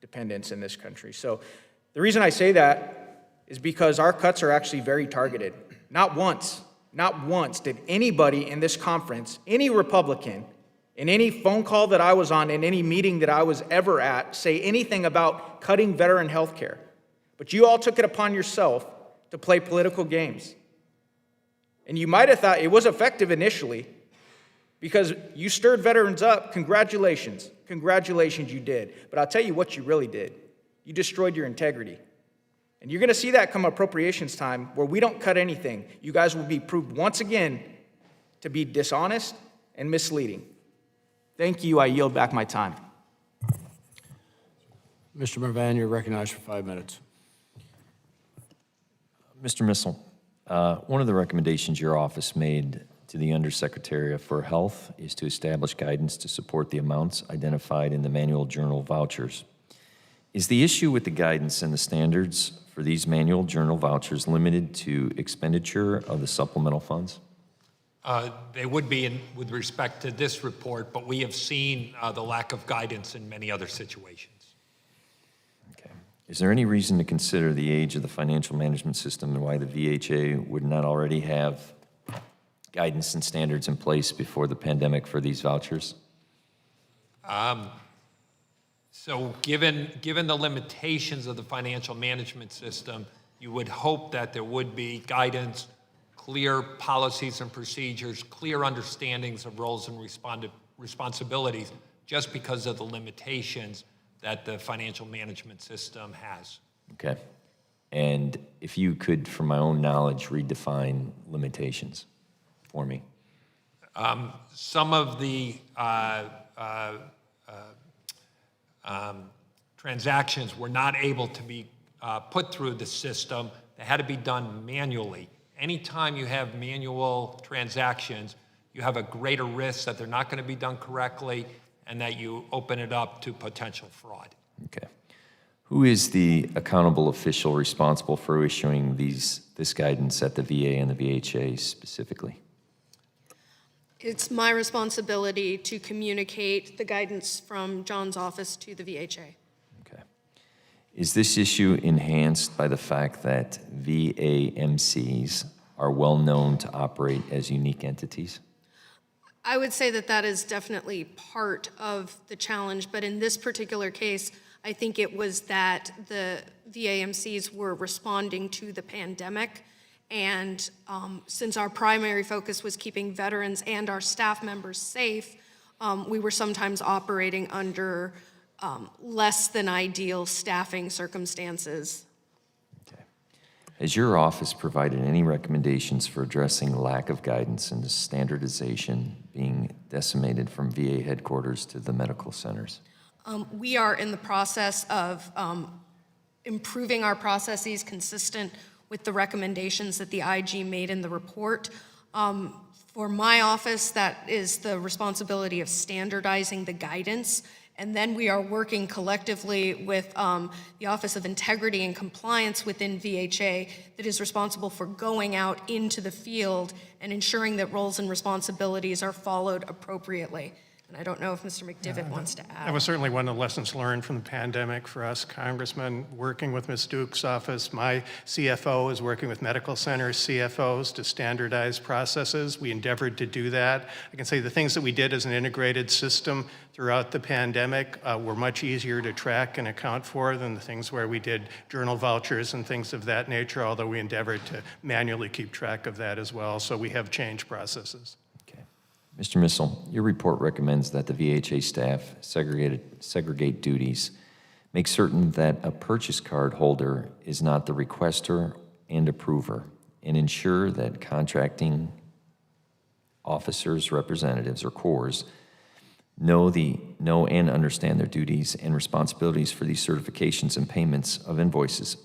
dependence in this country. So the reason I say that is because our cuts are actually very targeted. Not once did anybody in this conference, any Republican, in any phone call that I was on, in any meeting that I was ever at, say anything about cutting veteran health care. But you all took it upon yourself to play political games. And you might have thought it was effective initially because you stirred veterans up. Congratulations. Congratulations, you did. But I'll tell you what you really did. You destroyed your integrity. And you're going to see that come appropriations time where we don't cut anything. You guys will be proved once again to be dishonest and misleading. Thank you. I yield back my time. Mr. Mervan, you're recognized for 5 minutes. Mr. Missel, one of the recommendations your office made to the Undersecretary for Health is to establish guidance to support the amounts identified in the manual journal vouchers. Is the issue with the guidance and the standards for these manual journal vouchers limited to expenditure of the supplemental funds? They would be with respect to this report, but we have seen the lack of guidance in many other situations. Okay. Is there any reason to consider the age of the financial management system and why the VHA would not already have guidance and standards in place before the pandemic for these vouchers? So given the limitations of the financial management system, you would hope that there would be guidance, clear policies and procedures, clear understandings of roles and responsibilities, just because of the limitations that the financial management system has. Okay. And if you could, from my own knowledge, redefine limitations for me. Some of the transactions were not able to be put through the system. They had to be done manually. Anytime you have manual transactions, you have a greater risk that they're not going to be done correctly and that you open it up to potential fraud. Okay. Who is the accountable official responsible for issuing this guidance at the VA and the VHA specifically? It's my responsibility to communicate the guidance from John's office to the VHA. Okay. Is this issue enhanced by the fact that VAMCs are well known to operate as unique entities? I would say that that is definitely part of the challenge, but in this particular case, I think it was that the VAMCs were responding to the pandemic. And since our primary focus was keeping veterans and our staff members safe, we were sometimes operating under less than ideal staffing circumstances. Okay. Has your office provided any recommendations for addressing lack of guidance and standardization being decimated from VA headquarters to the medical centers? We are in the process of improving our processes consistent with the recommendations that the IG made in the report. For my office, that is the responsibility of standardizing the guidance And then we are working collectively with the Office of Integrity and Compliance within VHA that is responsible for going out into the field and ensuring that roles and responsibilities are followed appropriately. And I don't know if Mr. McDivitt wants to add. That was certainly one of the lessons learned from the pandemic for us, Congressman, working with Ms. Duke's office. My CFO is working with medical center CFOs to standardize processes. We endeavored to do that. I can say the things that we did as an integrated system throughout the pandemic were much easier to track and account for than the things where we did journal vouchers and things of that nature, although we endeavored to manually keep track of that as well. So we have changed processes. Mr. Missel, your report recommends that the VHA staff segregate duties, make certain that a purchase card holder is not the requester and approver, and ensure that contracting officers, representatives, or cores know and understand their duties and responsibilities for these certifications and payments of invoices.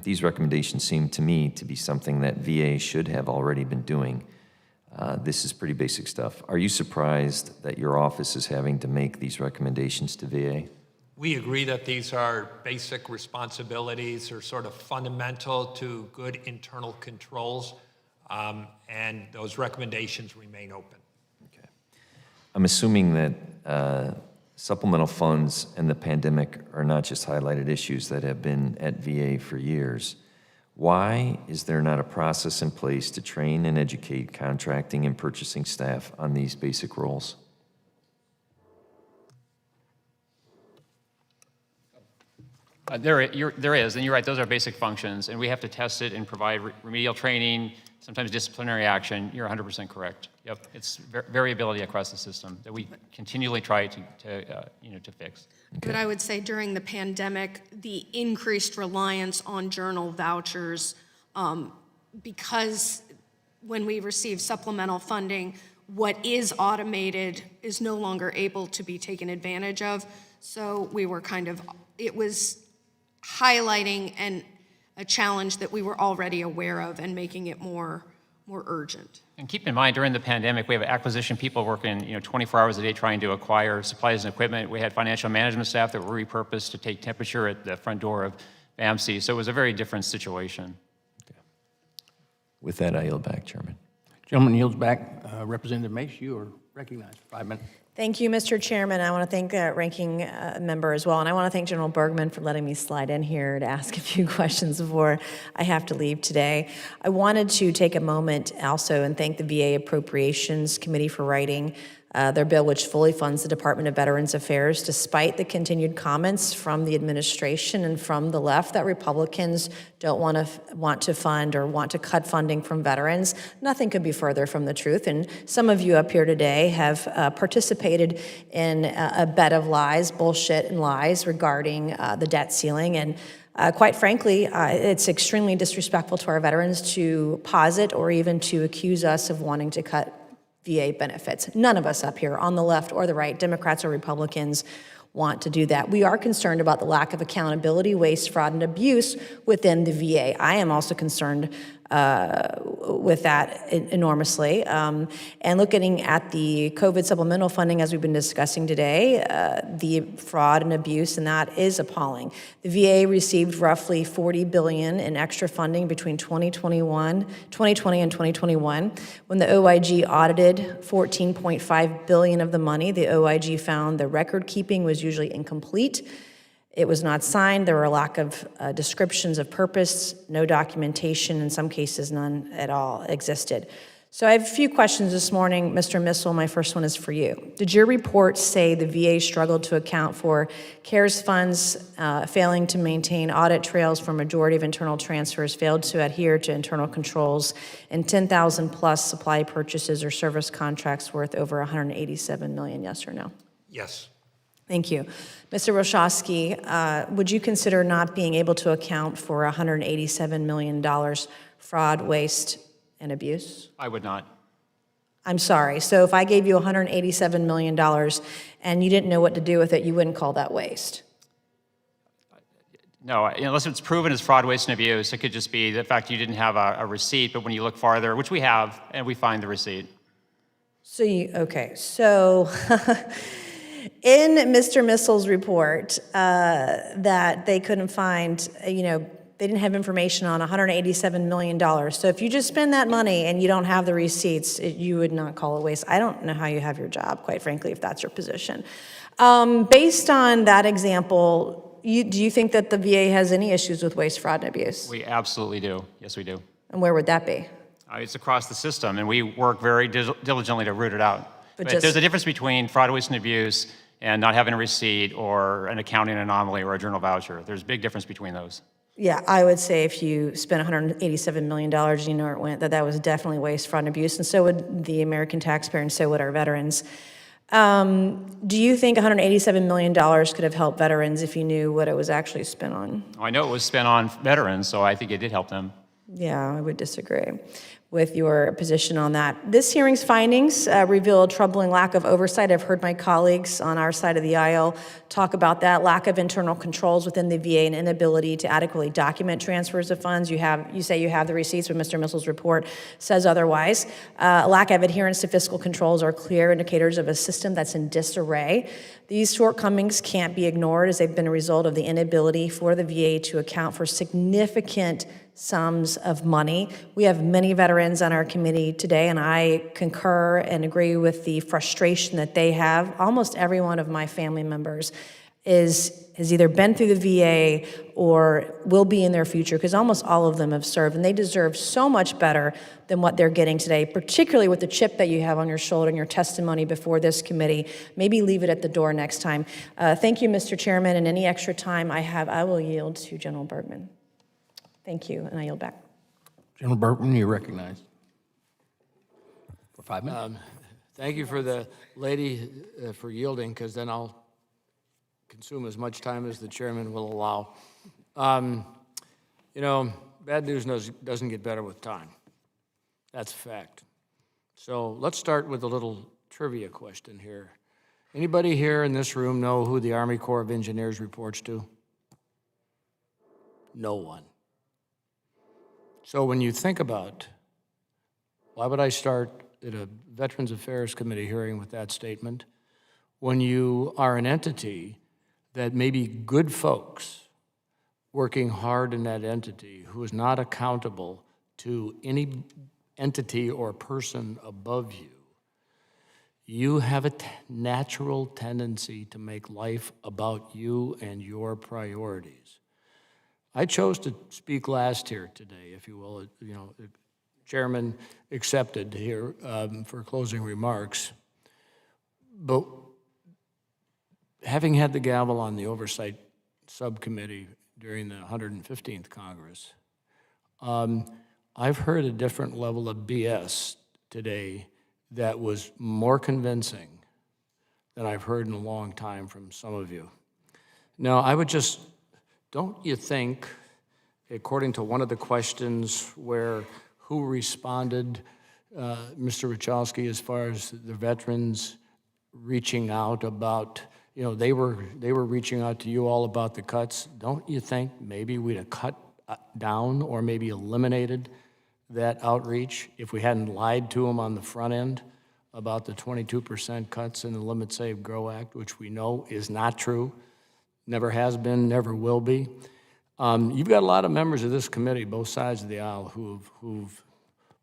These recommendations seem to me to be something that VA should have already been doing. This is pretty basic stuff. Are you surprised that your office is having to make these recommendations to VA? We agree that these are basic responsibilities or sort of fundamental to good internal controls, and those recommendations remain open. Okay. I'm assuming that supplemental funds and the pandemic are not just highlighted issues that have been at VA for years. Why is there not a process in place to train and educate contracting and purchasing staff on these basic roles? There is, and you're right, those are basic functions, and we have to test it and provide remedial training, sometimes disciplinary action. You're 100% correct. Yep, it's variability across the system that we continually try to fix. But I would say during the pandemic, the increased reliance on journal vouchers, because when we receive supplemental funding, what is automated is no longer able to be taken advantage of. So we were it was highlighting a challenge that we were already aware of and making it more urgent. And keep in mind, during the pandemic, we have acquisition people working 24 hours a day trying to acquire supplies and equipment. We had financial management staff that were repurposed to take temperature at the front door of BAMC. So it was a very different situation. Okay. With that, I yield back, Chairman. Gentleman yields back. Representative Mace, you are recognized for 5 minutes. Thank you, Mr. Chairman. I want to thank the ranking member as well, and I want to thank General Bergman for letting me slide in here to ask a few questions before I have to leave today. I wanted to take a moment also and thank the VA Appropriations Committee for writing their bill, which fully funds the Department of Veterans Affairs, despite the continued comments from the administration and from the left that Republicans don't want to fund or want to cut funding from veterans. Nothing could be further from the truth. And some of you up here today have participated in a bed of lies, bullshit and lies regarding the debt ceiling. And quite frankly, it's extremely disrespectful to our veterans to posit or even to accuse us of wanting to cut VA benefits. None of us up here on the left or the right, Democrats or Republicans, want to do that. We are concerned about the lack of accountability, waste, fraud, and abuse within the VA. I am also concerned with that enormously. And looking at the COVID supplemental funding, as we've been discussing today, the fraud and abuse in that is appalling. The VA received roughly $40 billion in extra funding between 2020 and 2021. When the OIG audited $14.5 billion of the money, the OIG found the record keeping was usually incomplete. It was not signed. There were a lack of descriptions of purpose, no documentation, in some cases none at all existed. So I have a few questions this morning. Mr. Missel, my first one is for you. Did your report say the VA struggled to account for CARES funds, failing to maintain audit trails for majority of internal transfers, failed to adhere to internal controls, and 10,000 plus supply purchases or service contracts worth over 187 million, yes or no? Yes. Thank you. Mr. Roszkowski, would you consider not being able to account for $187 million fraud, waste, and abuse? I would not. I'm sorry. So if I gave you $187 million and you didn't know what to do with it, you wouldn't call that waste? No, unless it's proven as fraud, waste, and abuse. It could just be the fact you didn't have a receipt, but when you look farther, which we have, and we find the receipt. So okay. So in Mr. Missel's report that they couldn't find, they didn't have information on $187 million. So if you just spend that money and you don't have the receipts, you would not call it waste. I don't know how you have your job, quite frankly, if that's your position. Based on that example, do you think that the VA has any issues with waste, fraud, and abuse? We absolutely do. Yes, we do. And where would that be? It's across the system, and we work very diligently to root it out. But But there's a difference between fraud, waste, and abuse and not having a receipt or an accounting anomaly or a journal voucher. There's a big difference between those. Yeah, I would say if you spent $187 million, you know where it went, that was definitely waste, fraud, and abuse, and so would the American taxpayer, and so would our veterans. Do you think $187 million could have helped veterans if you knew what it was actually spent on? I know it was spent on veterans, so I think it did help them. Yeah, I would disagree with your position on that. This hearing's findings reveal a troubling lack of oversight. I've heard my colleagues on our side of the aisle talk about that lack of internal controls within the VA and inability to adequately document transfers of funds. You say you have the receipts, but Mr. Missel's report says otherwise. Lack of adherence to fiscal controls are clear indicators of a system that's in disarray. These shortcomings can't be ignored as they've been a result of the inability for the VA to account for significant sums of money. We have many veterans on our committee today, and I concur and agree with the frustration that they have. Almost every one of my family members has either been through the VA or will be in their future, because almost all of them have served, and they deserve so much better than what they're getting today, particularly with the chip that you have on your shoulder and your testimony before this committee. Maybe leave it at the door next time. Thank you, Mr. Chairman, and any extra time I have, I will yield to General Bergman. Thank you, and I yield back. General Bergman, you're recognized for 5 minutes. Thank you for the lady for yielding, because then I'll consume as much time as the chairman will allow. Bad news doesn't get better with time. That's a fact. So let's start with a little trivia question here. Anybody here in this room know who the Army Corps of Engineers reports to? No one. So when you think about, why would I start at a Veterans Affairs Committee hearing with that statement? When you are an entity that may be good folks working hard in that entity who is not accountable to any entity or person above you, you have a natural tendency to make life about you and your priorities. I chose to speak last here today, if you will. The chairman accepted here for closing remarks. But having had the gavel on the Oversight Subcommittee during the 115th Congress, I've heard a different level of BS today that was more convincing than I've heard in a long time from some of you. Now, I would just, don't you think, according to one of the questions where who responded, Mr. Wachowski, as far as the veterans reaching out about, they were reaching out to you all about the cuts, don't you think maybe we'd have cut down or maybe eliminated that outreach if we hadn't lied to them on the front end about the 22% cuts in the Limit Save Grow Act, which we know is not true, never has been, never will be. You've got a lot of members of this committee, both sides of the aisle, who've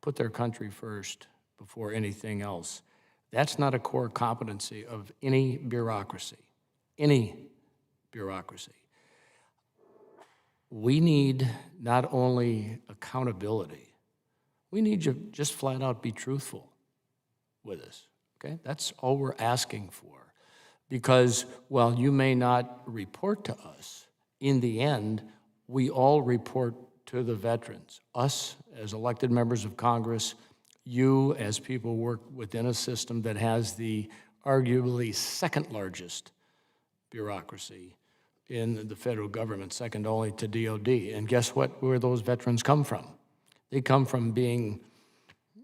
put their country first before anything else. That's not a core competency of any bureaucracy, any bureaucracy. We need not only accountability, we need you to just flat out be truthful with us, okay? That's all we're asking for. Because while you may not report to us, in the end, we all report to the veterans. Us as elected members of Congress, you as people work within a system that has the arguably second largest bureaucracy in the federal government, second only to DOD. And guess what, where those veterans come from? They come from being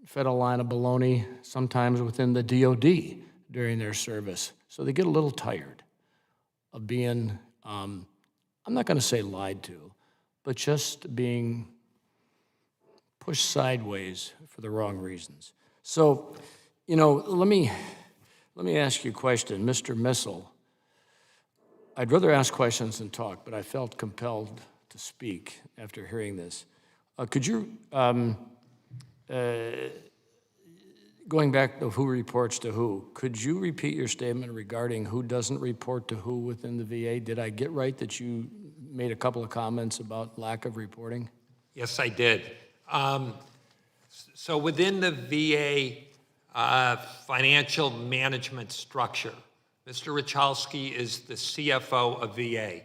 fed a line of baloney, sometimes within the DOD during their service. So they get a little tired of being, I'm not gonna say lied to, but just being pushed sideways for the wrong reasons. So, let me Let me ask you a question. Mr. Missel, I'd rather ask questions than talk, but I felt compelled to speak after hearing this. Could you, going back to who reports to who, could you repeat your statement regarding who doesn't report to who within the VA? Did I get right that you made a couple of comments about lack of reporting? Yes, I did. So within the VA financial management structure, Mr. Richalski is the CFO of VA.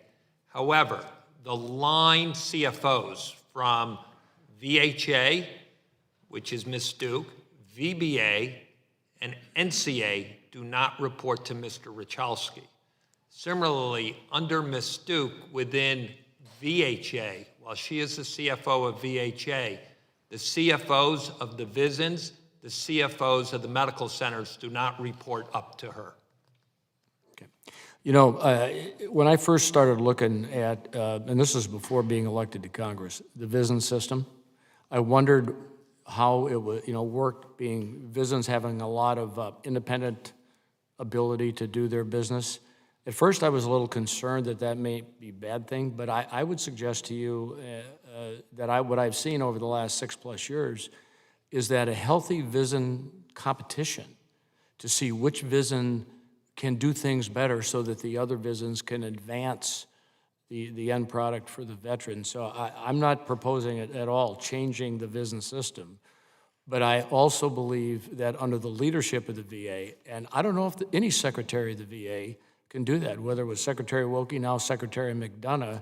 However, the line CFOs from VHA, which is Ms. Duke, VBA, and NCA do not report to Mr. Richalski. Similarly, under Ms. Duke, within VHA, while she is the CFO of VHA, the CFOs of the VISNs, the CFOs of the medical centers do not report up to her. You know, when I first started looking at, and this is before being elected to Congress, the VISN system, I wondered how it would, worked, being VISNs having a lot of independent ability to do their business. At first, I was a little concerned that that may be a bad thing, but I would suggest to you that what I've seen over the last 6+ years is that a healthy VISN competition to see which VISN can do things better so that the other VISNs can advance the end product for the veteran. So I'm not proposing it at all, changing the VISN system. But I also believe that under the leadership of the VA, and I don't know if any secretary of the VA can do that, whether it was Secretary Wilkie, now Secretary McDonough,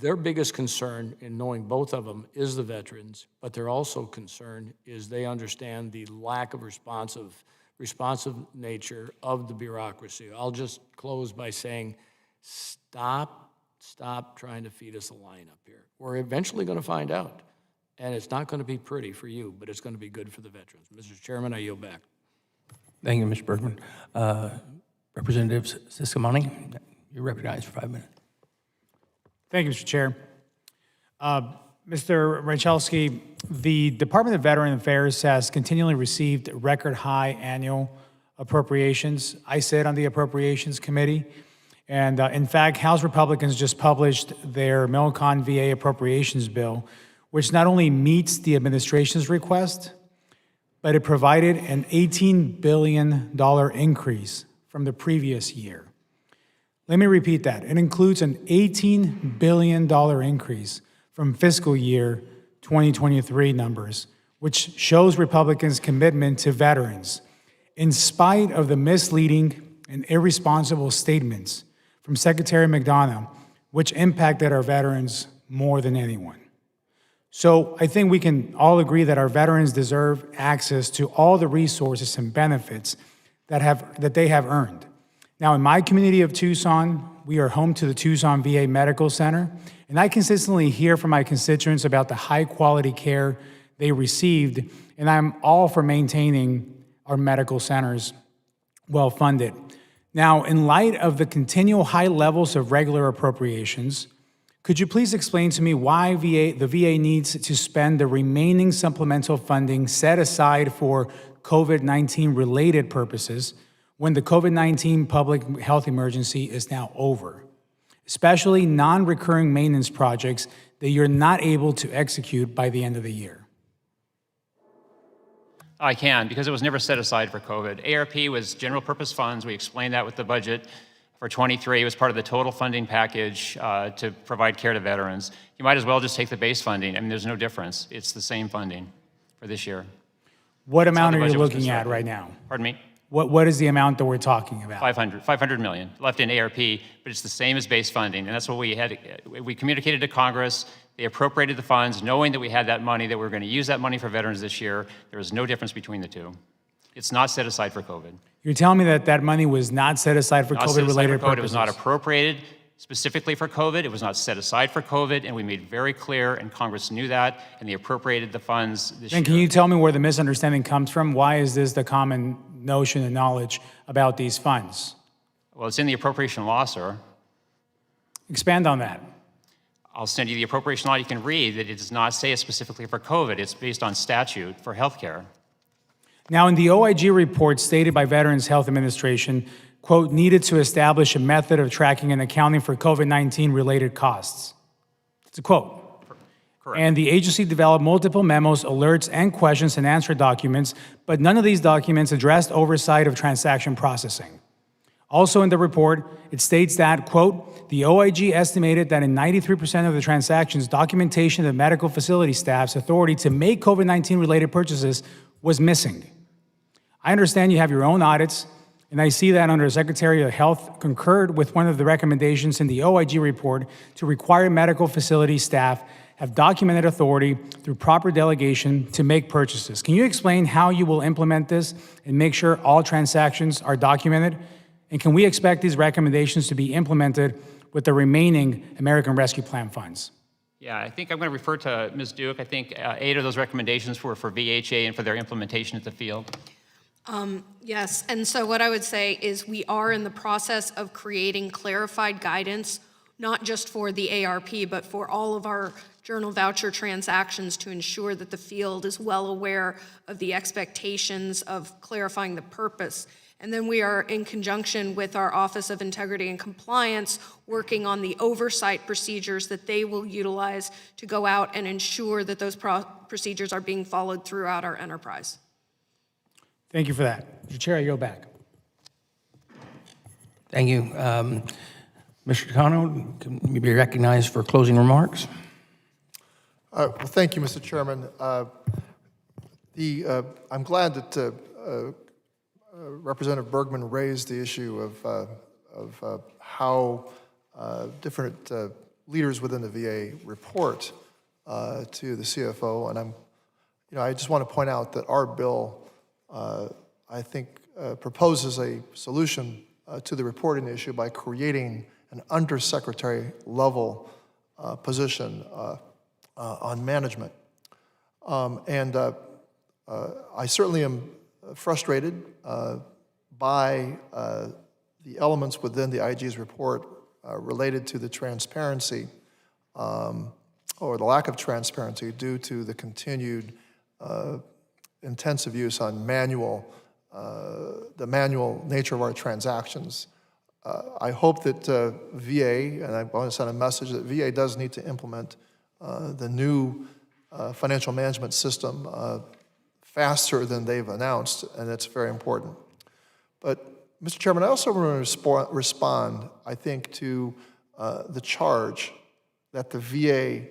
their biggest concern in knowing both of them is the veterans, but their also concern is they understand the lack of responsive nature of the bureaucracy. I'll just close by saying, stop trying to feed us a line up here. We're eventually going to find out, and it's not going to be pretty for you, but it's going to be good for the veterans. Mr. Chairman, I yield back. Thank you, Mr. Bergman. Representative Siscomani, you're recognized for 5 minutes. Thank you, Mr. Chair. Mr. Richalski, the Department of Veteran Affairs has continually received record high annual appropriations. I sit on the Appropriations Committee, and in fact, House Republicans just published their Milcon VA appropriations bill, which not only meets the administration's request, but it provided an $18 billion increase from the previous year. Let me repeat that. It includes an $18 billion increase from fiscal year 2023 numbers, which shows Republicans' commitment to veterans, in spite of the misleading and irresponsible statements from Secretary McDonough, which impacted our veterans more than anyone. So I think we can all agree that our veterans deserve access to all the resources and benefits that they have earned. Now, in my community of Tucson, we are home to the Tucson VA Medical Center, and I consistently hear from my constituents about the high-quality care they received, and I'm all for maintaining our medical centers well-funded. Now, in light of the continual high levels of regular appropriations, could you please explain to me why the VA needs to spend the remaining supplemental funding set aside for COVID-19 related purposes when the COVID-19 public health emergency is now over, especially non-recurring maintenance projects that you're not able to execute by the end of the year? I can, because it was never set aside for COVID. ARP was general purpose funds. We explained that with the budget for 23. It was part of the total funding package to provide care to veterans. You might as well just take the base funding. I mean, there's no difference. It's the same funding for this year. What amount are you looking at right now? Pardon me? What is the amount that we're talking about? 500 million left in ARP, but it's the same as base funding, and that's what we had. We communicated to Congress. They appropriated the funds, knowing that we had that money, that we were going to use that money for veterans this year. There was no difference between the two. It's not set aside for COVID. You're telling me that that money was not set aside for COVID-related purposes? It was not appropriated specifically for COVID. It was not set aside for COVID, and we made very clear, and Congress knew that, and they appropriated the funds this year. And can you tell me where the misunderstanding comes from? Why is this the common notion and knowledge about these funds? Well, it's in the appropriation law, sir. Expand on that. I'll send you the appropriation law. You can read that it does not say it specifically for COVID. It's based on statute for healthcare. Now, in the OIG report stated by Veterans Health Administration, quote, needed to establish a method of tracking and accounting for COVID-19 related costs. It's a quote. Correct. And the agency developed multiple memos, alerts, and questions and answer documents, but none of these documents addressed oversight of transaction processing. Also in the report, it states that, quote, the OIG estimated that in 93% of the transactions, documentation of the medical facility staff's authority to make COVID-19 related purchases was missing. I understand you have your own audits, and I see that under Secretary of Health concurred with one of the recommendations in the OIG report to require medical facility staff have documented authority through proper delegation to make purchases. Can you explain how you will implement this and make sure all transactions are documented? And can we expect these recommendations to be implemented with the remaining American Rescue Plan funds? Yeah, I think I'm going to refer to Ms. Duke. I think 8 of those recommendations were for VHA and for their implementation at the field. Yes, and so what I would say is we are in the process of creating clarified guidance, not just for the ARP, but for all of our journal voucher transactions to ensure that the field is well aware of the expectations of clarifying the purpose. And then we are in conjunction with our Office of Integrity and Compliance working on the oversight procedures that they will utilize to go out and ensure that those procedures are being followed throughout our enterprise. Thank you for that. Mr. Chair, I go back. Thank you. Mr. Takano, can you be recognized for closing remarks? Well, thank you, Mr. Chairman. I'm glad that Representative Bergman raised the issue of how different leaders within the VA report to the CFO, and I just want to point out that our bill, I think, proposes a solution to the reporting issue by creating an undersecretary level position on management. I certainly am frustrated by the elements within the IG's report related to the transparency or the lack of transparency due to the continued intensive use on the manual nature of our transactions. I hope that VA, and I want to send a message that VA does need to implement the new financial management system faster than they've announced, and that's very important. But, Mr. Chairman, I also want to respond, I think, to the charge that the VA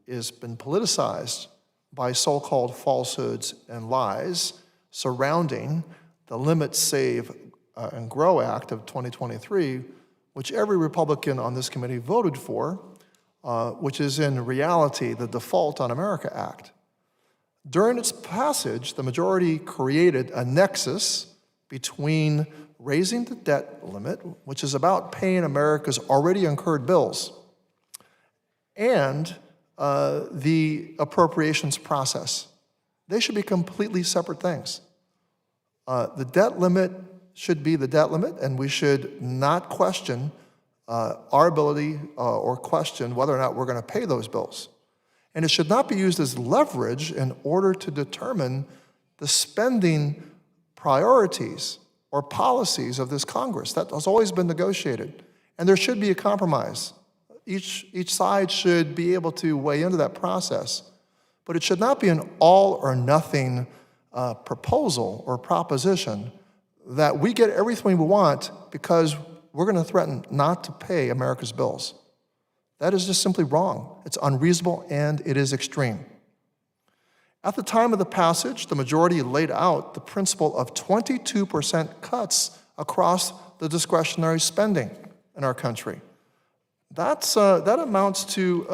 has been politicized by so-called falsehoods and lies surrounding the Limit, Save, and Grow Act of 2023, which every Republican on this committee voted for, which is in reality the Default on America Act. During its passage, the majority created a nexus between raising the debt limit, which is about paying America's already incurred bills, and the appropriations process. They should be completely separate things. The debt limit should be the debt limit, and we should not question our ability or question whether or not we're going to pay those bills. And it should not be used as leverage in order to determine the spending priorities or policies of this Congress. That has always been negotiated. And there should be a compromise. Each side should be able to weigh into that process. But it should not be an all or nothing proposal or proposition that we get everything we want because we're going to threaten not to pay America's bills. That is just simply wrong. It's unreasonable and it is extreme. At the time of the passage, the majority laid out the principle of 22% cuts across the discretionary spending in our country. That amounts to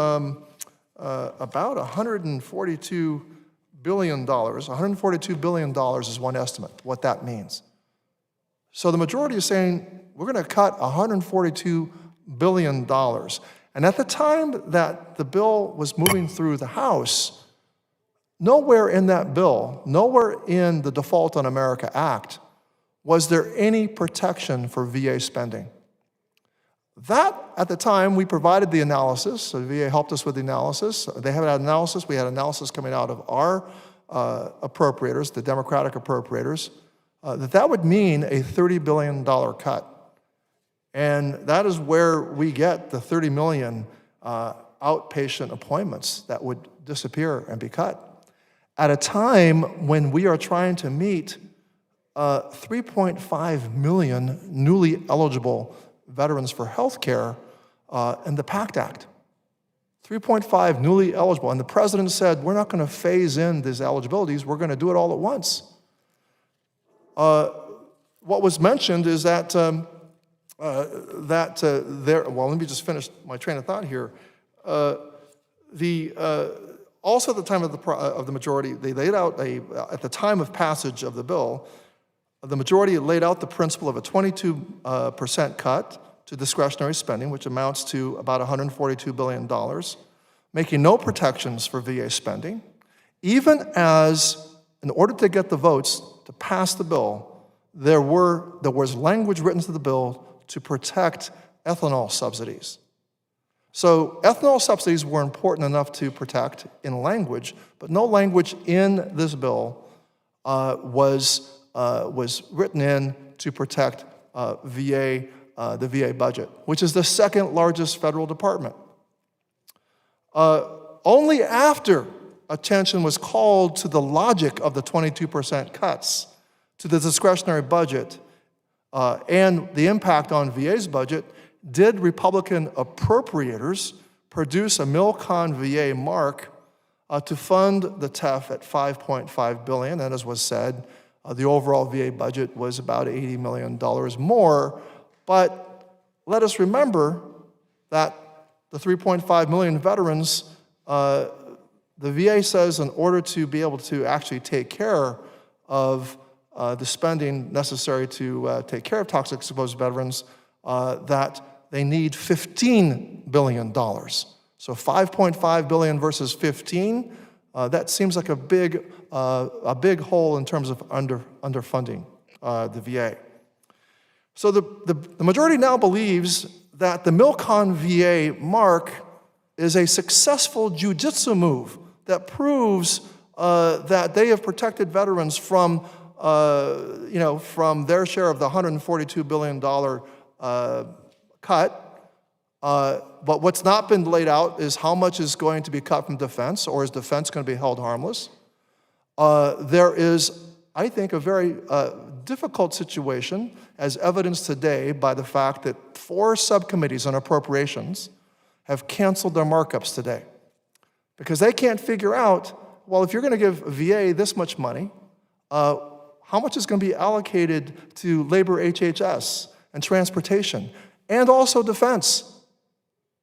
about $142 billion. $142 billion is one estimate, what that means. So the majority is saying we're going to cut $142 billion. And at the time that the bill was moving through the House, nowhere in that bill, nowhere in the Default on America Act, was there any protection for VA spending. That, at the time, we provided the analysis. So VA helped us with the analysis. They had an analysis. We had analysis coming out of our appropriators, the Democratic appropriators, that would mean a $30 billion cut. And that is where we get the 30 million outpatient appointments that would disappear and be cut. At a time when we are trying to meet 3.5 million newly eligible veterans for health care in the PACT Act. 3.5 newly eligible. And the president said, we're not going to phase in these eligibilities, we're going to do it all at once. What was mentioned is that, well, let me just finish my train of thought here. Also at the time of the majority, they laid out at the time of passage of the bill, the majority laid out the principle of a 22% cut to discretionary spending, which amounts to about $142 billion, making no protections for VA spending, even as, in order to get the votes to pass the bill, there was language written to the bill to protect ethanol subsidies. So ethanol subsidies were important enough to protect in language, but no language in this bill was written in to protect the VA budget, which is the second largest federal department. Only after attention was called to the logic of the 22% cuts to the discretionary budget and the impact on VA's budget did Republican appropriators produce a Milcon VA mark to fund the TEF at $5.5 billion, and as was said, the overall VA budget was about $80 million more. But let us remember that the 3.5 million veterans, the VA says in order to be able to actually take care of the spending necessary to take care of toxic exposed veterans, that they need $15 billion. So 5.5 billion versus 15, that seems like a big hole in terms of underfunding the VA. So the majority now believes that the Milcon VA mark is a successful jujitsu move that proves that they have protected veterans from their share of the $142 billion cut. But what's not been laid out is how much is going to be cut from defense, or is defense going to be held harmless? There is, I think, a very difficult situation, as evidenced today by the fact that 4 subcommittees on appropriations have canceled their markups today. Because they can't figure out, well, if you're going to give VA this much money, how much is going to be allocated to labor HHS and transportation, and also defense?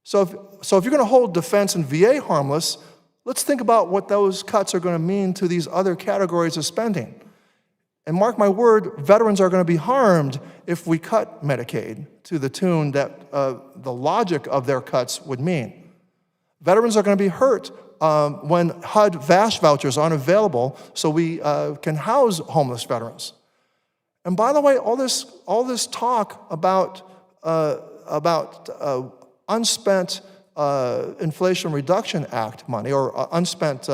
So if you're going to hold defense and VA harmless, let's think about what those cuts are going to mean to these other categories of spending. And mark my word, veterans are going to be harmed if we cut Medicaid to the tune that the logic of their cuts would mean. Veterans are going to be hurt when HUD VASH vouchers aren't available so we can house homeless veterans. And by the way, all this talk about unspent Inflation Reduction Act money, or unspent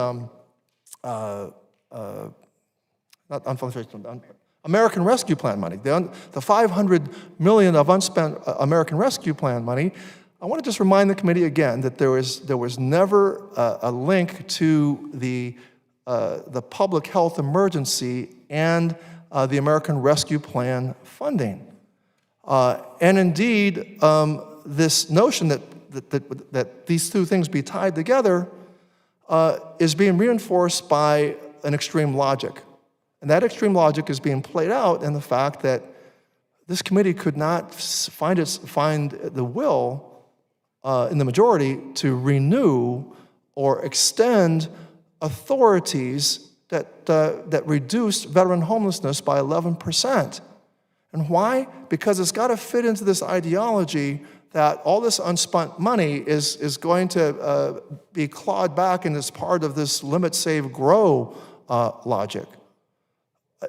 American Rescue Plan money, the $500 million of unspent American Rescue Plan money. I want to just remind the committee again that there was never a link to the public health emergency and the American Rescue Plan funding. And indeed, this notion that these two things be tied together is being reinforced by an extreme logic. And that extreme logic is being played out in the fact that this committee could not find the will in the majority to renew or extend authorities that reduced veteran homelessness by 11%. And why? Because it's got to fit into this ideology that all this unspent money is going to be clawed back and is part of this limit, save, grow logic.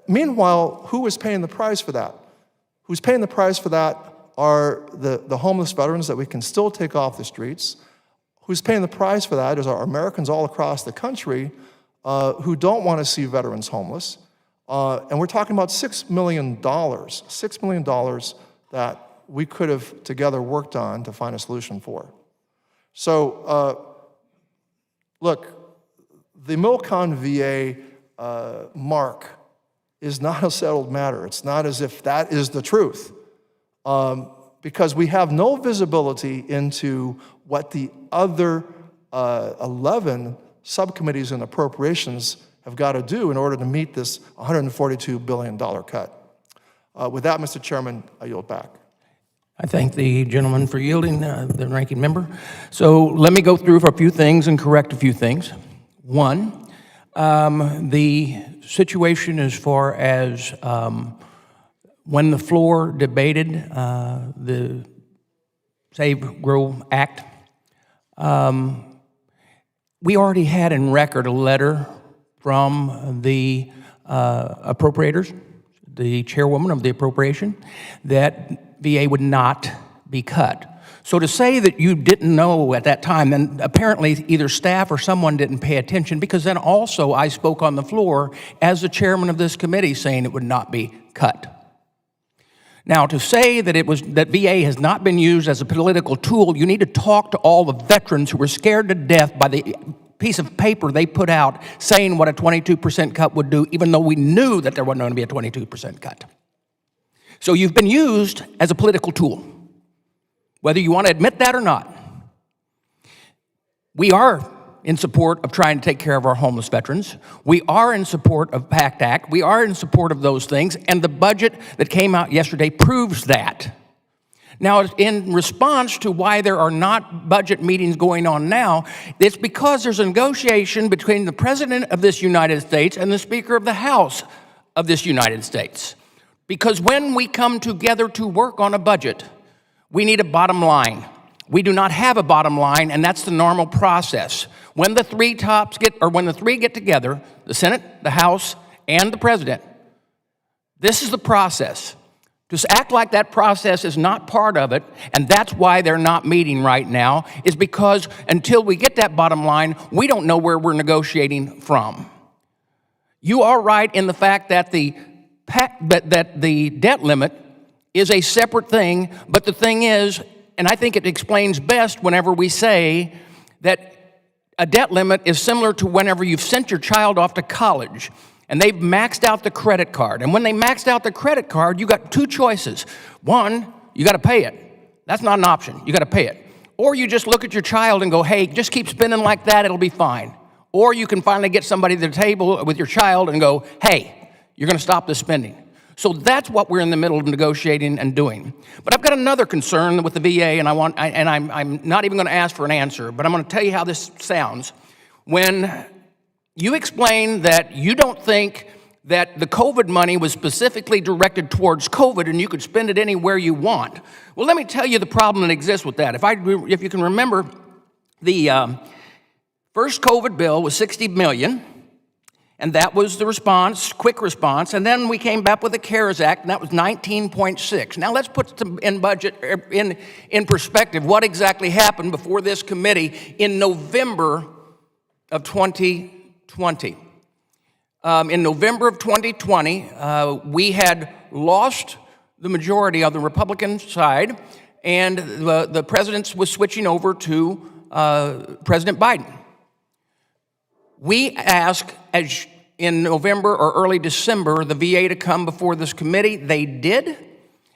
Meanwhile, who is paying the price for that? Who's paying the price for that are the homeless veterans that we can still take off the streets. Who's paying the price for that is our Americans all across the country who don't want to see veterans homeless. And we're talking about $6 million that we could have together worked on to find a solution for. So, look, the Milcon VA mark is not a settled matter. It's not as if that is the truth, because we have no visibility into what the other 11 subcommittees and appropriations have got to do in order to meet this $142 billion cut. With that, Mr. Chairman, I yield back. I thank the gentleman for yielding, the ranking member. So let me go through for a few things and correct a few things. One, the situation as far as when the floor debated the Save Grow Act, we already had in record a letter from the appropriators, the chairwoman of the appropriation, that VA would not be cut. So to say that you didn't know at that time, then apparently either staff or someone didn't pay attention, because then also I spoke on the floor as the chairman of this committee saying it would not be cut. Now, to say that that VA has not been used as a political tool, you need to talk to all the veterans who were scared to death by the piece of paper they put out saying what a 22% cut would do, even though we knew that there wasn't going to be a 22% cut. So you've been used as a political tool, whether you want to admit that or not. We are in support of trying to take care of our homeless veterans. We are in support of PACT Act. We are in support of those things, and the budget that came out yesterday proves that. Now, in response to why there are not budget meetings going on now, it's because there's a negotiation between the President of this United States and the Speaker of the House of this United States. Because when we come together to work on a budget, we need a bottom line. We do not have a bottom line, and that's the normal process. When the three get together, the Senate, the House, and the President, this is the process. To act like that process is not part of it, and that's why they're not meeting right now, is because until we get that bottom line, we don't know where we're negotiating from. You are right in the fact that the debt limit is a separate thing, but the thing is, and I think it explains best whenever we say that a debt limit is similar to whenever you've sent your child off to college and they've maxed out the credit card. And when they maxed out the credit card, you got two choices. One, you got to pay it. That's not an option. You got to pay it. Or you just look at your child and go, hey, just keep spending like that, it'll be fine. Or you can finally get somebody to the table with your child and go, hey, you're going to stop this spending. So that's what we're in the middle of negotiating and doing. But I've got another concern with the VA, and I'm not even going to ask for an answer, but I'm going to tell you how this sounds. When you explain that you don't think that the COVID money was specifically directed towards COVID and you could spend it anywhere you want, well, let me tell you the problem that exists with that. If you can remember, the first COVID bill was $60 million. And that was the response, quick response. And then we came back with the CARES Act, and that was 19.6. Now let's put in perspective what exactly happened before this committee in November of 2020. In November of 2020, we had lost the majority of the Republican side, and the president was switching over to President Biden. We asked, in November or early December, the VA to come before this committee. They did.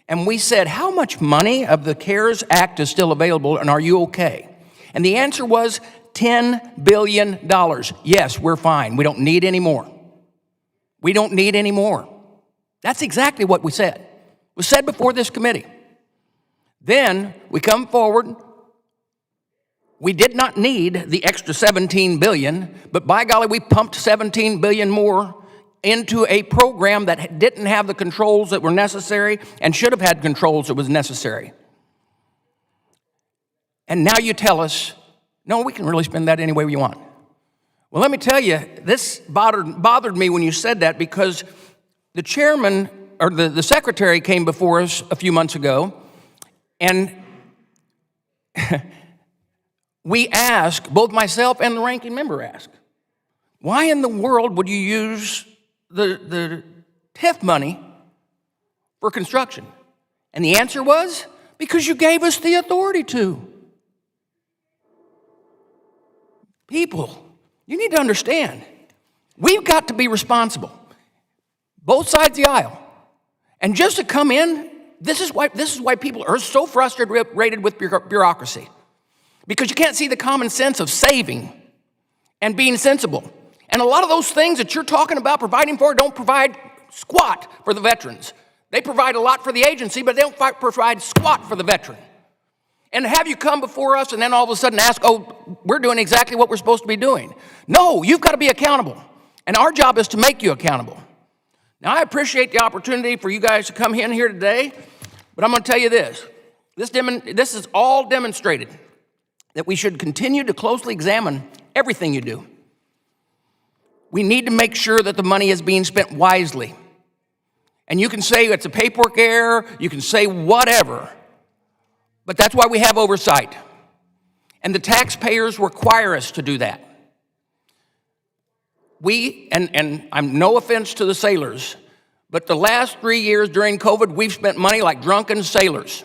And we said, how much money of the CARES Act is still available, and are you okay? And the answer was $10 billion. Yes, we're fine. We don't need any more. We don't need any more. That's exactly what we said. It was said before this committee. Then we come forward. We did not need the extra $17 billion, but by golly, we pumped $17 billion more into a program that didn't have the controls that were necessary and should have had controls that was necessary. And now you tell us, no, we can really spend that any way we want. Well, let me tell you, this bothered me when you said that, because the chairman, or the secretary came before us a few months ago, and we asked, both myself and the ranking member asked, Why in the world would you use the TIF money for construction? And the answer was, because you gave us the authority to. People, you need to understand, we've got to be responsible. Both sides of the aisle. And just to come in, this is why people are so frustrated with bureaucracy. Because you can't see the common sense of saving and being sensible. And a lot of those things that you're talking about providing for don't provide squat for the veterans. They provide a lot for the agency, but they don't provide squat for the veteran. And have you come before us and then all of a sudden ask, oh, we're doing exactly what we're supposed to be doing. No, you've got to be accountable. And our job is to make you accountable. Now, I appreciate the opportunity for you guys to come in here today, but I'm going to tell you this. This is all demonstrated that we should continue to closely examine everything you do. We need to make sure that the money is being spent wisely. And you can say it's a paperwork error, you can say whatever, but that's why we have oversight. And the taxpayers require us to do that. And I'm no offense to the sailors, but the last 3 years during COVID, we've spent money like drunken sailors.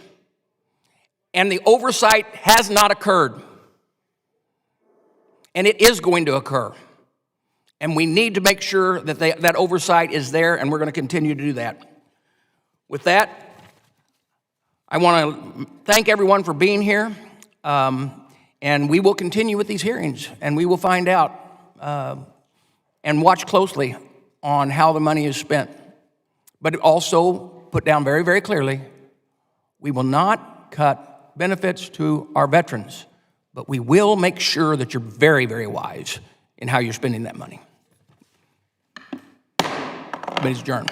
And the oversight has not occurred. And it is going to occur. And we need to make sure that that oversight is there, and we're going to continue to do that. With that, I want to thank everyone for being here. And we will continue with these hearings, and we will find out and watch closely on how the money is spent. But also put down very, very clearly, we will not cut benefits to our veterans, but we will make sure that you're very, very wise in how you're spending that money. Meeting adjourned.